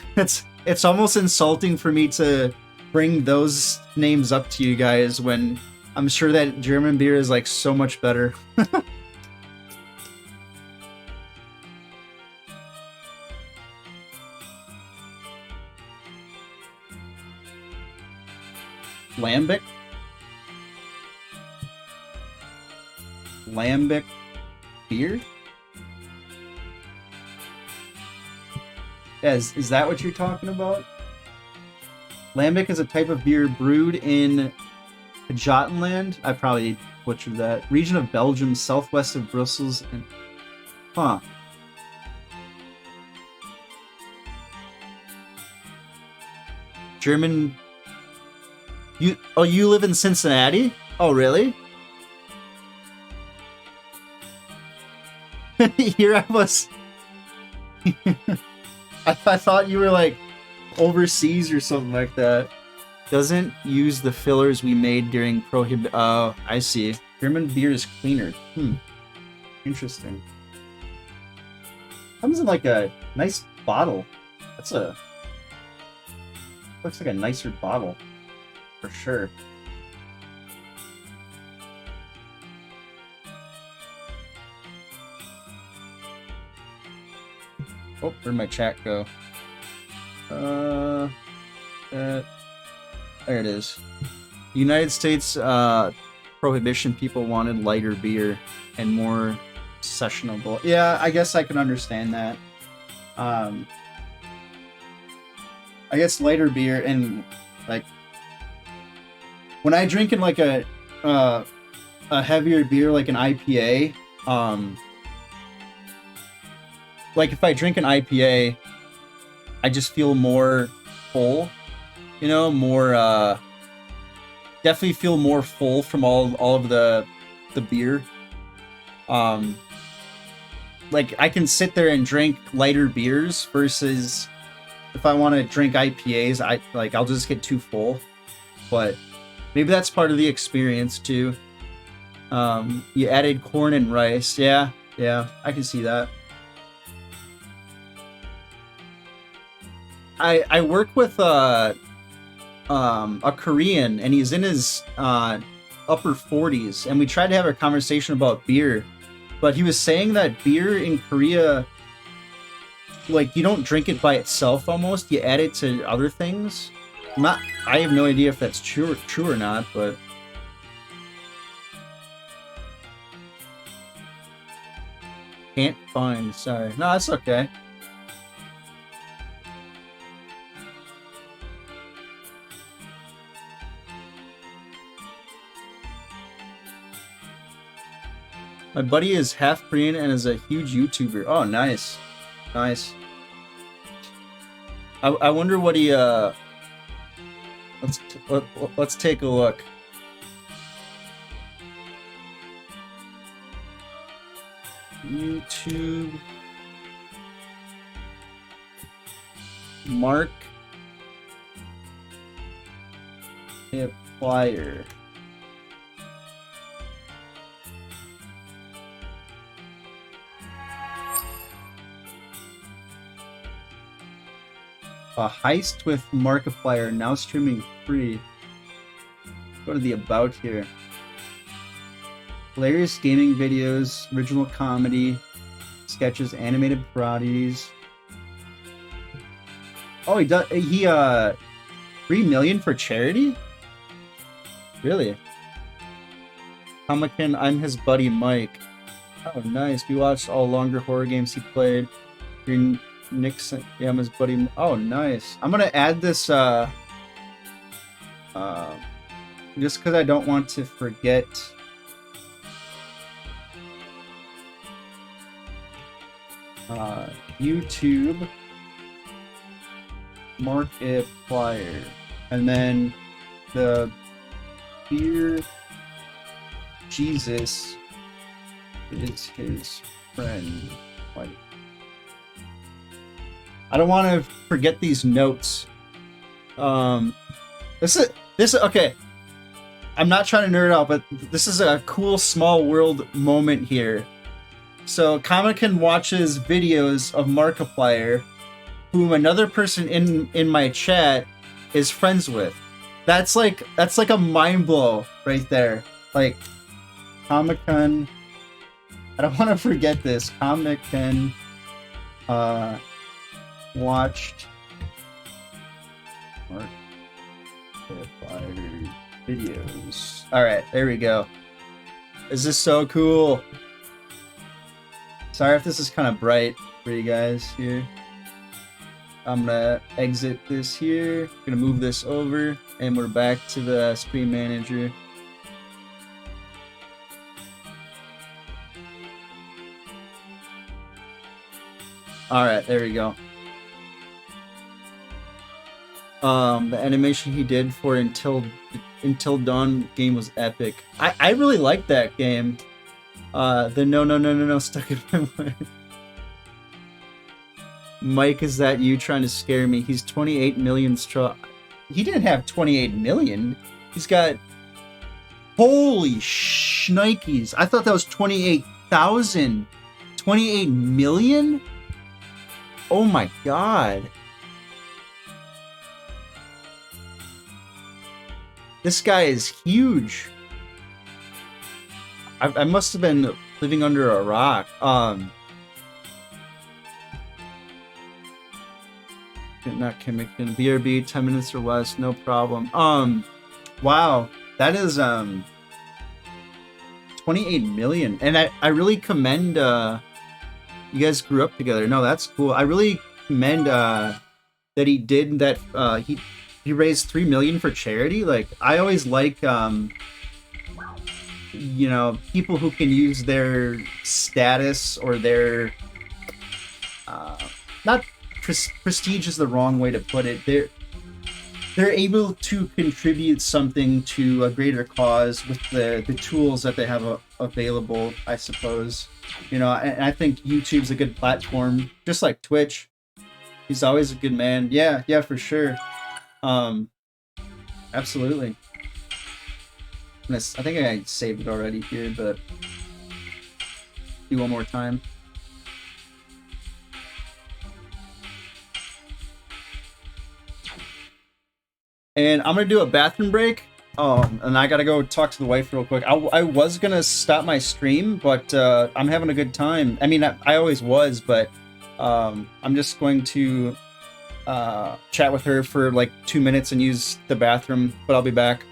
it's almost insulting for me to bring those names up to you guys when I'm sure that German beer is like so much better. Lambic? Lambic beer? Yeah, is that what you're talking about? Lambic is a type of beer brewed in Jotunland. I probably butchered that. Region of Belgium, southwest of Brussels, and huh. German. You live in Cincinnati? Oh, really? Here I was. I thought you were like overseas or something like that. Doesn't use the fillers we made during prohibit. Oh, I see. German beer is cleaner. Interesting. Comes in like a nice bottle. That's a. Looks like a nicer bottle. For sure. Oh, where'd my chat go? There it is. United States prohibition people wanted lighter beer and more sessionable. Yeah, I guess I can understand that. I guess lighter beer and like when I drink in like a heavier beer like an IPA, like if I drink an IPA, I just feel more full, you know, more definitely feel more full from all of the beer. Like I can sit there and drink lighter beers versus if I want to drink IPAs, I'll just get too full. But maybe that's part of the experience too. You added corn and rice. Yeah, I can see that. I work with a Korean, and he's in his upper 40s, and we tried to have a conversation about beer, but he was saying that beer in Korea, like you don't drink it by itself almost, you add it to other things. Not, I have no idea if that's true or not, but can't find. Sorry, no, that's okay. My buddy is half Korean and is a huge YouTuber. Oh, nice, nice. I wonder what he let's take a look. YouTube Mark Flyer. A heist with Markiplier now streaming free. Go to the about here. Hilarious gaming videos, original comedy, sketches, animated parodies. Oh, he does. He 3 million for charity? Really? Comic-Con, I'm his buddy Mike. Oh, nice. We watched all longer horror games he played. You're Nixon, yeah, I'm his buddy. Oh, nice. I'm gonna add this just because I don't want to forget. YouTube Markiplier, and then the beer Jesus is his friend. Like, I don't want to forget these notes. This is okay. I'm not trying to nerd out, but this is a cool small world moment here. So Comic-Con watches videos of Markiplier, whom another person in my chat is friends with. That's like a mind blow right there. Like Comic-Con, I don't want to forget this. Comic-Con watched Markiplier videos. All right, there we go. Is this so cool? Sorry if this is kind of bright for you guys here. I'm gonna exit this here. Gonna move this over, and we're back to the screen manager. All right, there we go. The animation he did for Until Dawn game was epic. I really liked that game. The no stuck in my mind. Mike, is that you trying to scare me? He's 28 million strong. He didn't have 28 million. He's got, holy shnikes. I thought that was 28,000. 28 million? Oh my god. This guy is huge. I must have been living under a rock. Not Kimmickton. BRB, 10 minutes or less, no problem. Wow, that is 28 million, and I really commend you guys grew up together. No, that's cool. I really commend that he did that. He raised 3 million for charity. Like, I always like you know, people who can use their status or their not prestige is the wrong way to put it. They're able to contribute something to a greater cause with the tools that they have available, I suppose. You know, and I think YouTube's a good platform, just like Twitch. He's always a good man. Yeah, for sure. Absolutely. I think I saved it already here, but do one more time. And I'm gonna do a bathroom break. And I gotta go talk to the wife real quick. I was gonna stop my stream, but I'm having a good time. I mean, I always was, but I'm just going to chat with her for like 2 minutes and use the bathroom, but I'll be back.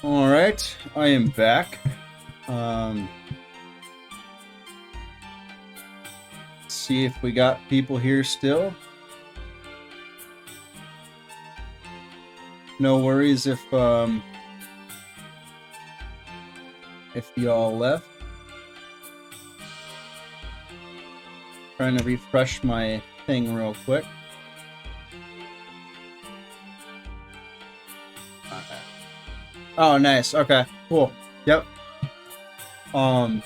All right, I am back. See if we got people here still. No worries if y'all left. Trying to refresh my thing real quick. Oh, nice. Okay, cool. Yep. Let's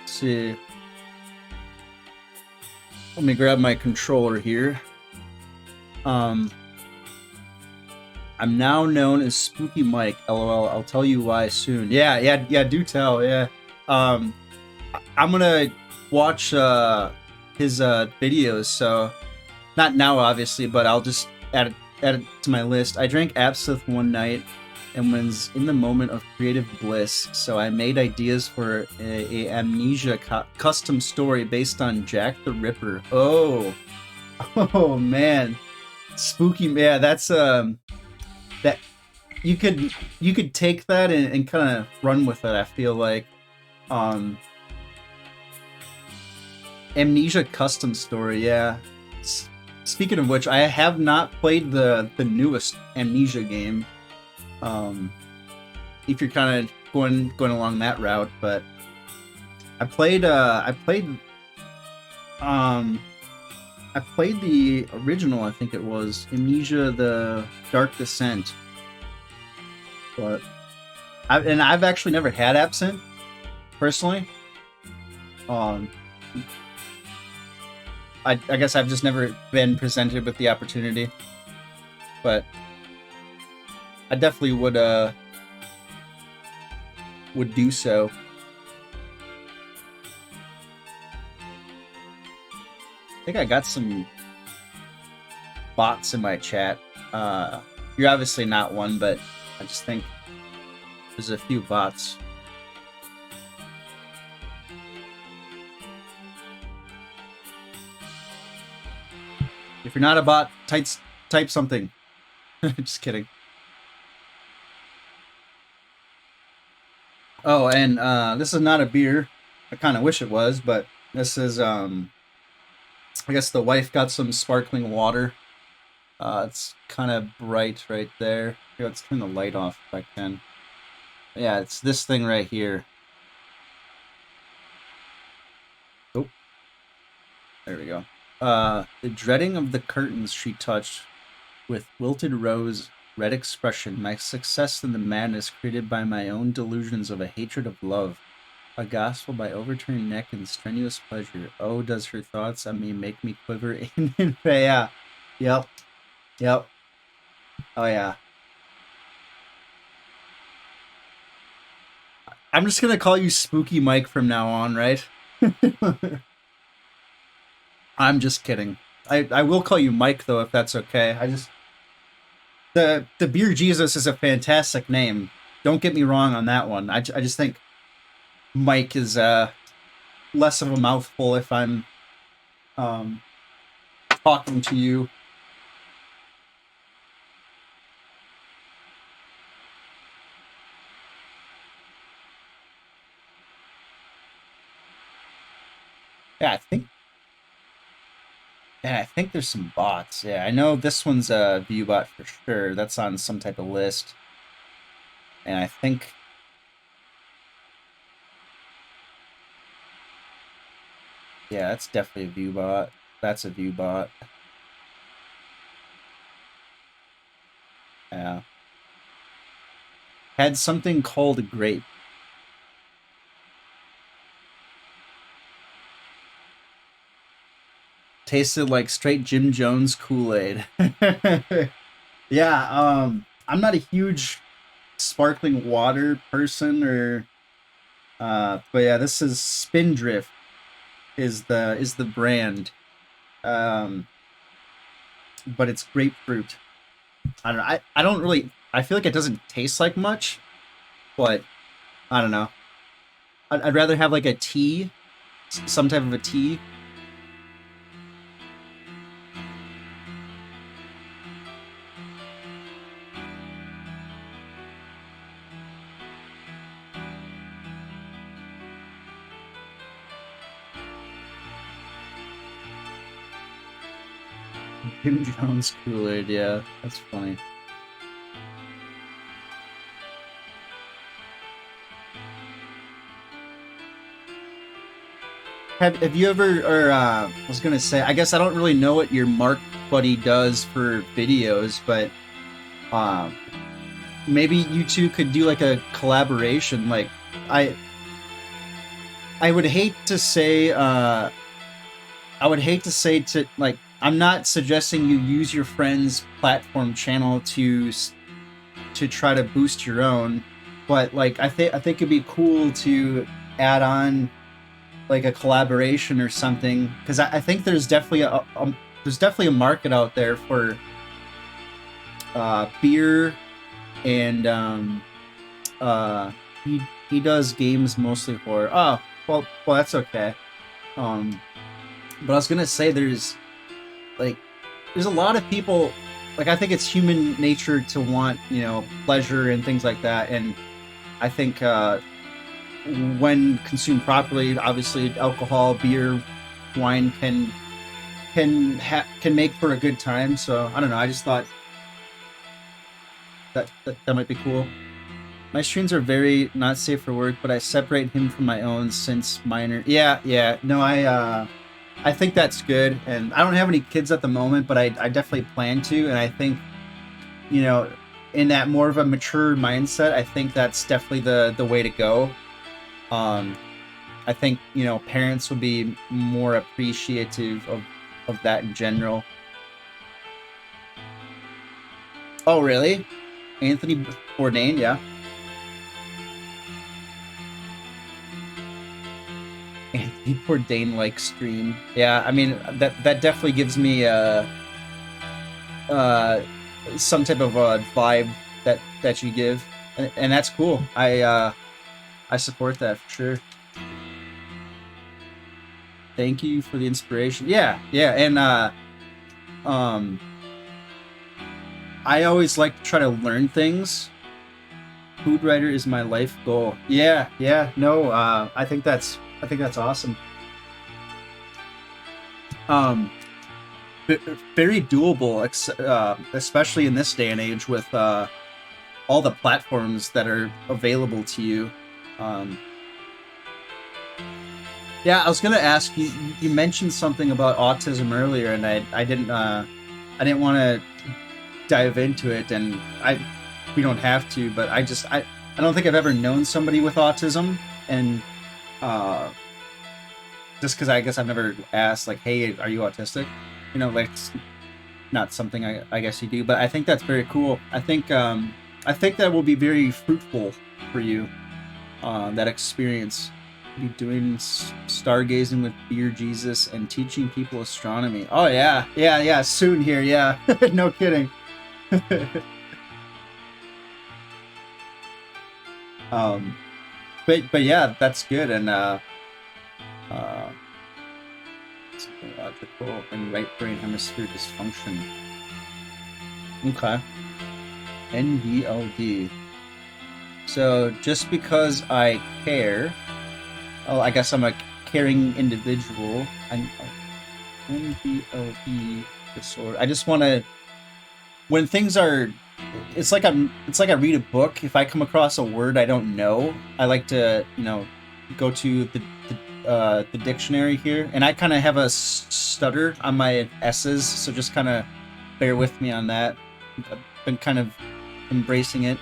see. Let me grab my controller here. I'm now known as Spooky Mike. LOL. I'll tell you why soon. Yeah. Do tell. Yeah. I'm gonna watch his videos. So, not now, obviously, but I'll just add it to my list. I drank absinthe one night and was in the moment of creative bliss, so I made ideas for a Amnesia custom story based on Jack the Ripper. Oh, oh man, spooky man. That's that you could take that and kind of run with it. I feel like Amnesia custom story. Yeah. Speaking of which, I have not played the newest Amnesia game. If you're kind of going along that route, but I played the original. I think it was Amnesia: The Dark Descent. But I've actually never had Absinthe personally. I guess I've just never been presented with the opportunity, but I definitely would do so. I think I got some bots in my chat. You're obviously not one, but I just think there's a few bots. If you're not a bot, type something. Just kidding. Oh, and this is not a beer. I kind of wish it was, but this is I guess the wife got some sparkling water. It's kind of bright right there. Here, let's turn the light off if I can. Yeah, it's this thing right here. Oh, there we go. The dreading of the curtains she touched with wilted rose, red expression, my success in the madness created by my own delusions of a hatred of love, a gospel by overturned neck and strenuous pleasure. Oh, does her thoughts on me make me quiver in yeah. Yep. Oh yeah. I'm just gonna call you Spooky Mike from now on, right? I'm just kidding. I will call you Mike though, if that's okay. I just the Beer Jesus is a fantastic name. Don't get me wrong on that one. I just think Mike is less of a mouthful if I'm talking to you. Yeah, I think there's some bots. Yeah, I know this one's a view bot for sure. That's on some type of list. And I think yeah, that's definitely a view bot. That's a view bot. Yeah. Had something called grape. Tasted like straight Jim Jones Kool-Aid. Yeah, I'm not a huge sparkling water person or but yeah, this is Spindrift is the brand. But it's grapefruit. I don't know. I don't really I feel like it doesn't taste like much, but I don't know. I'd rather have like a tea, some type of a tea. Jim Jones Kool-Aid, yeah, that's funny. Have you ever, or I was gonna say, I guess I don't really know what your Mark buddy does for videos, but maybe you two could do like a collaboration. Like, I would hate to say, to like, I'm not suggesting you use your friend's platform channel to try to boost your own, but like I think it'd be cool to add on like a collaboration or something, because I think there's definitely a market out there for beer and uh, he does games mostly horror. Oh, well, that's okay. Um, but I was gonna say like there's a lot of people like I think it's human nature to want pleasure and things like that, and I think when consumed properly, obviously alcohol, beer, wine can make for a good time. So I don't know. I just thought that might be cool. My streams are very not safe for work, but I separate him from my own since minor. Yeah, yeah. No, I think that's good, and I don't have any kids at the moment, but I definitely plan to, and I think you know in that more of a mature mindset, I think that's definitely the way to go. Um, I think parents would be more appreciative of that in general. Oh, really? Anthony Bourdain, yeah. Anthony Bourdain like stream. Yeah, I mean that definitely gives me uh some type of vibe that you give, and that's cool. I support that for sure. Thank you for the inspiration. Yeah, yeah, and um I always like to try to learn things. Food writer is my life goal. Yeah, yeah. No, I think that's awesome. Um Very doable, especially in this day and age with all the platforms that are available to you. Um, yeah, I was gonna ask you. You mentioned something about autism earlier, and I didn't want to dive into it, and we don't have to, but I don't think I've ever known somebody with autism, and uh, just because I guess I've never asked like, hey, are you autistic? Like it's not something I guess you do, but I think that's very cool. I think that will be very fruitful for you. That experience, be doing stargazing with Beer Jesus and teaching people astronomy. Oh yeah, yeah, yeah. Soon here, yeah. No kidding. um, but yeah, that's good and uh, logical and right brain hemisphere dysfunction. Okay, NVLD. So just because I care, oh, I guess I'm a caring individual. I'm NVLD disorder. I just want to when things are. It's like I read a book. If I come across a word I don't know, I like to go to the dictionary here, and I kind of have a stutter on my s's, so just kind of bear with me on that. I've been kind of embracing it.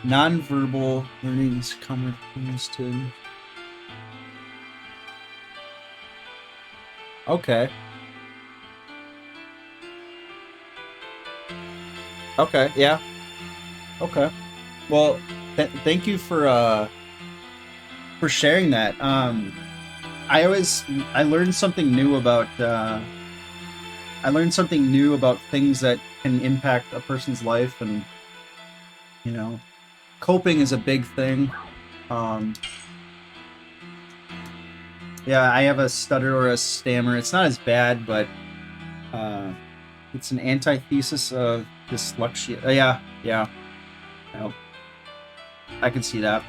Non-verbal learnings comprehension. Okay. Okay. Yeah. Okay. Well, thank you for sharing that. I learned something new about things that can impact a person's life, and you know, coping is a big thing. Um, yeah, I have a stutter or a stammer. It's not as bad, but uh, it's an antithesis of dyslexia. Yeah, yeah, yeah, I can see that.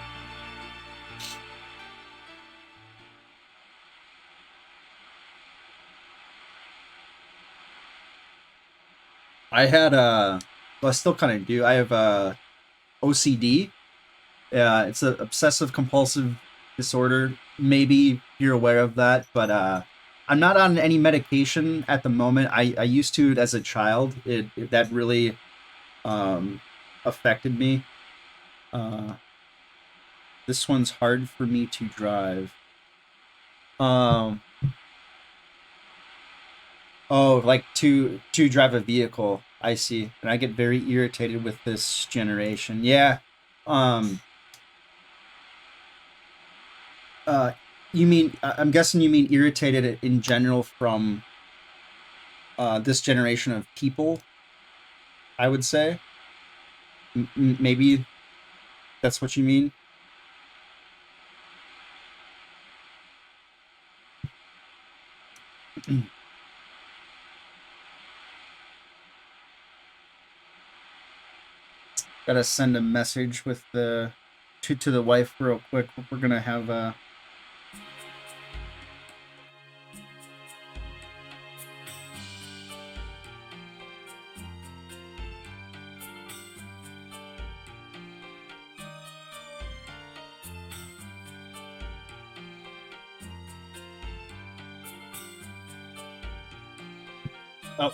I had well, I still kind of do. I have OCD. Yeah, it's an obsessive compulsive disorder. Maybe you're aware of that, but I'm not on any medication at the moment. I used to as a child. That really um, affected me. Uh, this one's hard for me to drive. Um, oh, like to drive a vehicle. I see, and I get very irritated with this generation. Yeah. Um, uh, you mean? I'm guessing you mean irritated in general from this generation of people. I would say. Maybe that's what you mean. Gotta send a message with the to the wife real quick. We're gonna have oh,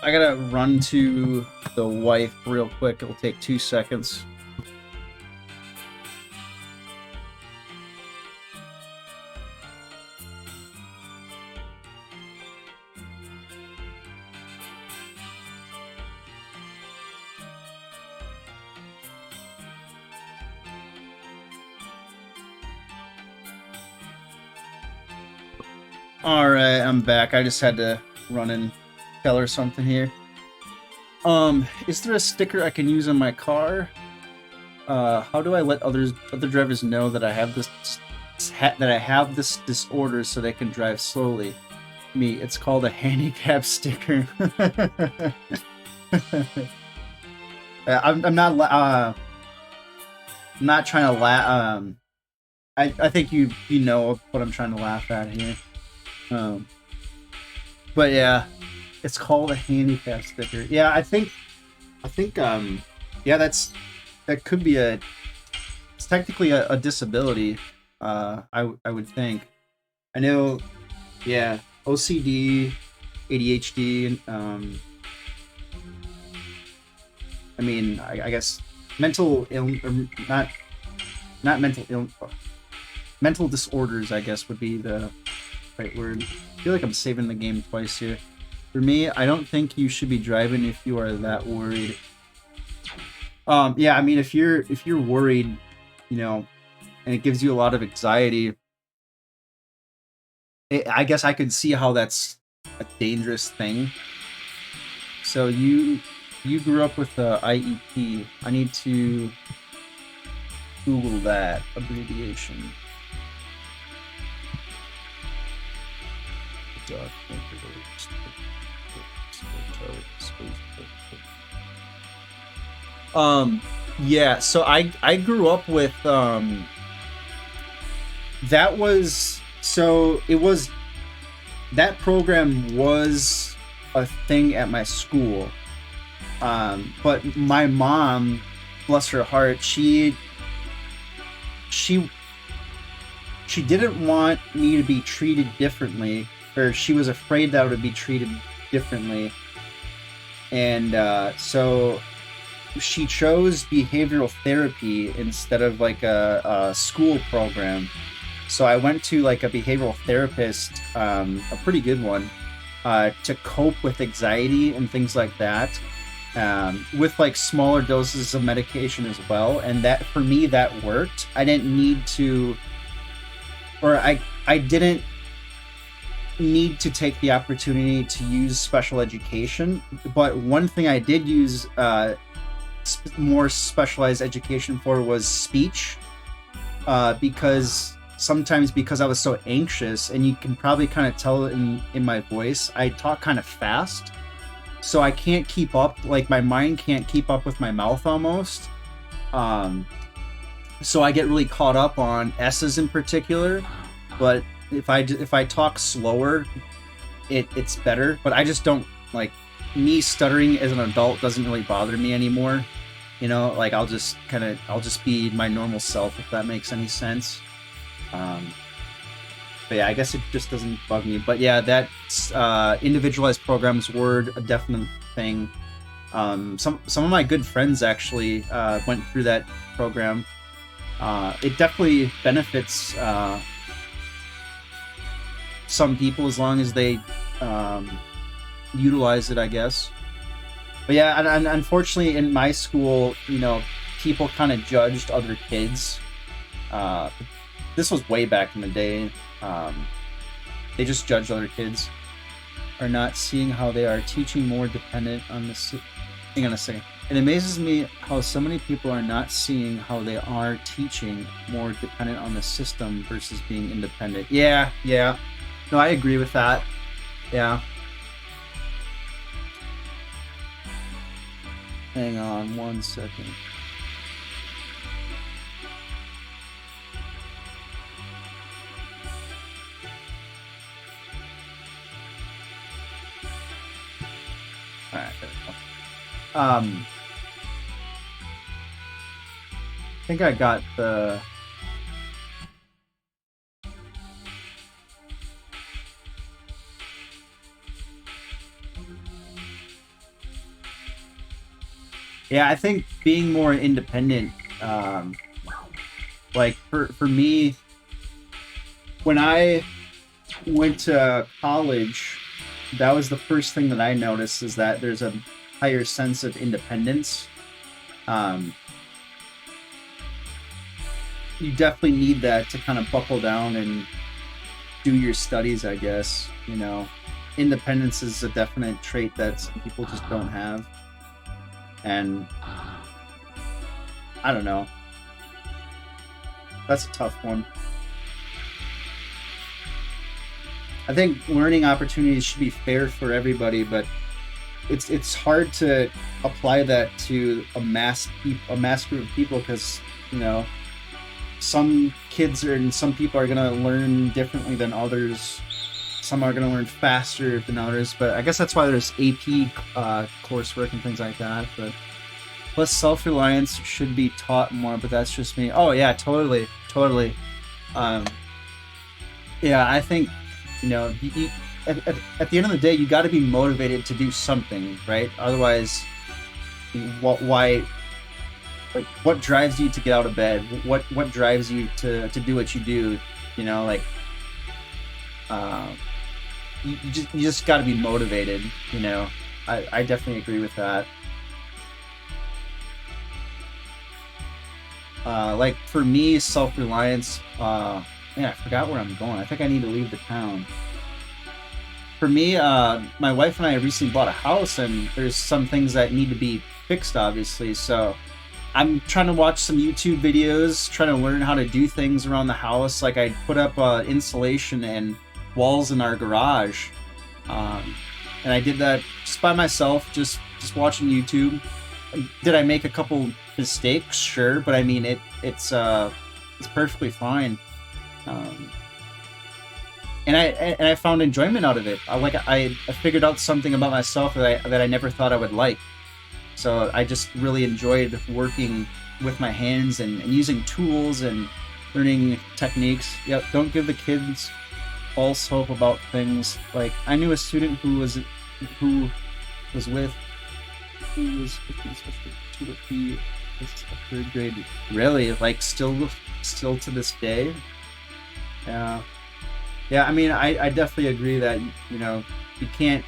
I gotta run to the wife real quick. It'll take 2 seconds. All right, I'm back. I just had to run and tell her something here. Is there a sticker I can use on my car? How do I let other drivers know that I have this disorder so they can drive slowly? Me, it's called a handicap sticker. I'm not trying to laugh. I think you know what I'm trying to laugh at here. But yeah, it's called a handicap sticker. Yeah, I think yeah, that could be it's technically a disability. I would think. I know, yeah, OCD, ADHD, and I mean, I guess mental not mental mental disorders, I guess, would be the right word. I feel like I'm saving the game twice here. For me, I don't think you should be driving if you are that worried. Yeah, I mean, if you're worried, you know, and it gives you a lot of anxiety, I guess I could see how that's a dangerous thing. So you grew up with the IEP. I need to Google that abbreviation. Yeah, so I grew up with that was so it was that program was a thing at my school. But my mom, bless her heart, she didn't want me to be treated differently, or she was afraid that I would be treated differently. And so she chose behavioral therapy instead of like a school program. So I went to like a behavioral therapist, a pretty good one, to cope with anxiety and things like that, with like smaller doses of medication as well. And that, for me, that worked. I didn't need to, or I didn't need to take the opportunity to use special education. But one thing I did use more specialized education for was speech, because sometimes, because I was so anxious, and you can probably kind of tell in my voice, I talk kind of fast, so I can't keep up, like my mind can't keep up with my mouth almost. So I get really caught up on S's in particular, but if I talk slower, it's better. But I just don't, like, me stuttering as an adult doesn't really bother me anymore. You know, like I'll just be my normal self, if that makes any sense. But yeah, I guess it just doesn't bug me. But yeah, that individualized programs were a definite thing. Some of my good friends actually went through that program. It definitely benefits some people as long as they utilize it, I guess. But yeah, and unfortunately in my school, you know, people kind of judged other kids. This was way back in the day. They just judged other kids, are not seeing how they are teaching more dependent on the. Hang on a second. It amazes me how so many people are not seeing how they are teaching more dependent on the system versus being independent. Yeah, yeah. No, I agree with that. Yeah. Hang on 1 second. All right, there we go. I think I got the. Yeah, I think being more independent, like for me, when I went to college, that was the first thing that I noticed is that there's a higher sense of independence. Um, you definitely need that to kind of buckle down and do your studies, I guess. You know, independence is a definite trait that some people just don't have. And I don't know. That's a tough one. I think learning opportunities should be fair for everybody, but it's hard to apply that to a mass group of people because you know some kids and some people are gonna learn differently than others. Some are gonna learn faster than others, but I guess that's why there's AP coursework and things like that. But plus, self-reliance should be taught more, but that's just me. Oh yeah, totally, totally. Um, yeah, I think at the end of the day, you got to be motivated to do something, right? Otherwise, why? Like, what drives you to get out of bed? What drives you to do what you do? You know, like, uh, you just got to be motivated. You know, I definitely agree with that. Like for me, self-reliance. Man, I forgot where I'm going. I think I need to leave the town. For me, my wife and I recently bought a house, and there's some things that need to be fixed, obviously. So I'm trying to watch some YouTube videos, trying to learn how to do things around the house. Like I put up insulation and walls in our garage, and I did that just by myself, just watching YouTube. Did I make a couple mistakes? Sure, but I mean it's perfectly fine. Um, and I found enjoyment out of it. I figured out something about myself that I never thought I would like. So I just really enjoyed working with my hands and using tools and learning techniques. Yep, don't give the kids false hope about things. Like I knew a student who was with who was 2 to 3 third grade. Really, like still to this day. Yeah. Yeah, I mean, I definitely agree that, you know, you can't.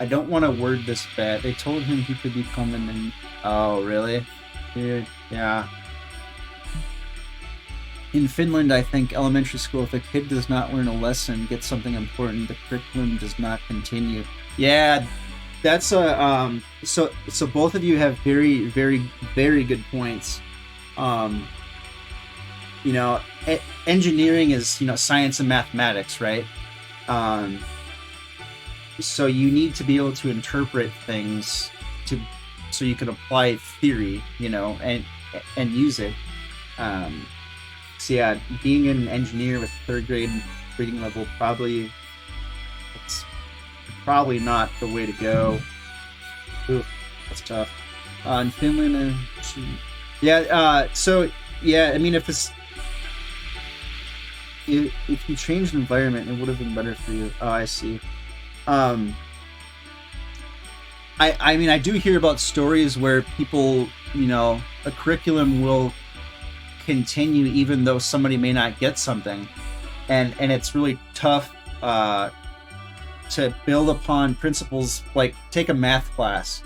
I don't want to word this bad. They told him he could become an. Oh, really? Dude, yeah. In Finland, I think elementary school, if a kid does not learn a lesson, get something important, the curriculum does not continue. Yeah, that's a. So both of you have very, very, very good points. Um, you know, engineering is, you know, science and mathematics, right? Um, so you need to be able to interpret things to so you can apply theory, you know, and use it. So yeah, being an engineer with third grade reading level it's probably not the way to go. Oof, that's tough. In Finland, yeah. So yeah, I mean, if you changed the environment, it would have been better for you. Oh, I see. Um, I mean, I do hear about stories where people, you know, a curriculum will continue even though somebody may not get something, and it's really tough to build upon principles. Like take a math class.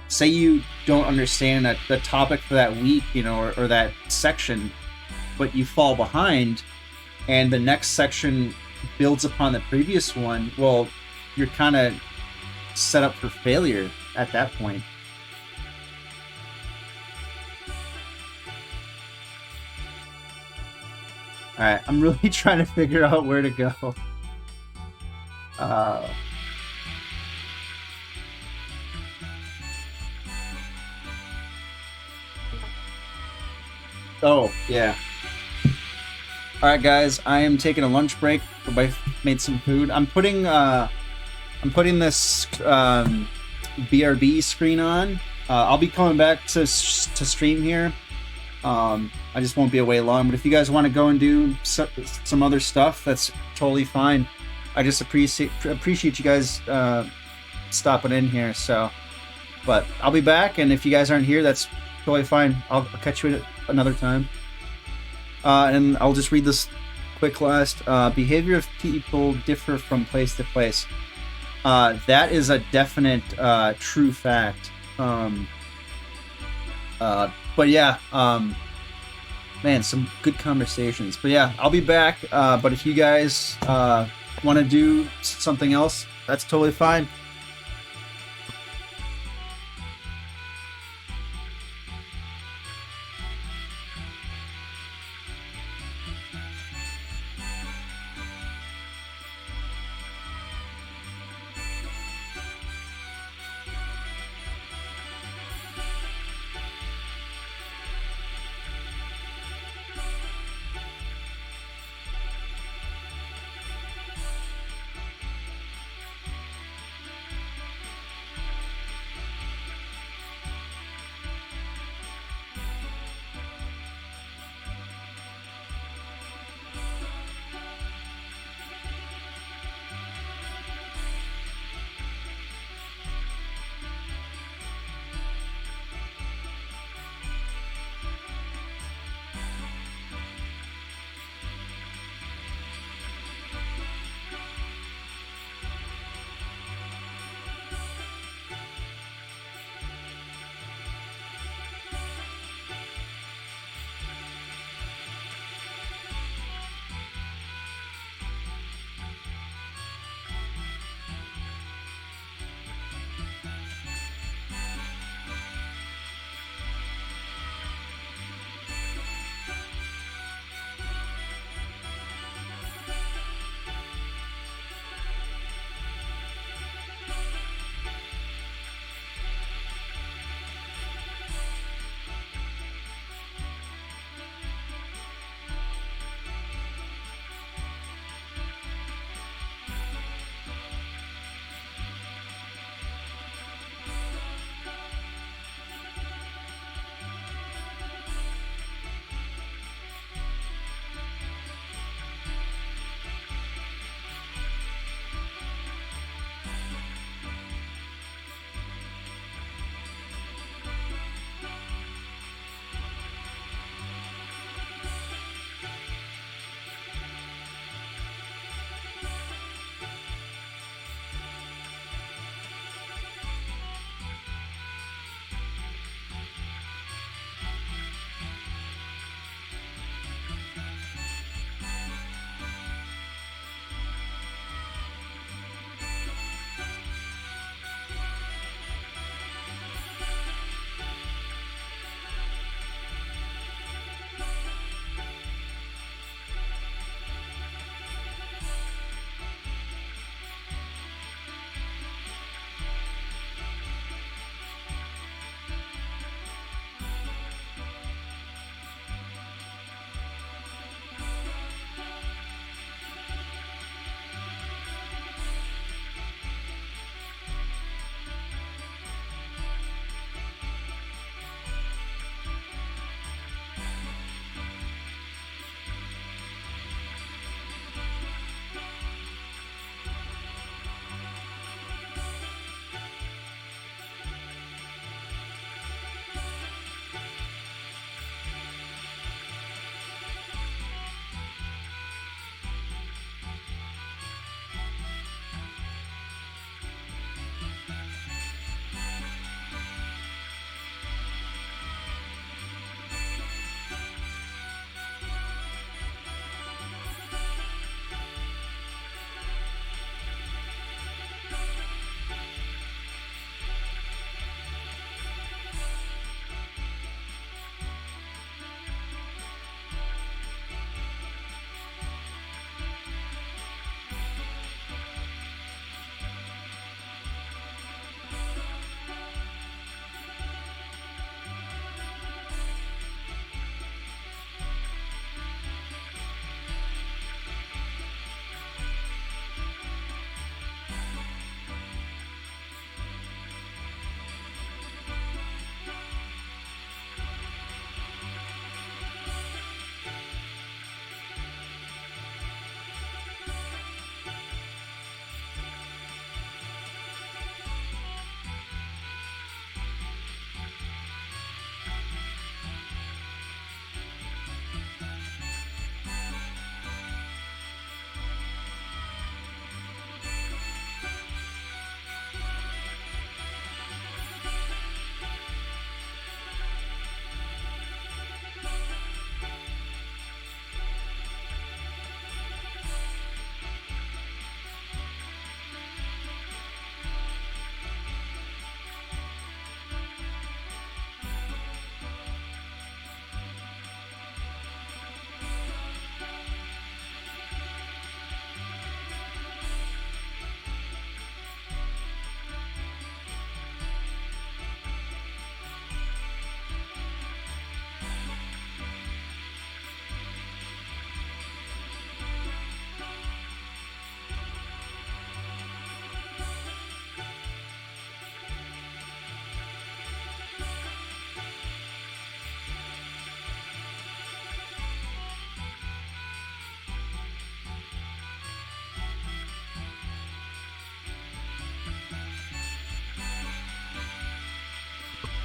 Say you don't understand the topic for that week, you know, or that section, but you fall behind and the next section builds upon the previous one. Well, you're kind of set up for failure. at that point. Alright, I'm really trying to figure out where to go. Oh, yeah. Alright guys, I am taking a lunch break. My wife made some food. I'm putting this BRB screen on. I'll be coming back to stream here. I just won't be away long, but if you guys want to go and do some other stuff, that's totally fine. I just appreciate you guys stopping in here. So, but I'll be back, and if you guys aren't here, that's totally fine. I'll catch you at another time. And I'll just read this quick last. Behavior of people differ from place to place. That is a definite true fact. But yeah, man, some good conversations. But yeah, I'll be back. But if you guys want to do something else, that's totally fine.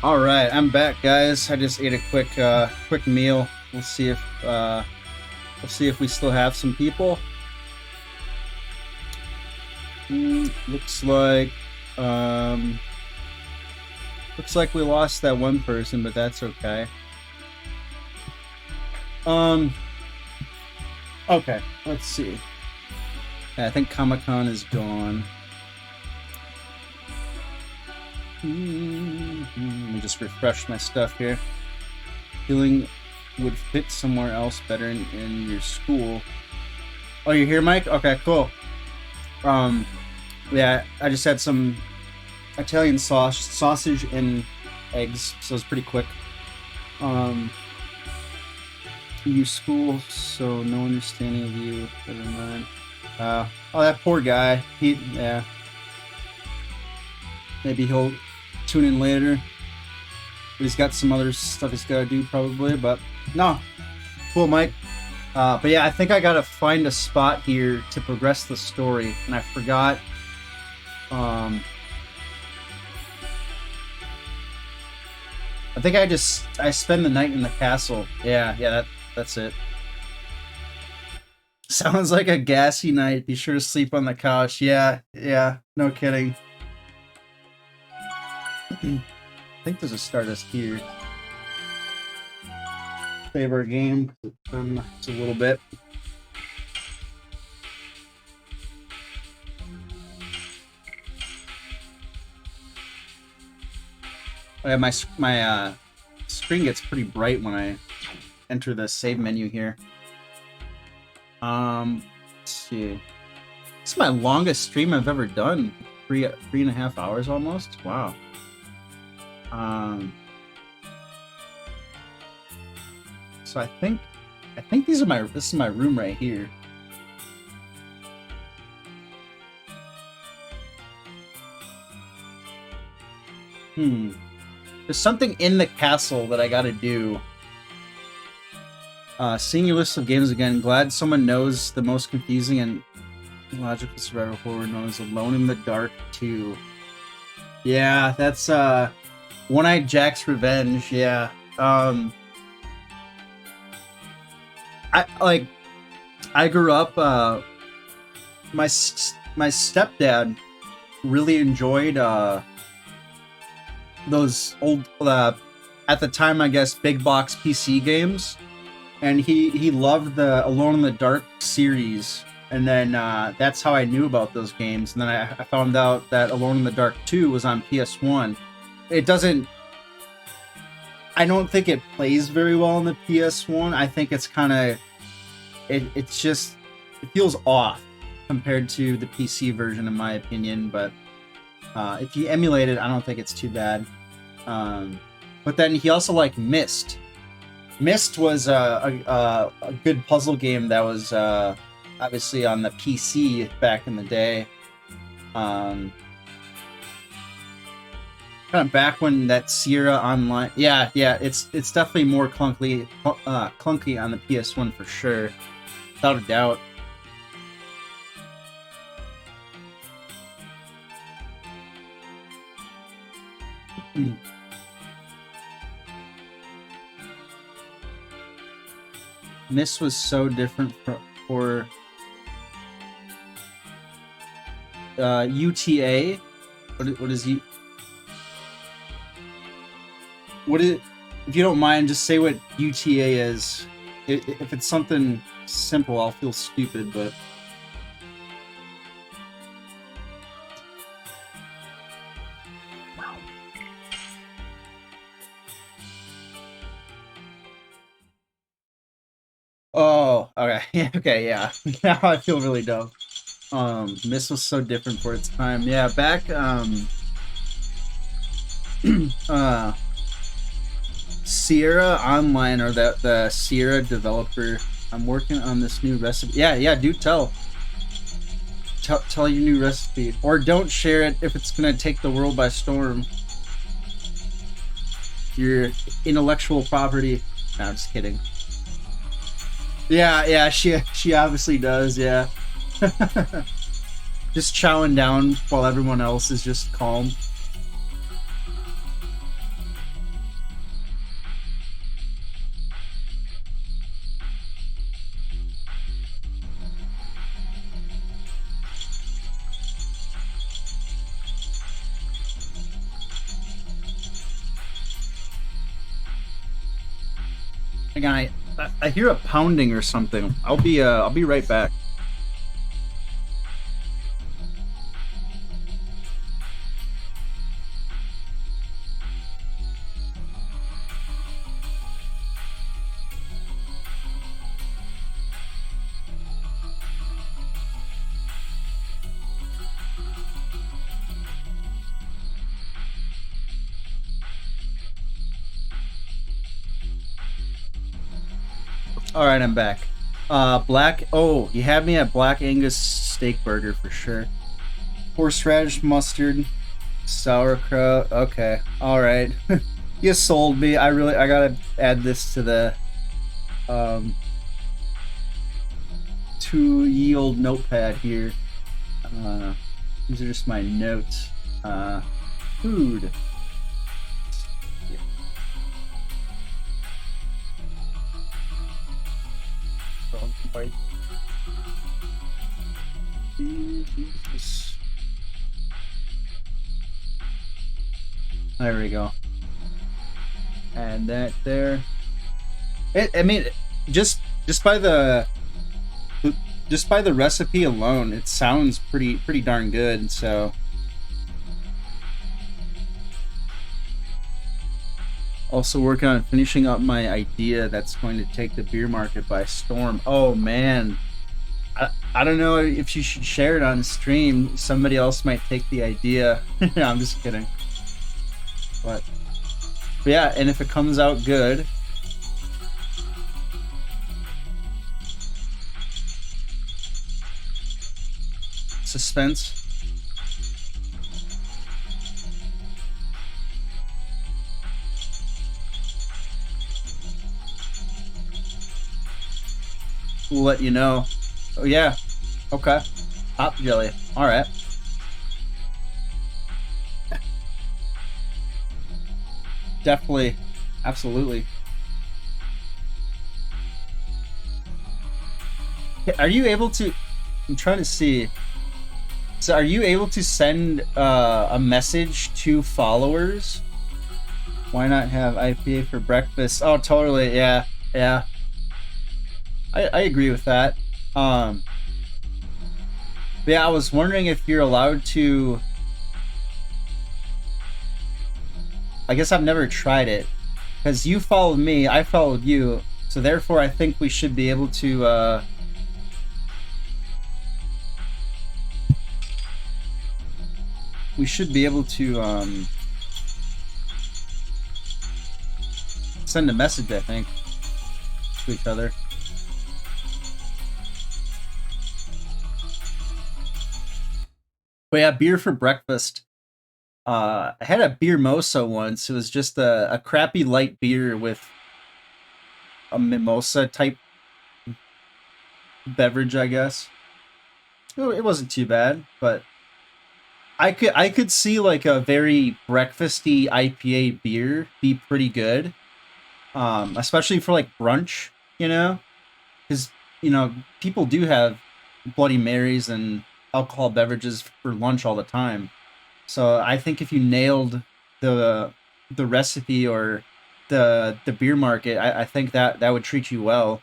All right, I'm back, guys. I just ate a quick meal. We'll see if we still have some people. Looks like we lost that one person, but that's okay. Okay, let's see. Yeah, I think Comic-Con is gone. Let me just refresh my stuff here. Feeling would fit somewhere else better in your school. Oh, you're here, Mike? Okay, cool. Yeah, I just had some Italian sausage and eggs, so it's pretty quick. You school, so no understanding of you. Never mind. Oh, that poor guy. Yeah. Maybe he'll tune in later. But he's got some other stuff he's got to do, probably. But no, cool, Mike. But yeah, I think I gotta find a spot here to progress the story, and I forgot. I think I spend the night in the castle. Yeah, that's it. Sounds like a gassy night. Be sure to sleep on the couch. Yeah, no kidding. I think there's a Stardust here. Save our game. It's a little bit. Oh, yeah, my screen gets pretty bright when I enter the save menu here. Let's see. This is my longest stream I've ever done. 3.5 hours almost. Wow. So I think this is my room right here. There's something in the castle that I gotta do. Seeing your list of games again, glad someone knows the most confusing and logical survival horror known as Alone in the Dark 2. Yeah, that's One-Eyed Jack's Revenge. Yeah. I grew up. My stepdad really enjoyed those old, at the time, I guess, big box PC games, and he loved the Alone in the Dark series. And then that's how I knew about those games. And then I found out that Alone in the Dark 2 was on PS1. I don't think it plays very well on the PS1. I think it's kind of, it feels off compared to the PC version, in my opinion. But if you emulate it, I don't think it's too bad. But then he also liked Myst. Myst was a good puzzle game that was obviously on the PC back in the day. Kind of back when that Sierra Online, yeah, it's definitely more clunky on the PS1 for sure, without a doubt. Myst was so different for UTA. What is you? What is? If you don't mind, just say what UTA is. If it's something simple, I'll feel stupid, but. Oh, okay. Okay, yeah. Now I feel really dumb. Myst was so different for its time. Yeah, back Sierra Online, or the Sierra developer. I'm working on this new recipe. Yeah, do tell your new recipe, or don't share it if it's gonna take the world by storm. Your intellectual property. No, I'm just kidding. Yeah, she obviously does. Yeah. Just chowing down while everyone else is just calm. Hang on, I hear a pounding or something. I'll be right back. All right, I'm back. Black. Oh, you had me at Black Angus steak burger for sure. Horseradish mustard, sauerkraut. Okay, all right. You sold me. I gotta add this to the to ye old notepad here. These are just my notes. Food. White. There we go. Add that there. I mean, just by the recipe alone, it sounds pretty darn good. So, also working on finishing up my idea that's going to take the beer market by storm. Oh man, I don't know if you should share it on stream. Somebody else might take the idea. No, I'm just kidding. But yeah, and if it comes out good, suspense. We'll let you know. Oh yeah, okay. Hop jelly. All right. Definitely, absolutely. Are you able to? I'm trying to see. So, are you able to send a message to followers? Why not have IPA for breakfast? Oh, totally. Yeah, yeah. I agree with that. Yeah, I was wondering if you're allowed to. I guess I've never tried it because you followed me, I followed you, so therefore I think we should be able to. We should be able to send a message, I think, to each other. But yeah, beer for breakfast. I had a beer mosa once. It was just a crappy light beer with a mimosa type beverage, I guess. It wasn't too bad, but I could see like a very breakfasty IPA beer be pretty good, especially for like brunch, because people do have Bloody Marys and alcohol beverages for lunch all the time. So I think if you nailed the recipe or the beer market, I think that would treat you well,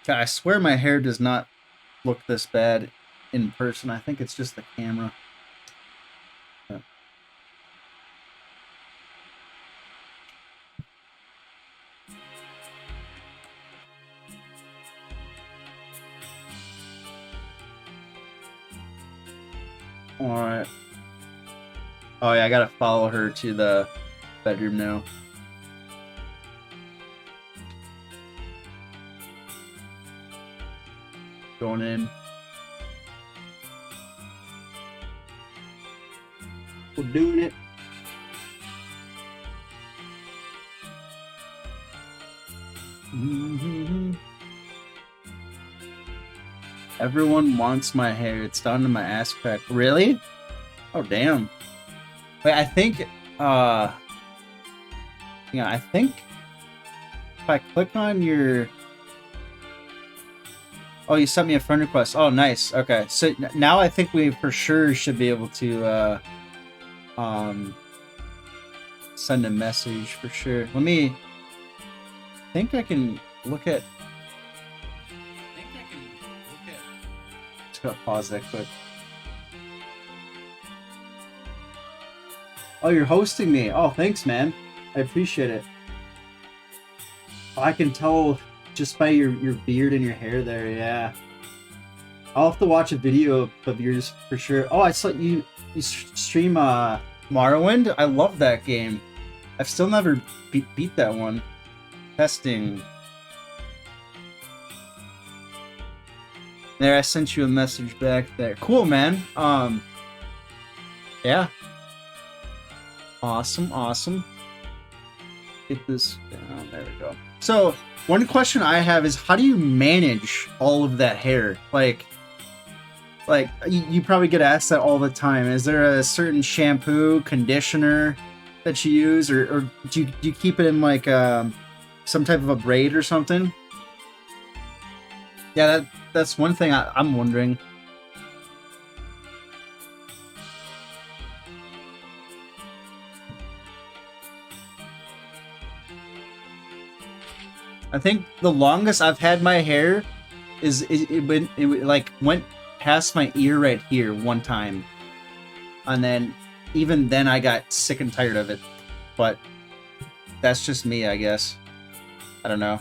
I swear my hair does not look this bad in person. I think it's just the camera. All right. Oh yeah, I gotta follow her to the bedroom now. Going in. We're doing it. Mm-hmm. Everyone wants my hair. It's down to my ass crack. Really? Oh damn. Wait, I think I think if I click on your Oh, you sent me a friend request. Oh, nice. Okay, so now I think we for sure should be able to um, send a message for sure. Let me think. I can look at. I think I can look at. Just gotta pause that quick. Oh, you're hosting me. Oh, thanks, man. I appreciate it. I can tell just by your beard and your hair there. Yeah. I'll have to watch a video of yours for sure. Oh, I saw you stream Morrowind. I love that game. I've still never beat that one. Testing. There, I sent you a message back there. Cool, man. Yeah. Awesome, awesome. Get this down. There we go. So, one question I have is, how do you manage all of that hair? Like you probably get asked that all the time. Is there a certain shampoo, conditioner that you use, or do you keep it in like some type of a braid or something? Yeah, that's one thing I'm wondering. I think the longest I've had my hair is it like went past my ear right here one time, and then even then I got sick and tired of it. But that's just me, I guess. I don't know.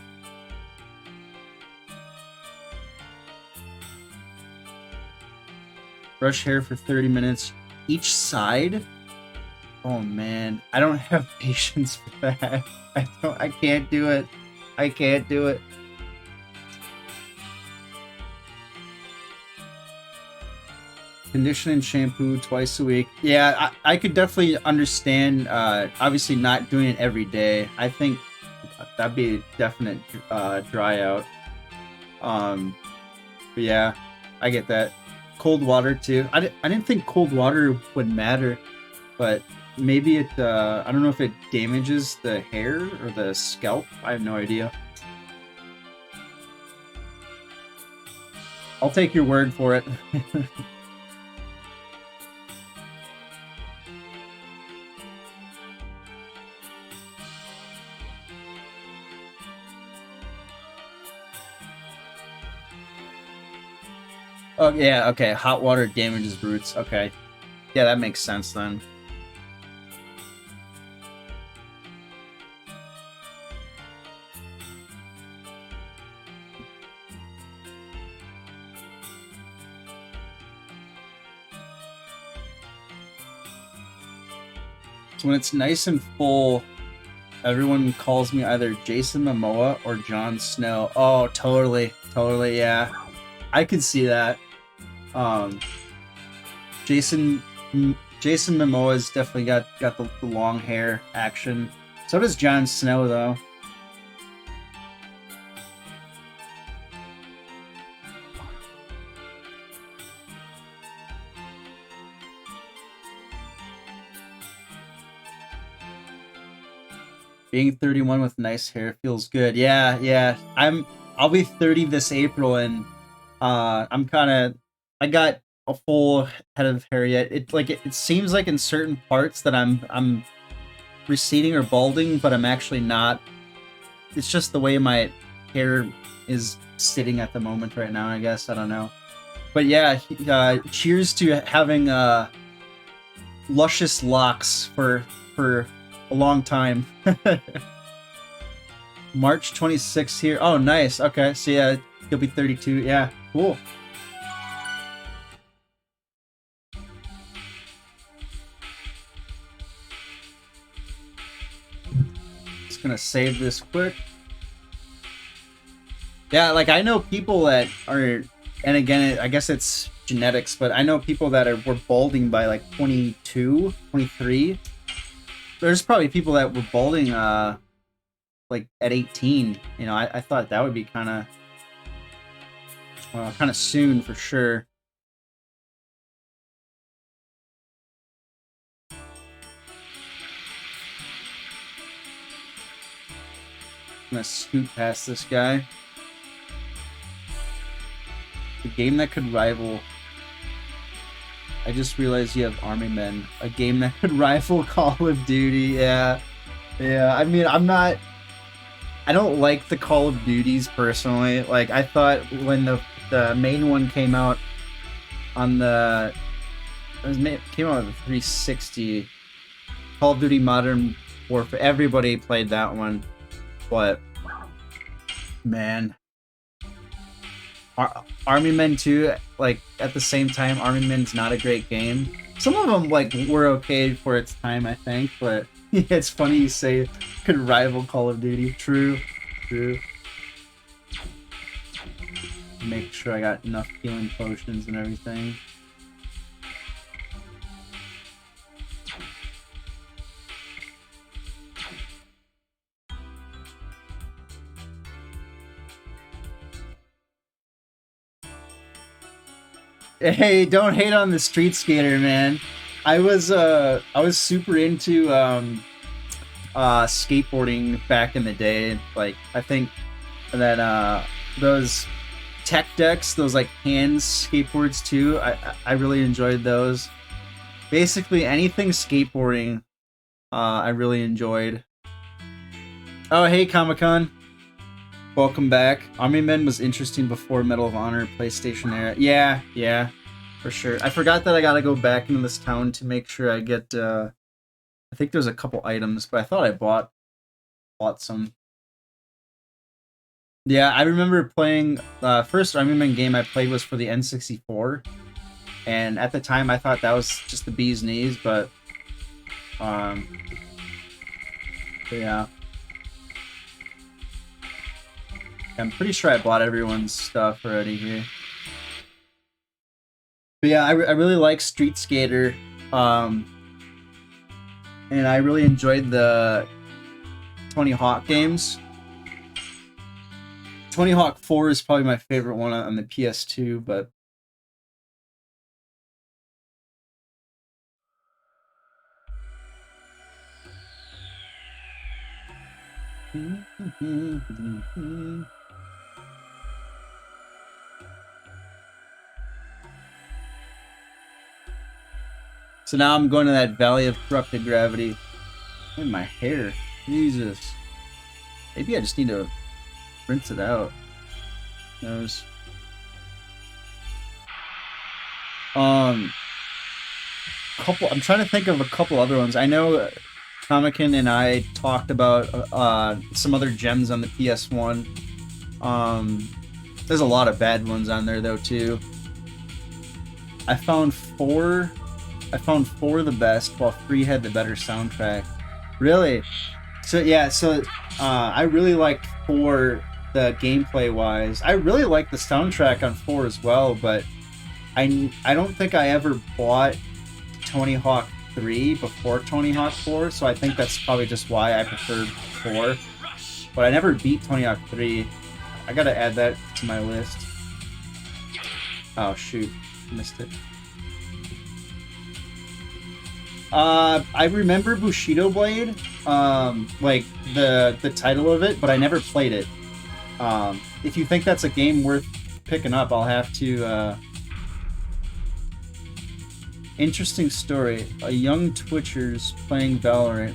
Brush hair for 30 minutes each side. Oh man, I don't have patience for that. I can't do it. I can't do it. Condition and shampoo twice a week. Yeah, I could definitely understand. Obviously, not doing it every day. I think that'd be a definite dry out. But yeah, I get that. Cold water too. I didn't think cold water would matter, but maybe it. I don't know if it damages the hair or the scalp. I have no idea. I'll take your word for it. Oh yeah, okay. Hot water damages roots. Okay, yeah, that makes sense then. So when it's nice and full, everyone calls me either Jason Momoa or Jon Snow. Oh, totally, totally, yeah. I could see that. Um, Jason Jason Momoa's definitely got the long hair action. So does Jon Snow though. Being 31 with nice hair feels good. Yeah, yeah. I'll be 30 this April, and I'm kind of I got a full head of hair yet. It seems like in certain parts that I'm receding or balding, but I'm actually not. It's just the way my hair is sitting at the moment right now, I guess. I don't know. But yeah, cheers to having luscious locks for a long time. March 26th here. Oh, nice. Okay, so yeah, you'll be 32. Yeah, cool. Just gonna save this quick. Yeah, like I know people that are, and again, I guess it's genetics, but I know people that were balding by like 22, 23. There's probably people that were balding like at 18. You know, I thought that would be kind of soon for sure. I'm gonna scoot past this guy. A game that could rival. I just realized you have Army Men. A game that could rival Call of Duty. Yeah. Yeah. I mean, I don't like the Call of Duties personally. Like, I thought when the main one came out on the. Came out on the 360. Call of Duty Modern Warfare. Everybody played that one. But. Man. Army Men 2, like, at the same time, Army Men's not a great game. Some of them, like, were okay for its time, I think, but yeah, it's funny you say it could rival Call of Duty. True. Make sure I got enough healing potions and everything. Hey, don't hate on the Street Skater, man. I was super into skateboarding back in the day. Like, I think that those tech decks, those like hand skateboards too, I really enjoyed those. Basically anything skateboarding, I really enjoyed. Oh, hey, Comic-Con. Welcome back. Army Men was interesting before Medal of Honor PlayStation era. Yeah, for sure. I forgot that I gotta go back into this town to make sure I get. I think there's a couple items, but I thought I bought some. Yeah, I remember playing. First Army Men game I played was for the N64, and at the time I thought that was just the bee's knees, but yeah. I'm pretty sure I bought everyone's stuff already here. But yeah, I really like Street Skater. And I really enjoyed the Tony Hawk games. Tony Hawk 4 is probably my favorite one on the PS2, but so now I'm going to that Valley of Corrupted Gravity. Look at my hair. Jesus. Maybe I just need to rinse it out. Nose. I'm trying to think of a couple other ones. I know Comic-Con and I talked about some other gems on the PS1. There's a lot of bad ones on there though too. I found four the best, while 3 had the better soundtrack. Really? So yeah, I really liked 4 the gameplay wise. I really like the soundtrack on 4 as well, but I don't think I ever bought Tony Hawk 3 before Tony Hawk 4, so I think that's probably just why I preferred 4. But I never beat Tony Hawk 3. I gotta add that to my list. Oh shoot, missed it. I remember Bushido Blade, like the title of it, but I never played it. If you think that's a game worth picking up, I'll have to. Interesting story. A young Twitcher's playing Valorant.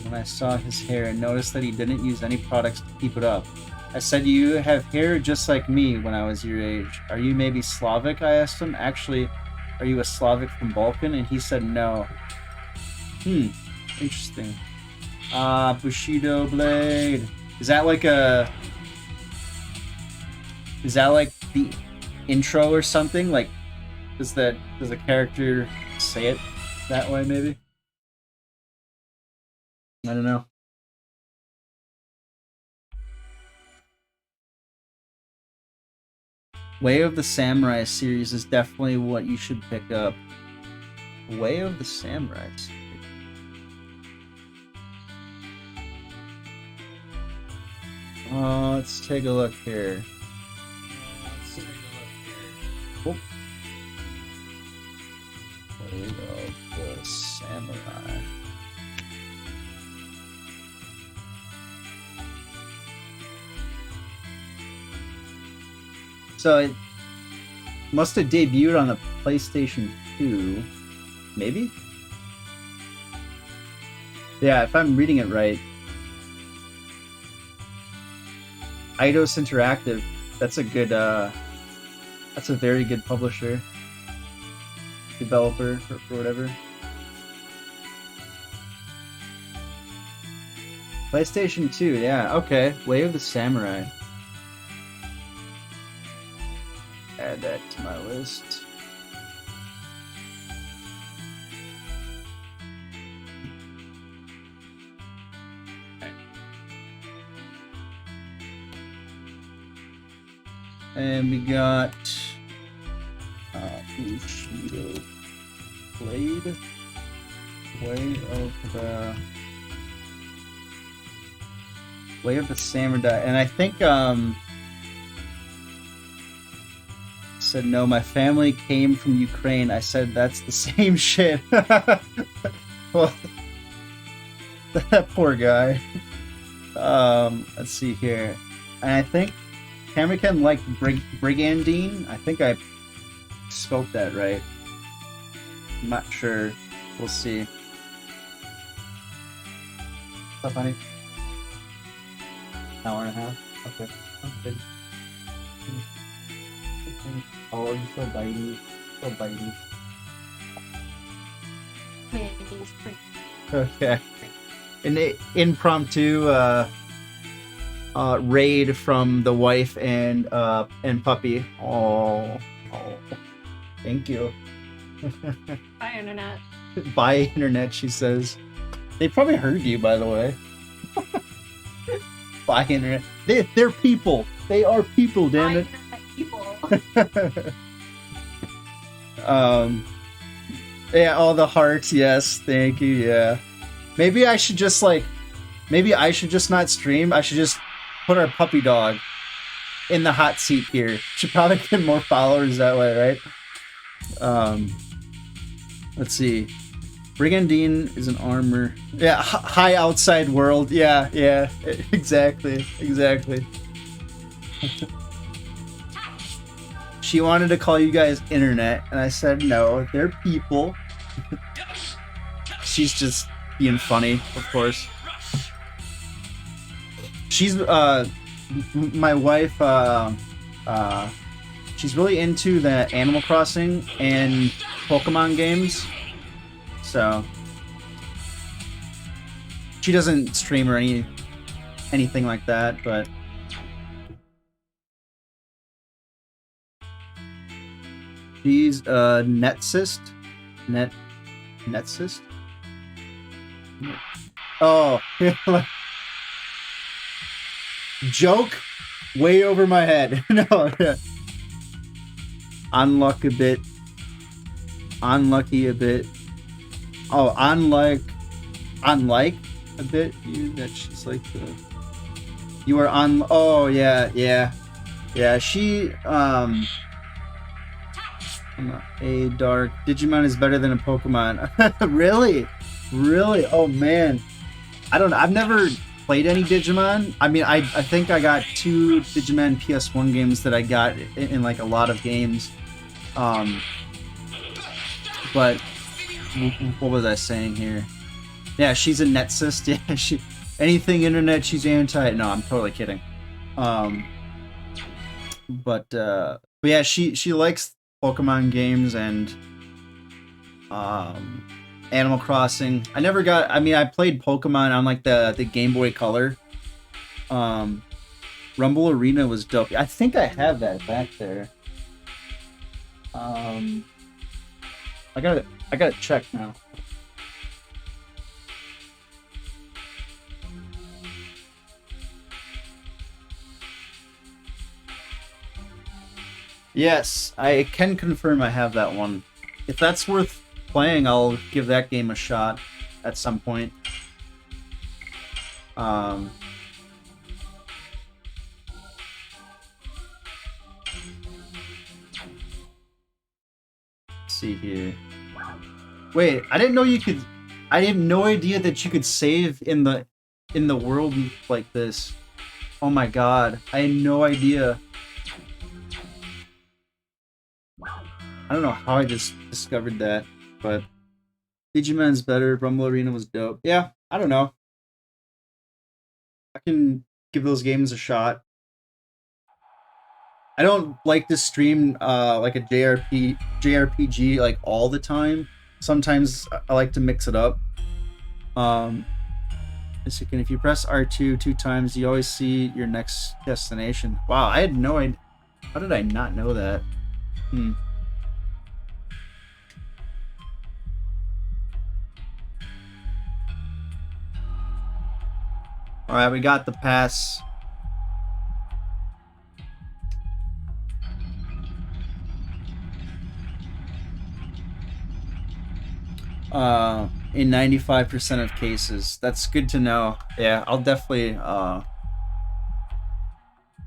When I saw his hair and noticed that he didn't use any products to keep it up. I said, "You have hair just like me when I was your age. Are you maybe Slavic?" I asked him. Actually, are you a Slavic from Balkan? And he said no. Interesting. Bushido Blade. Is that like the intro or something? Like, does the character say it that way, maybe? I don't know. Way of the Samurai series is definitely what you should pick up. Way of the Samurai series. Let's take a look here. Oh. Way of the Samurai. So Must have debuted on the PlayStation 2. Maybe? Yeah, if I'm reading it right. Eidos Interactive. That's a good, that's a very good publisher. Developer, or whatever. PlayStation 2, yeah, okay. Way of the Samurai. Add that to my list. Okay. And we got Bushido Blade. Way of the Samurai. And I think said no, my family came from Ukraine. I said that's the same shit. Well, that poor guy. Let's see here. And I think Kamriken liked Brigandine. I think I spelled that right. I'm not sure. We'll see. What's up, honey? Hour and a half? Okay. Okay. Oh, you're so bitey. So bitey. Okay. An impromptu raid from the wife and puppy. Oh, thank you. Bye, internet. Bye, internet, she says. They probably heard you, by the way. Bye, internet. They're people. They are people, damn it. People. Yeah, all the hearts, yes, thank you, yeah. Maybe I should just not stream. I should just put our puppy dog in the hot seat here. Should probably get more followers that way, right? Let's see. Brigandine is an armor. Yeah, high outside world. Yeah, exactly. She wanted to call you guys internet, and I said no, they're people. She's just being funny, of course. She's my wife. She's really into the Animal Crossing and Pokemon games, so she doesn't stream or anything like that, but. She's netcyst. Netcyst? Oh, joke way over my head. No, yeah. Unlucky a bit. Oh, unlike a bit. That she's like the. You are on. Oh yeah. She a dark Digimon is better than a Pokemon. Really? Oh man, I don't know. I've never played any Digimon. I mean, I think I got 2 Digimon PS1 games that I got in like a lot of games. But what was I saying here? Yeah, she's a netcyst. Yeah, anything internet, she's anti. No, I'm totally kidding. But yeah, she likes Pokemon games and Animal Crossing. I played Pokemon on like the Game Boy Color. Rumble Arena was dope. I think I have that back there. I gotta check now. Yes, I can confirm I have that one. If that's worth playing, I'll give that game a shot at some point. Let's see here. Wait, I didn't know you could. I had no idea that you could save in the world like this. Oh my god, I had no idea. I don't know how I just discovered that, but Digimon's better. Rumble Arena was dope. Yeah, I don't know. I can give those games a shot. I don't like to stream like a JRPG like all the time. Sometimes I like to mix it up. If you press R2 2 times, you always see your next destination. Wow, I had no idea. How did I not know that? Alright, we got the pass. In 95% of cases. That's good to know. Yeah, I'll definitely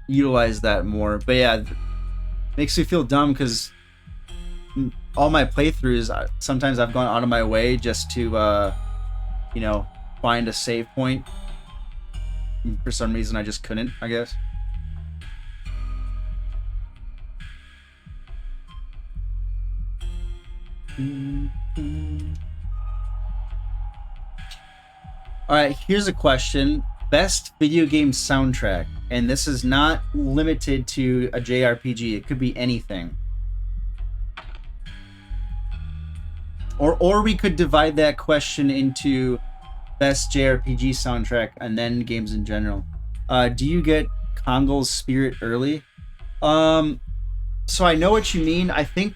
utilize that more. But yeah, makes me feel dumb because all my playthroughs, sometimes I've gone out of my way just to, you know, find a save point. For some reason, I just couldn't, I guess. Alright, here's a question. Best video game soundtrack. And this is not limited to a JRPG. It could be anything. Or we could divide that question into best JRPG soundtrack and then games in general. Do you get Kongol's Spirit early? So I know what you mean. I think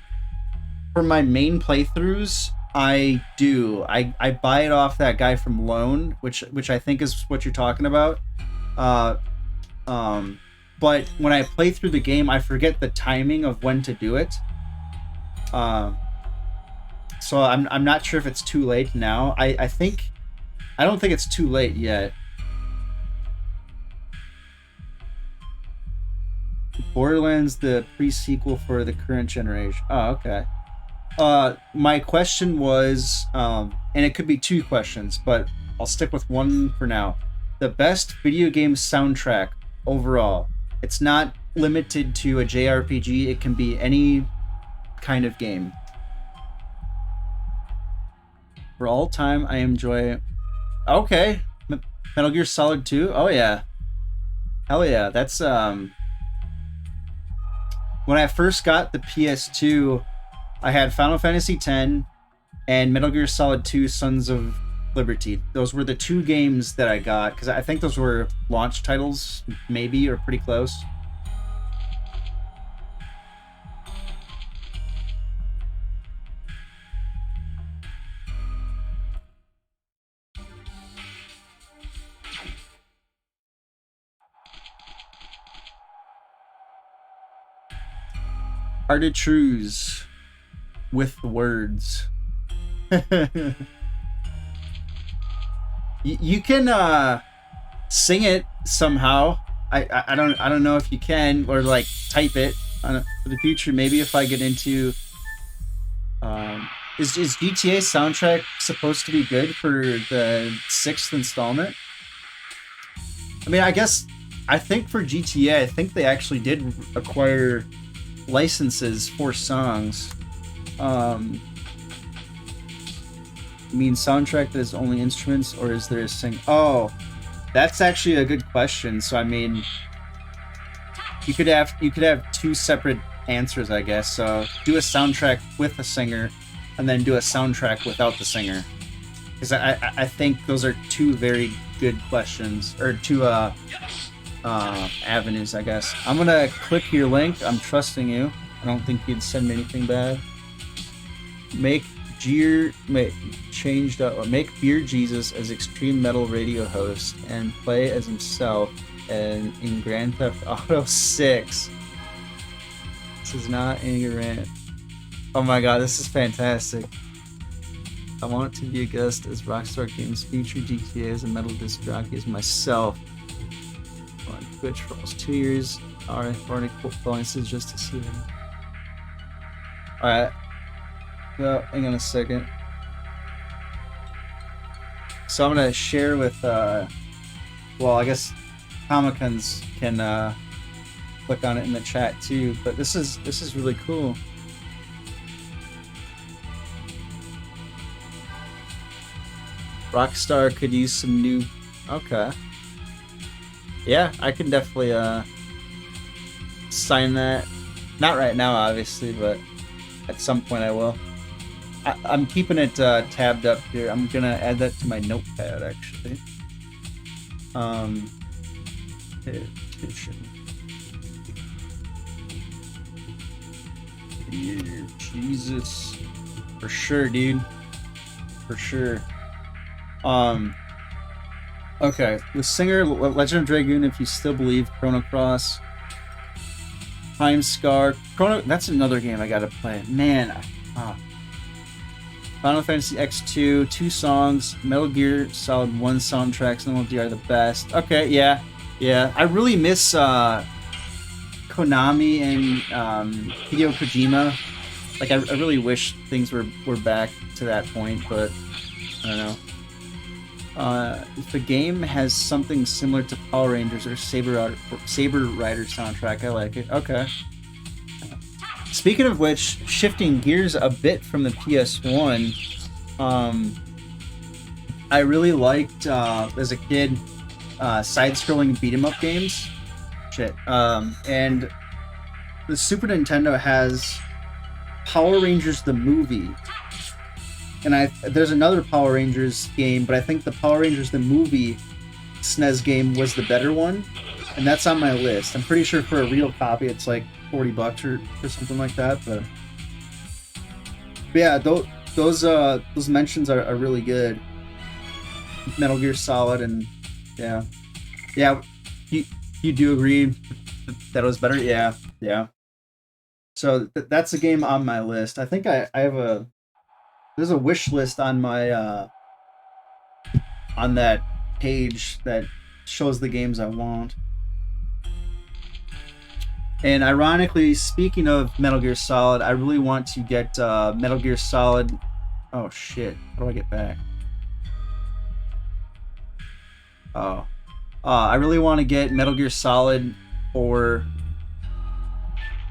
for my main playthroughs, I do. I buy it off that guy from Lone, which I think is what you're talking about. But when I play through the game, I forget the timing of when to do it. So I'm not sure if it's too late now. I don't think it's too late yet. Borderlands, the pre-sequel for the current generation. Oh, okay. My question was, and it could be two questions, but I'll stick with one for now. The best video game soundtrack overall. It's not limited to a JRPG. It can be any kind of game. For all time, I enjoy... Okay. Metal Gear Solid 2? Oh, yeah. Hell yeah. That's, when I first got the PS2, I had Final Fantasy X and Metal Gear Solid 2 Sons of Liberty. Those were the two games that I got, because I think those were launch titles, maybe, or pretty close. Artitrues with the words. You can sing it somehow. I don't know if you can, or like type it for the future. Maybe if I get into is GTA soundtrack supposed to be good for the 6th installment? I mean, I think for GTA, I think they actually did acquire licenses for songs. Mean soundtrack that is only instruments, or is there a sing? Oh, that's actually a good question. So I mean, you could have two separate answers, I guess. So do a soundtrack with a singer, and then do a soundtrack without the singer. Because I think those are two very good questions, or two avenues, I guess. I'm gonna click your link. I'm trusting you. I don't think you'd send me anything bad. Make Beer Jesus as Extreme Metal radio host and play as himself and in Grand Theft Auto 6. This is not anger rant. Oh my god, this is fantastic. I want to be a guest as Rockstar Games feature GTA as a metal disc jockey as myself on Twitch for almost 2 years. Alright, for bonuses just to see them. Alright. Well, hang on a second. So I'm gonna share with well, I guess Comic-Cons can click on it in the chat too, but this is really cool. Rockstar could use some new. Okay. Yeah, I can definitely sign that. Not right now, obviously, but at some point I will. I'm keeping it tabbed up here. I'm gonna add that to my notepad actually. Petition. Yeah, Jesus. For sure, dude. For sure. Okay. The singer, Legend of Dragoon, if you still believe, Chrono Cross. Time Scar. That's another game I gotta play. Man. Final Fantasy X2, 2 songs, Metal Gear Solid 1 soundtracks, and LOD are the best. Okay, yeah. Yeah. I really miss Konami and Hideo Kojima. Like, I really wish things were back to that point, but I don't know. If the game has something similar to Power Rangers or Saber Rider soundtrack, I like it. Okay. Speaking of which, shifting gears a bit from the PS1, I really liked as a kid side-scrolling beat 'em up games. Shit. And the Super Nintendo has Power Rangers the movie. And there's another Power Rangers game, but I think the Power Rangers the movie SNES game was the better one, and that's on my list. I'm pretty sure for a real copy it's like $40 or something like that. But yeah, those mentions are really good. Metal Gear Solid and yeah. You do agree that it was better? Yeah. So that's a game on my list. I think I have there's a wish list on my on that page that shows the games I want. And ironically, speaking of Metal Gear Solid, I really want to get Metal Gear Solid. Oh shit! How do I get back? Oh, I really want to get Metal Gear Solid for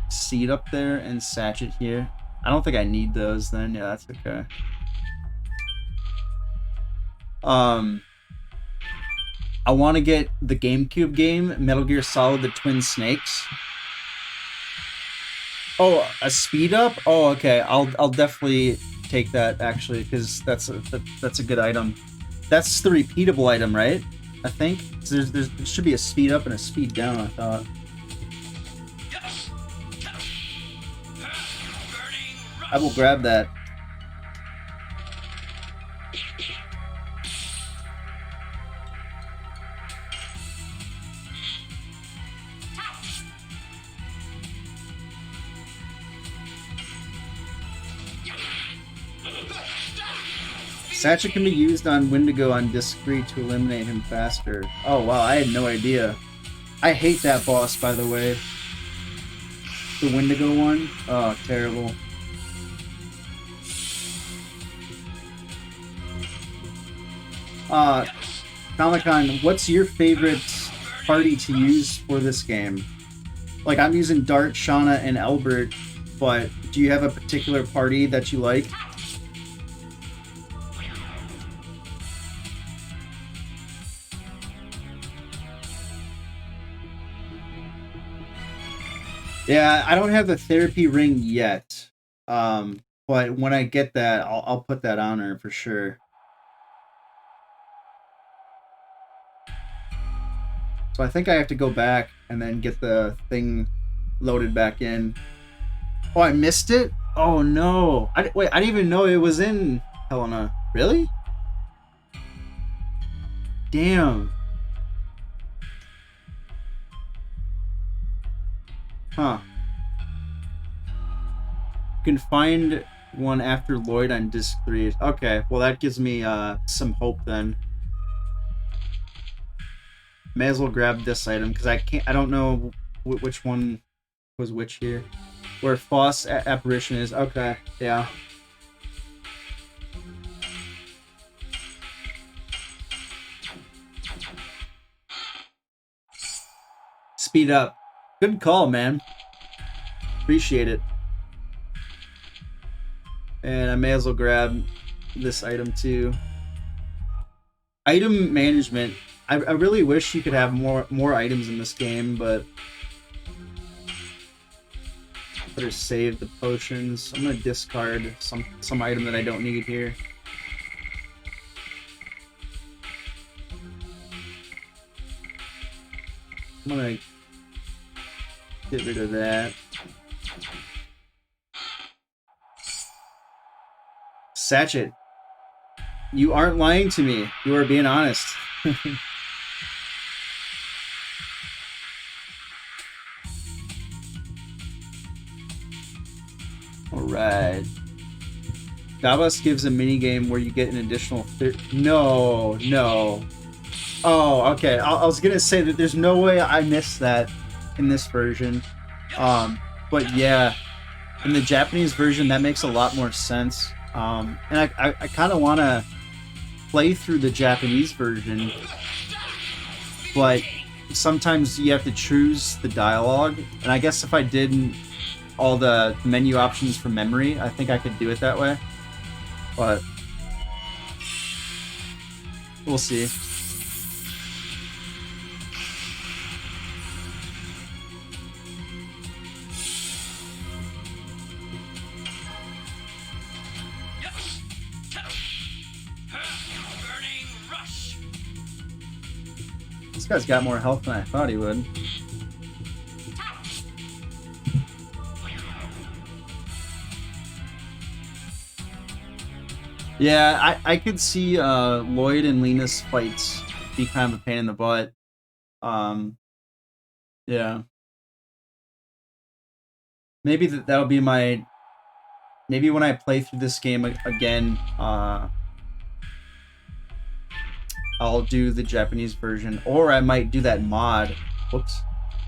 Seed up there and Satchet here. I don't think I need those then. Yeah, that's okay. I want to get the GameCube game, Metal Gear Solid: The Twin Snakes. Oh, a speed up? Oh, okay. I'll definitely take that actually, because that's a good item. That's the repeatable item, right? I think there should be a speed up and a speed down. I thought. I will grab that. Satchet can be used on Wendigo on disc 3 to eliminate him faster. Oh wow, I had no idea. I hate that boss, by the way. The Wendigo one? Oh, terrible. Comic-Con, what's your favorite party to use for this game? Like, I'm using Dart, Shauna, and Albert, but do you have a particular party that you like? Yeah, I don't have the therapy ring yet, but when I get that, I'll put that on her for sure. So I think I have to go back and then get the thing loaded back in. Oh, I missed it? Oh no! Wait, I didn't even know it was in Helena. Really? Damn. Huh. You can find one after Lloyd on disc 3. Okay, well that gives me some hope then. May as well grab this item because I don't know which one was which here. Where Foss apparition is. Okay, yeah. Speed up. Good call, man. Appreciate it. And I may as well grab this item too. Item management. I really wish you could have more items in this game, but better save the potions. I'm gonna discard some item that I don't need here. I'm gonna get rid of that. Satchet, you aren't lying to me. You are being honest. Alright. Gabas gives a minigame where you get an additional... No. Oh, okay. I was gonna say that there's no way I missed that in this version. But yeah, in the Japanese version, that makes a lot more sense. And I kind of want to play through the Japanese version, but sometimes you have to choose the dialogue. And I guess if I did all the menu options from memory, I think I could do it that way. But we'll see. This guy's got more health than I thought he would. Yeah, I could see Lloyd and Lena's fights be kind of a pain in the butt. Yeah. Maybe that'll be my... Maybe when I play through this game again, I'll do the Japanese version, or I might do that mod. Whoops.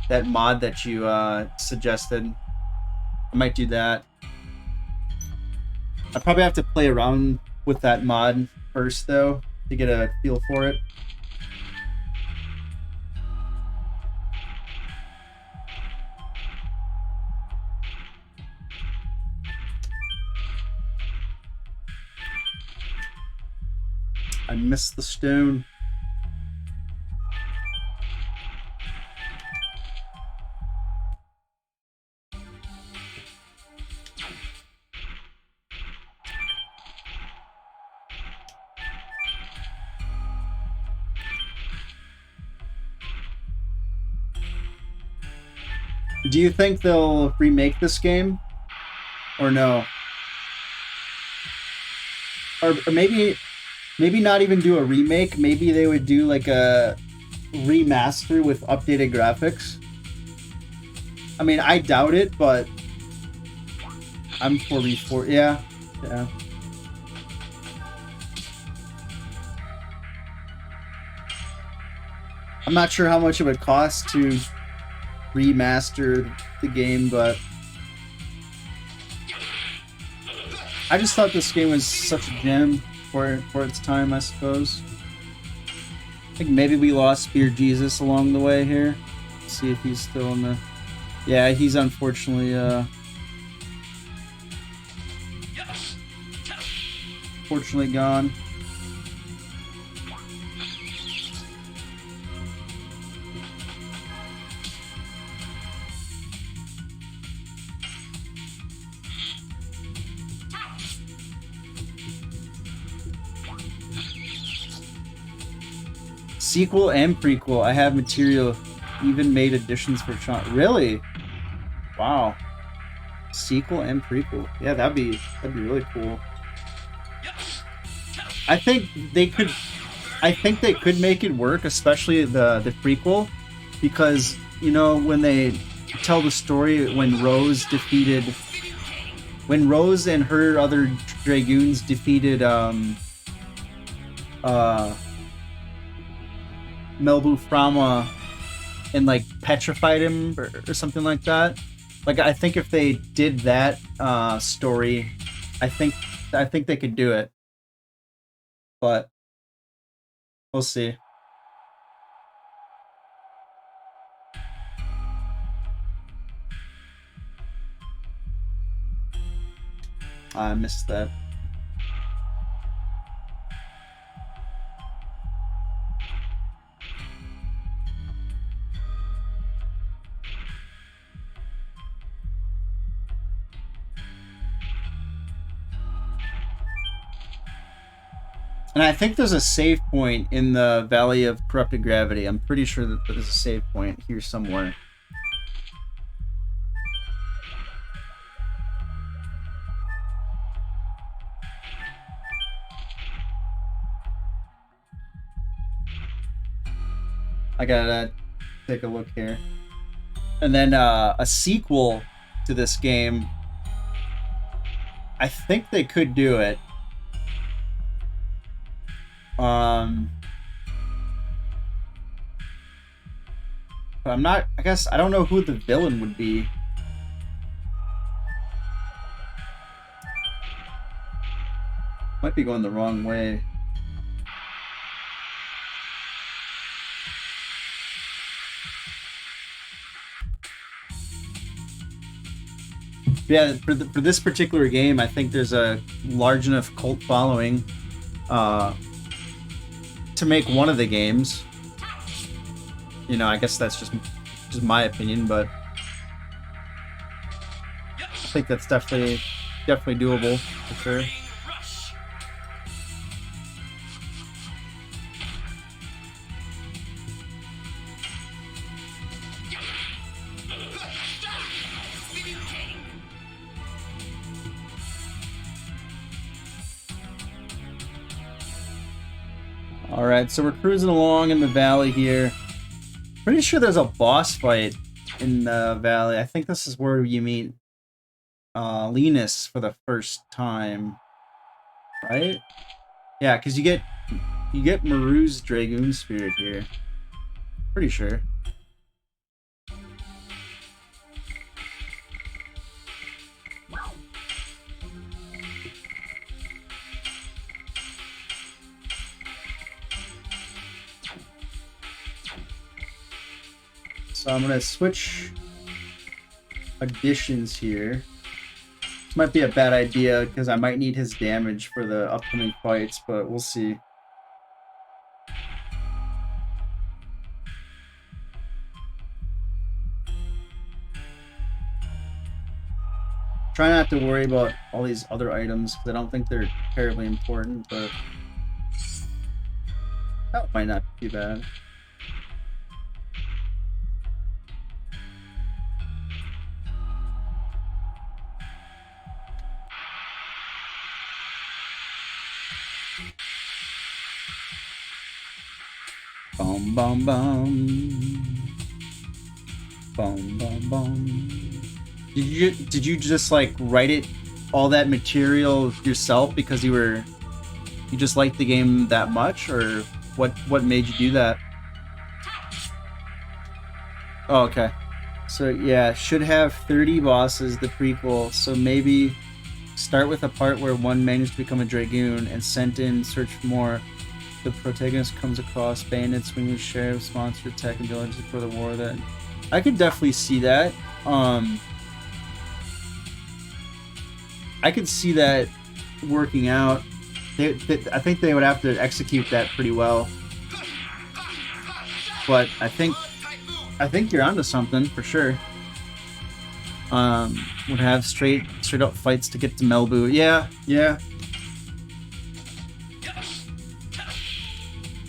That mod that you suggested. I might do that. I probably have to play around with that mod first, though, to get a feel for it. I missed the stone. Do you think they'll remake this game? Or no? Or maybe not even do a remake. Maybe they would do like a remaster with updated graphics. I mean, I doubt it, but I'm 44. Yeah. I'm not sure how much it would cost to remaster the game, but I just thought this game was such a gem for its time, I suppose. I think maybe we lost Spear Jesus along the way here. Let's see if he's still in the... Yeah, he's unfortunately gone. Sequel and prequel. I have material, even made additions for Sean. Really? Wow. Sequel and prequel. Yeah, that'd be really cool. I think they could make it work, especially the prequel, because you know when they tell the story when Rose and her other dragoons defeated Melbu Frama and like petrified him or something like that. Like I think if they did that story, I think they could do it. But we'll see. I missed that. And I think there's a save point in the Valley of Corrupted Gravity. I'm pretty sure that there's a save point here somewhere. I gotta take a look here. And then a sequel to this game. I think they could do it. But I'm not, I guess, I don't know who the villain would be. Might be going the wrong way. Yeah, for this particular game, I think there's a large enough cult following to make one of the games. You know, I guess that's just my opinion, but I think that's definitely doable for sure. Alright, so we're cruising along in the valley here. Pretty sure there's a boss fight in the valley. I think this is where you meet Linus for the first time. Right? Yeah, because you get Maru's Dragoon Spirit here. Pretty sure. So I'm gonna switch additions here. This might be a bad idea because I might need his damage for the upcoming fights, but we'll see. Try not to worry about all these other items because I don't think they're terribly important, but that might not be bad. Bum bum bum. Bum bum bum. Did you just like write it all that material yourself because you just liked the game that much, or what made you do that? Oh, okay. So yeah, should have 30 bosses, the prequel. So maybe start with a part where one managed to become a Dragoon and sent in search for more. The protagonist comes across bandits, winged sheriffs, monster attack, and villages for the war. That I could definitely see that. I could see that working out. I think they would have to execute that pretty well. But I think you're onto something for sure. Would have straight up fights to get to Melbu. Yeah.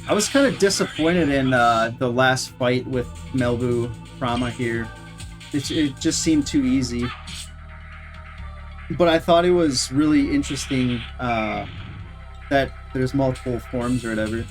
I was kind of disappointed in the last fight with Melbu Prama here. It just seemed too easy. But I thought it was really interesting that there's multiple forms or whatever.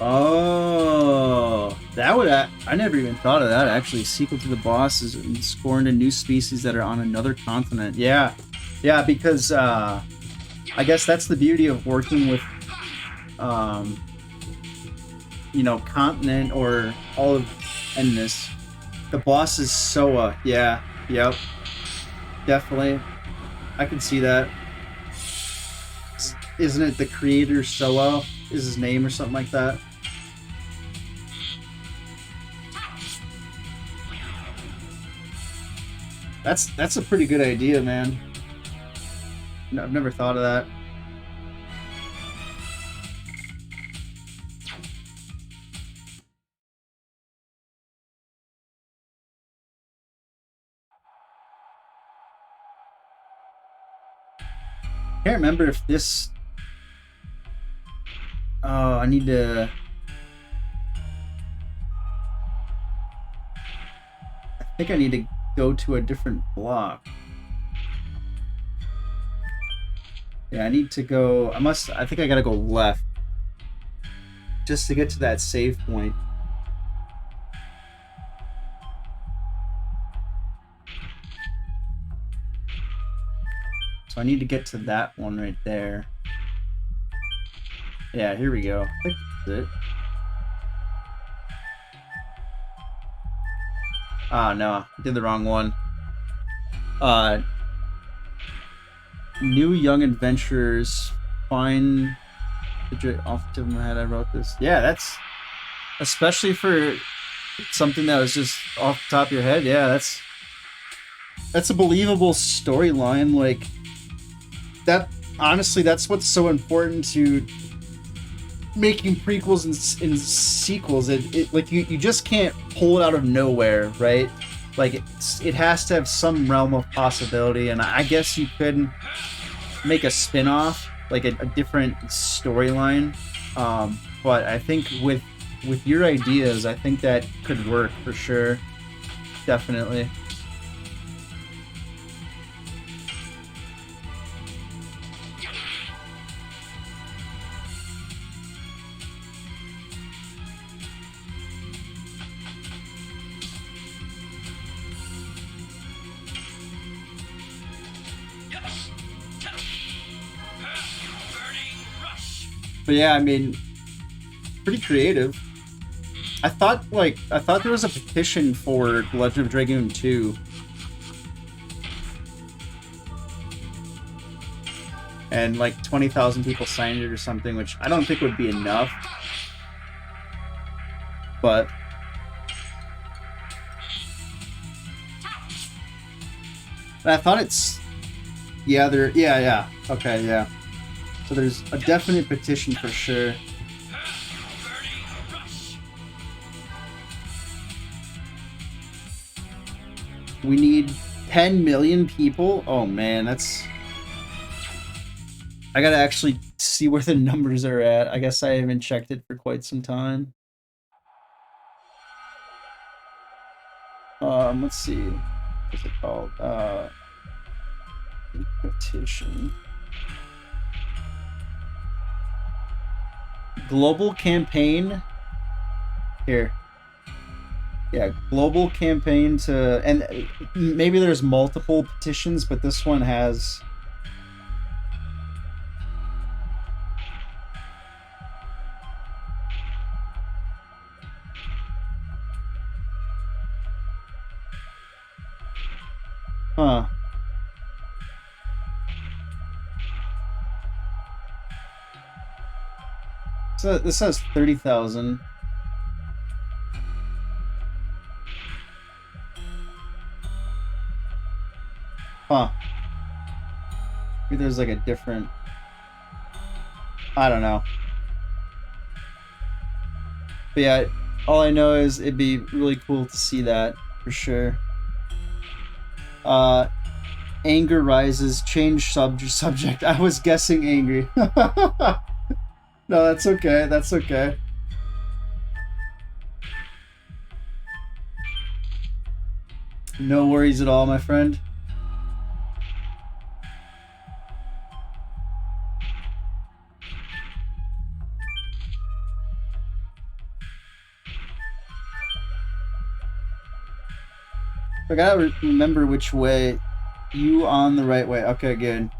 Oh, that would I never even thought of that. Actually, sequel to the bosses and scoring a new species that are on another continent. Yeah, because I guess that's the beauty of working with, continent or all of Endless. The boss is Soa. Yeah, yep, definitely. I can see that. Isn't it the creator Soa? Is his name or something like that? That's a pretty good idea, man. No, I've never thought of that. Can't remember if this. Oh, I need to. I think I need to go to a different block. Yeah, I need to go. I think I gotta go left. Just to get to that save point. So I need to get to that one right there. Yeah, here we go. I think that's it. Ah, no. Did the wrong one. New Young Adventurers. Find... Off the top of my head, I wrote this. Yeah, that's... Especially for something that was just off the top of your head. Yeah, that's a believable storyline. Like, that... Honestly, that's what's so important to making prequels and sequels. It like you just can't pull it out of nowhere, right? Like it has to have some realm of possibility, and I guess you could make a spin-off, like a different storyline. But I think with your ideas, I think that could work for sure. Definitely. But yeah, I mean, pretty creative. I thought there was a petition for Legend of Dragoon 2. And like 20,000 people signed it or something, which I don't think would be enough. But and I thought it's yeah. Okay, yeah. So there's a definite petition for sure. We need 10 million people? Oh man, that's... I gotta actually see where the numbers are at. I guess I haven't checked it for quite some time. Let's see. What's it called? Petition. Global campaign. Here. Yeah, global campaign to... And maybe there's multiple petitions, but this one has... Huh. So this says 30,000. Huh. Maybe there's like a different... I don't know. But yeah, all I know is it'd be really cool to see that, for sure. Anger rises, change subject. I was guessing angry. No, that's okay. That's okay. No worries at all, my friend. I gotta remember which way. You on the right way. Okay, good.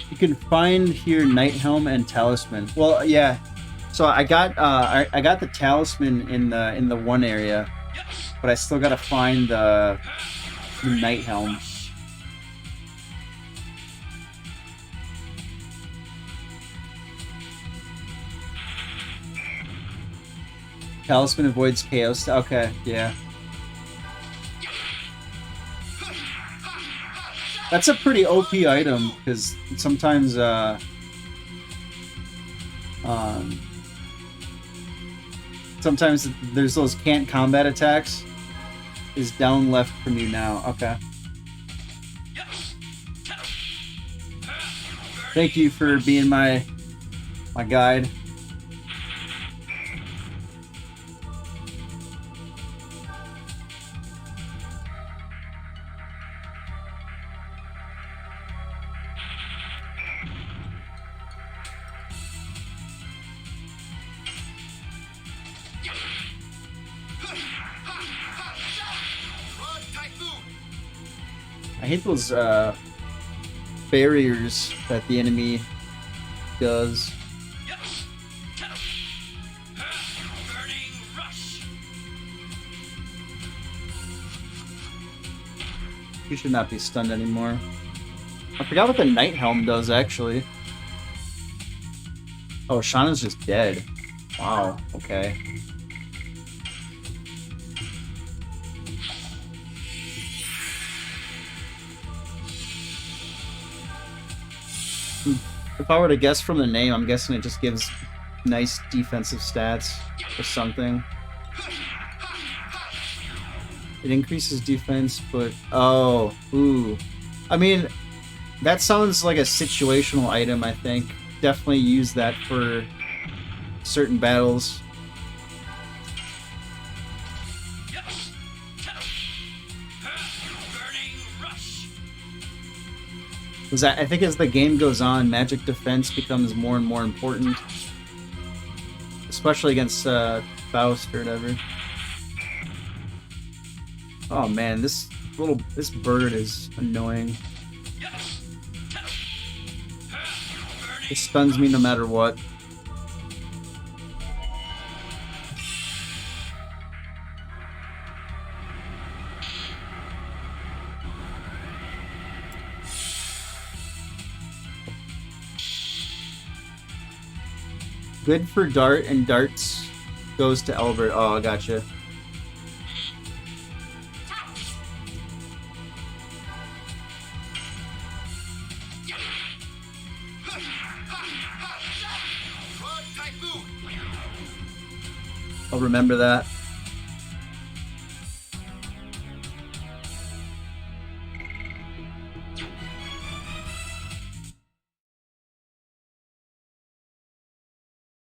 You can find here Night Helm and Talisman. Well, yeah. So I got the Talisman in the one area. But I still gotta find the Night Helm. Talisman avoids chaos. Okay, yeah. That's a pretty OP item, because sometimes, sometimes there's those can't combat attacks. Is down left from you now. Okay. Thank you for being my guide. I hate those barriers that the enemy does. You should not be stunned anymore. I forgot what the Night Helm does, actually. Oh, Shauna's just dead. Wow, okay. If I were to guess from the name, I'm guessing it just gives nice defensive stats or something. It increases defense, but... Oh, ooh. I mean, that sounds like a situational item, I think. Definitely use that for certain battles. Because I think as the game goes on, magic defense becomes more and more important. Especially against Faust or whatever. Oh man, this bird is annoying. It stuns me no matter what. Good for dart, and darts goes to Albert. Oh, I gotcha. I'll remember that.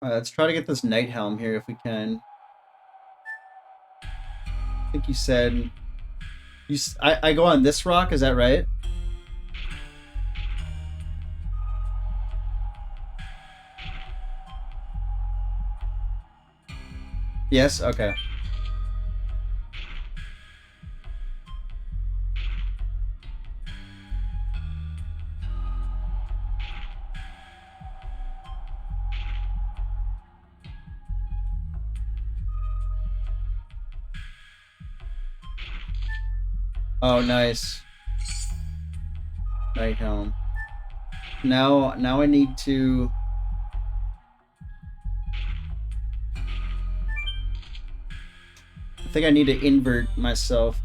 Let's try to get this Night Helm here if we can. I think you said... I go on this rock, is that right? Yes? Okay. Oh, nice. Night Helm. Now I need to... I think I need to invert myself.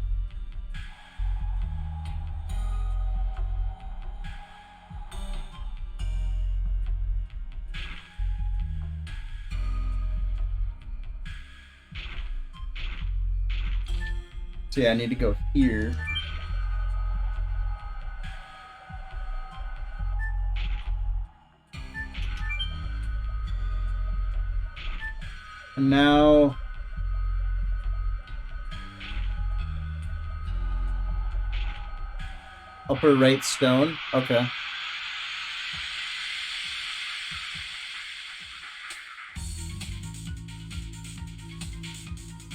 So yeah, I need to go here. And now... Upper right stone? Okay.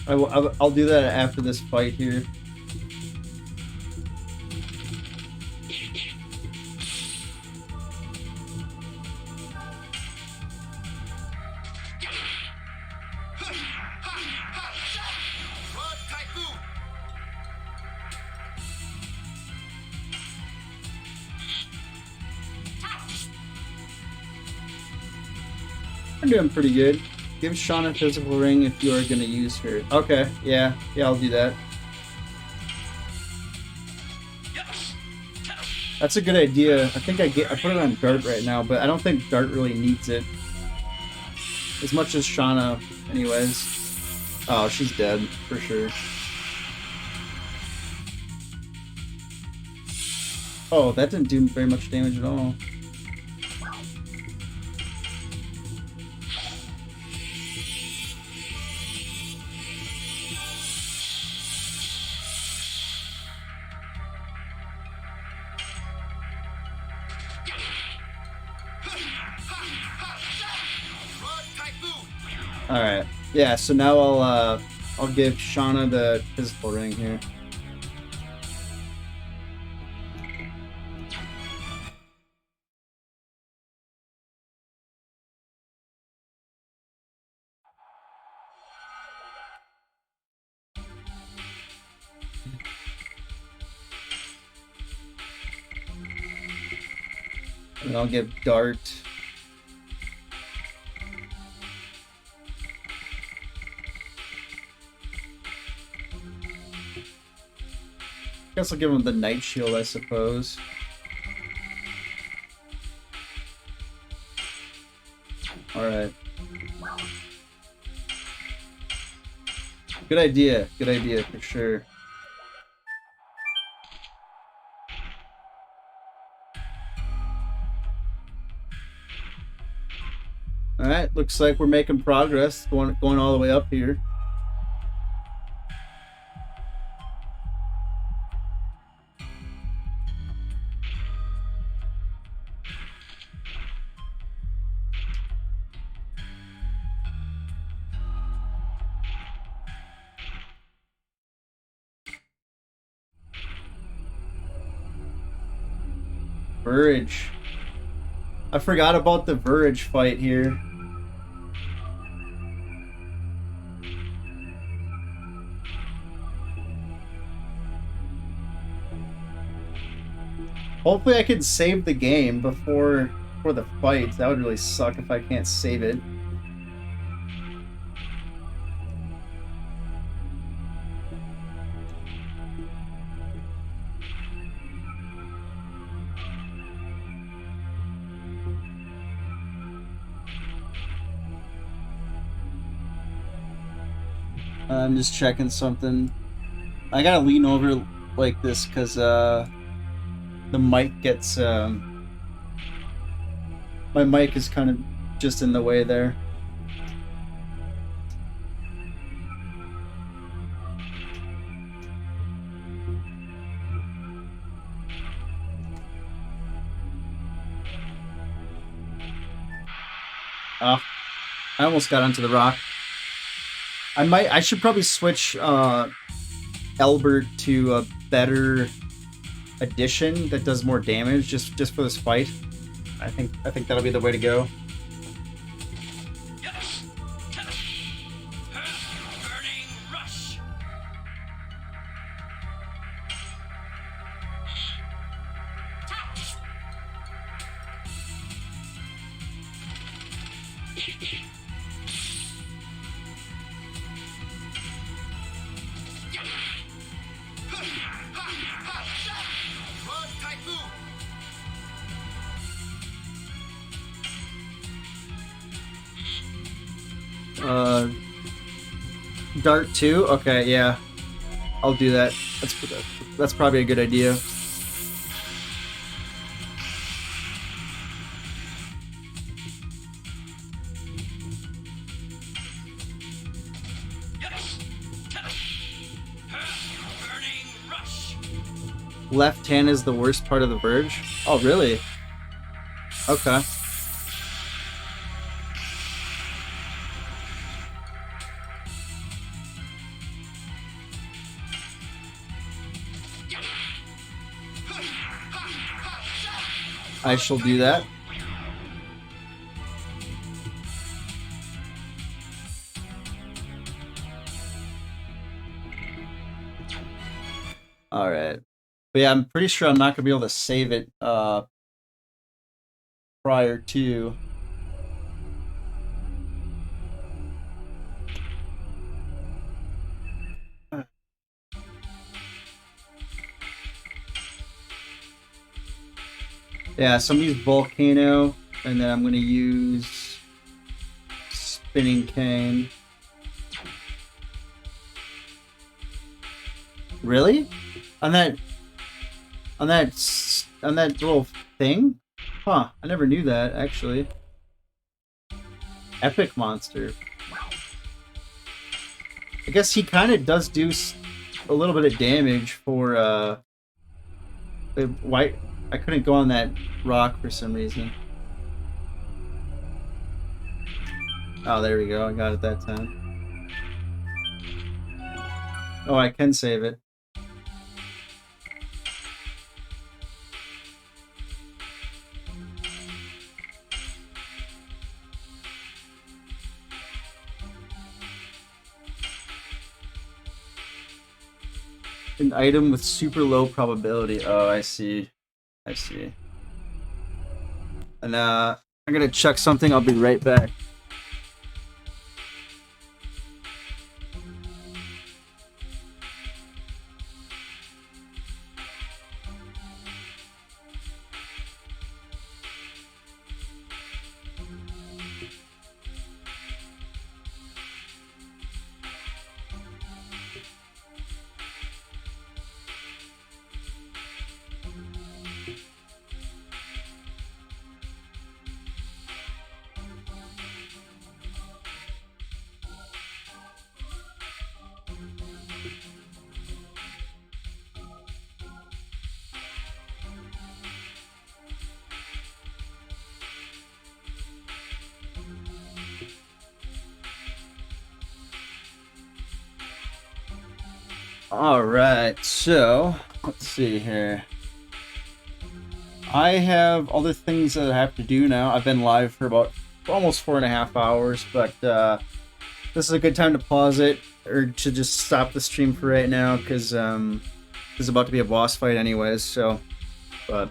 I'll do that after this fight here. We're doing pretty good. Give Shauna a physical ring if you are going to use her. Okay, yeah, I'll do that. That's a good idea. I think I put it on Dart right now, but I don't think Dart really needs it. As much as Shauna, anyways. Oh, she's dead, for sure. Oh, that didn't do very much damage at all. Alright. Yeah, so now I'll give Shauna the physical ring here. And I'll give Dart. Guess I'll give him the Night Shield, I suppose. Alright. Good idea for sure. Alright, looks like we're making progress, going all the way up here. Verge. I forgot about the Verge fight here. Hopefully I can save the game before the fight. That would really suck if I can't save it. I'm just checking something. I gotta lean over like this because the mic gets my mic is kind of just in the way there. Oh, I almost got onto the rock. I should probably switch Albert to a better addition that does more damage just for this fight. I think that'll be the way to go. Dart 2? Okay, yeah. I'll do that. That's probably a good idea. Left hand is the worst part of the Verge? Oh, really? Okay. I shall do that. Alright. But yeah, I'm pretty sure I'm not going to be able to save it prior to. Yeah, so I'm gonna use Volcano, and then I'm gonna use Spinning Cane. Really? On that on that little thing? Huh, I never knew that actually. Epic monster. I guess he kind of does do a little bit of damage for why I couldn't go on that rock for some reason. Oh, there we go. I got it that time. Oh, I can save it. An item with super low probability. Oh, I see. I see. And I'm gonna check something. I'll be right back. All right, so let's see here. I have other things that I have to do now. I've been live for about almost 4.5 hours, but this is a good time to pause it or to just stop the stream for right now because there's about to be a boss fight anyways. So, but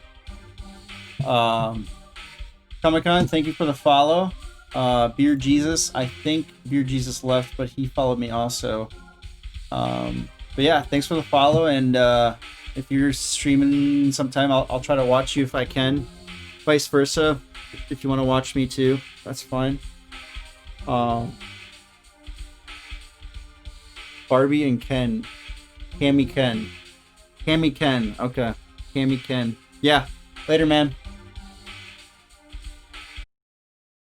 Comic-Con, thank you for the follow. Beer Jesus, I think Beer Jesus left, but he followed me also. But yeah, thanks for the follow, and if you're streaming sometime, I'll try to watch you if I can. Vice versa, if you want to watch me too, that's fine. Barbie and Ken. Cammy Ken. Okay. Cammy Ken. Yeah. Later, man.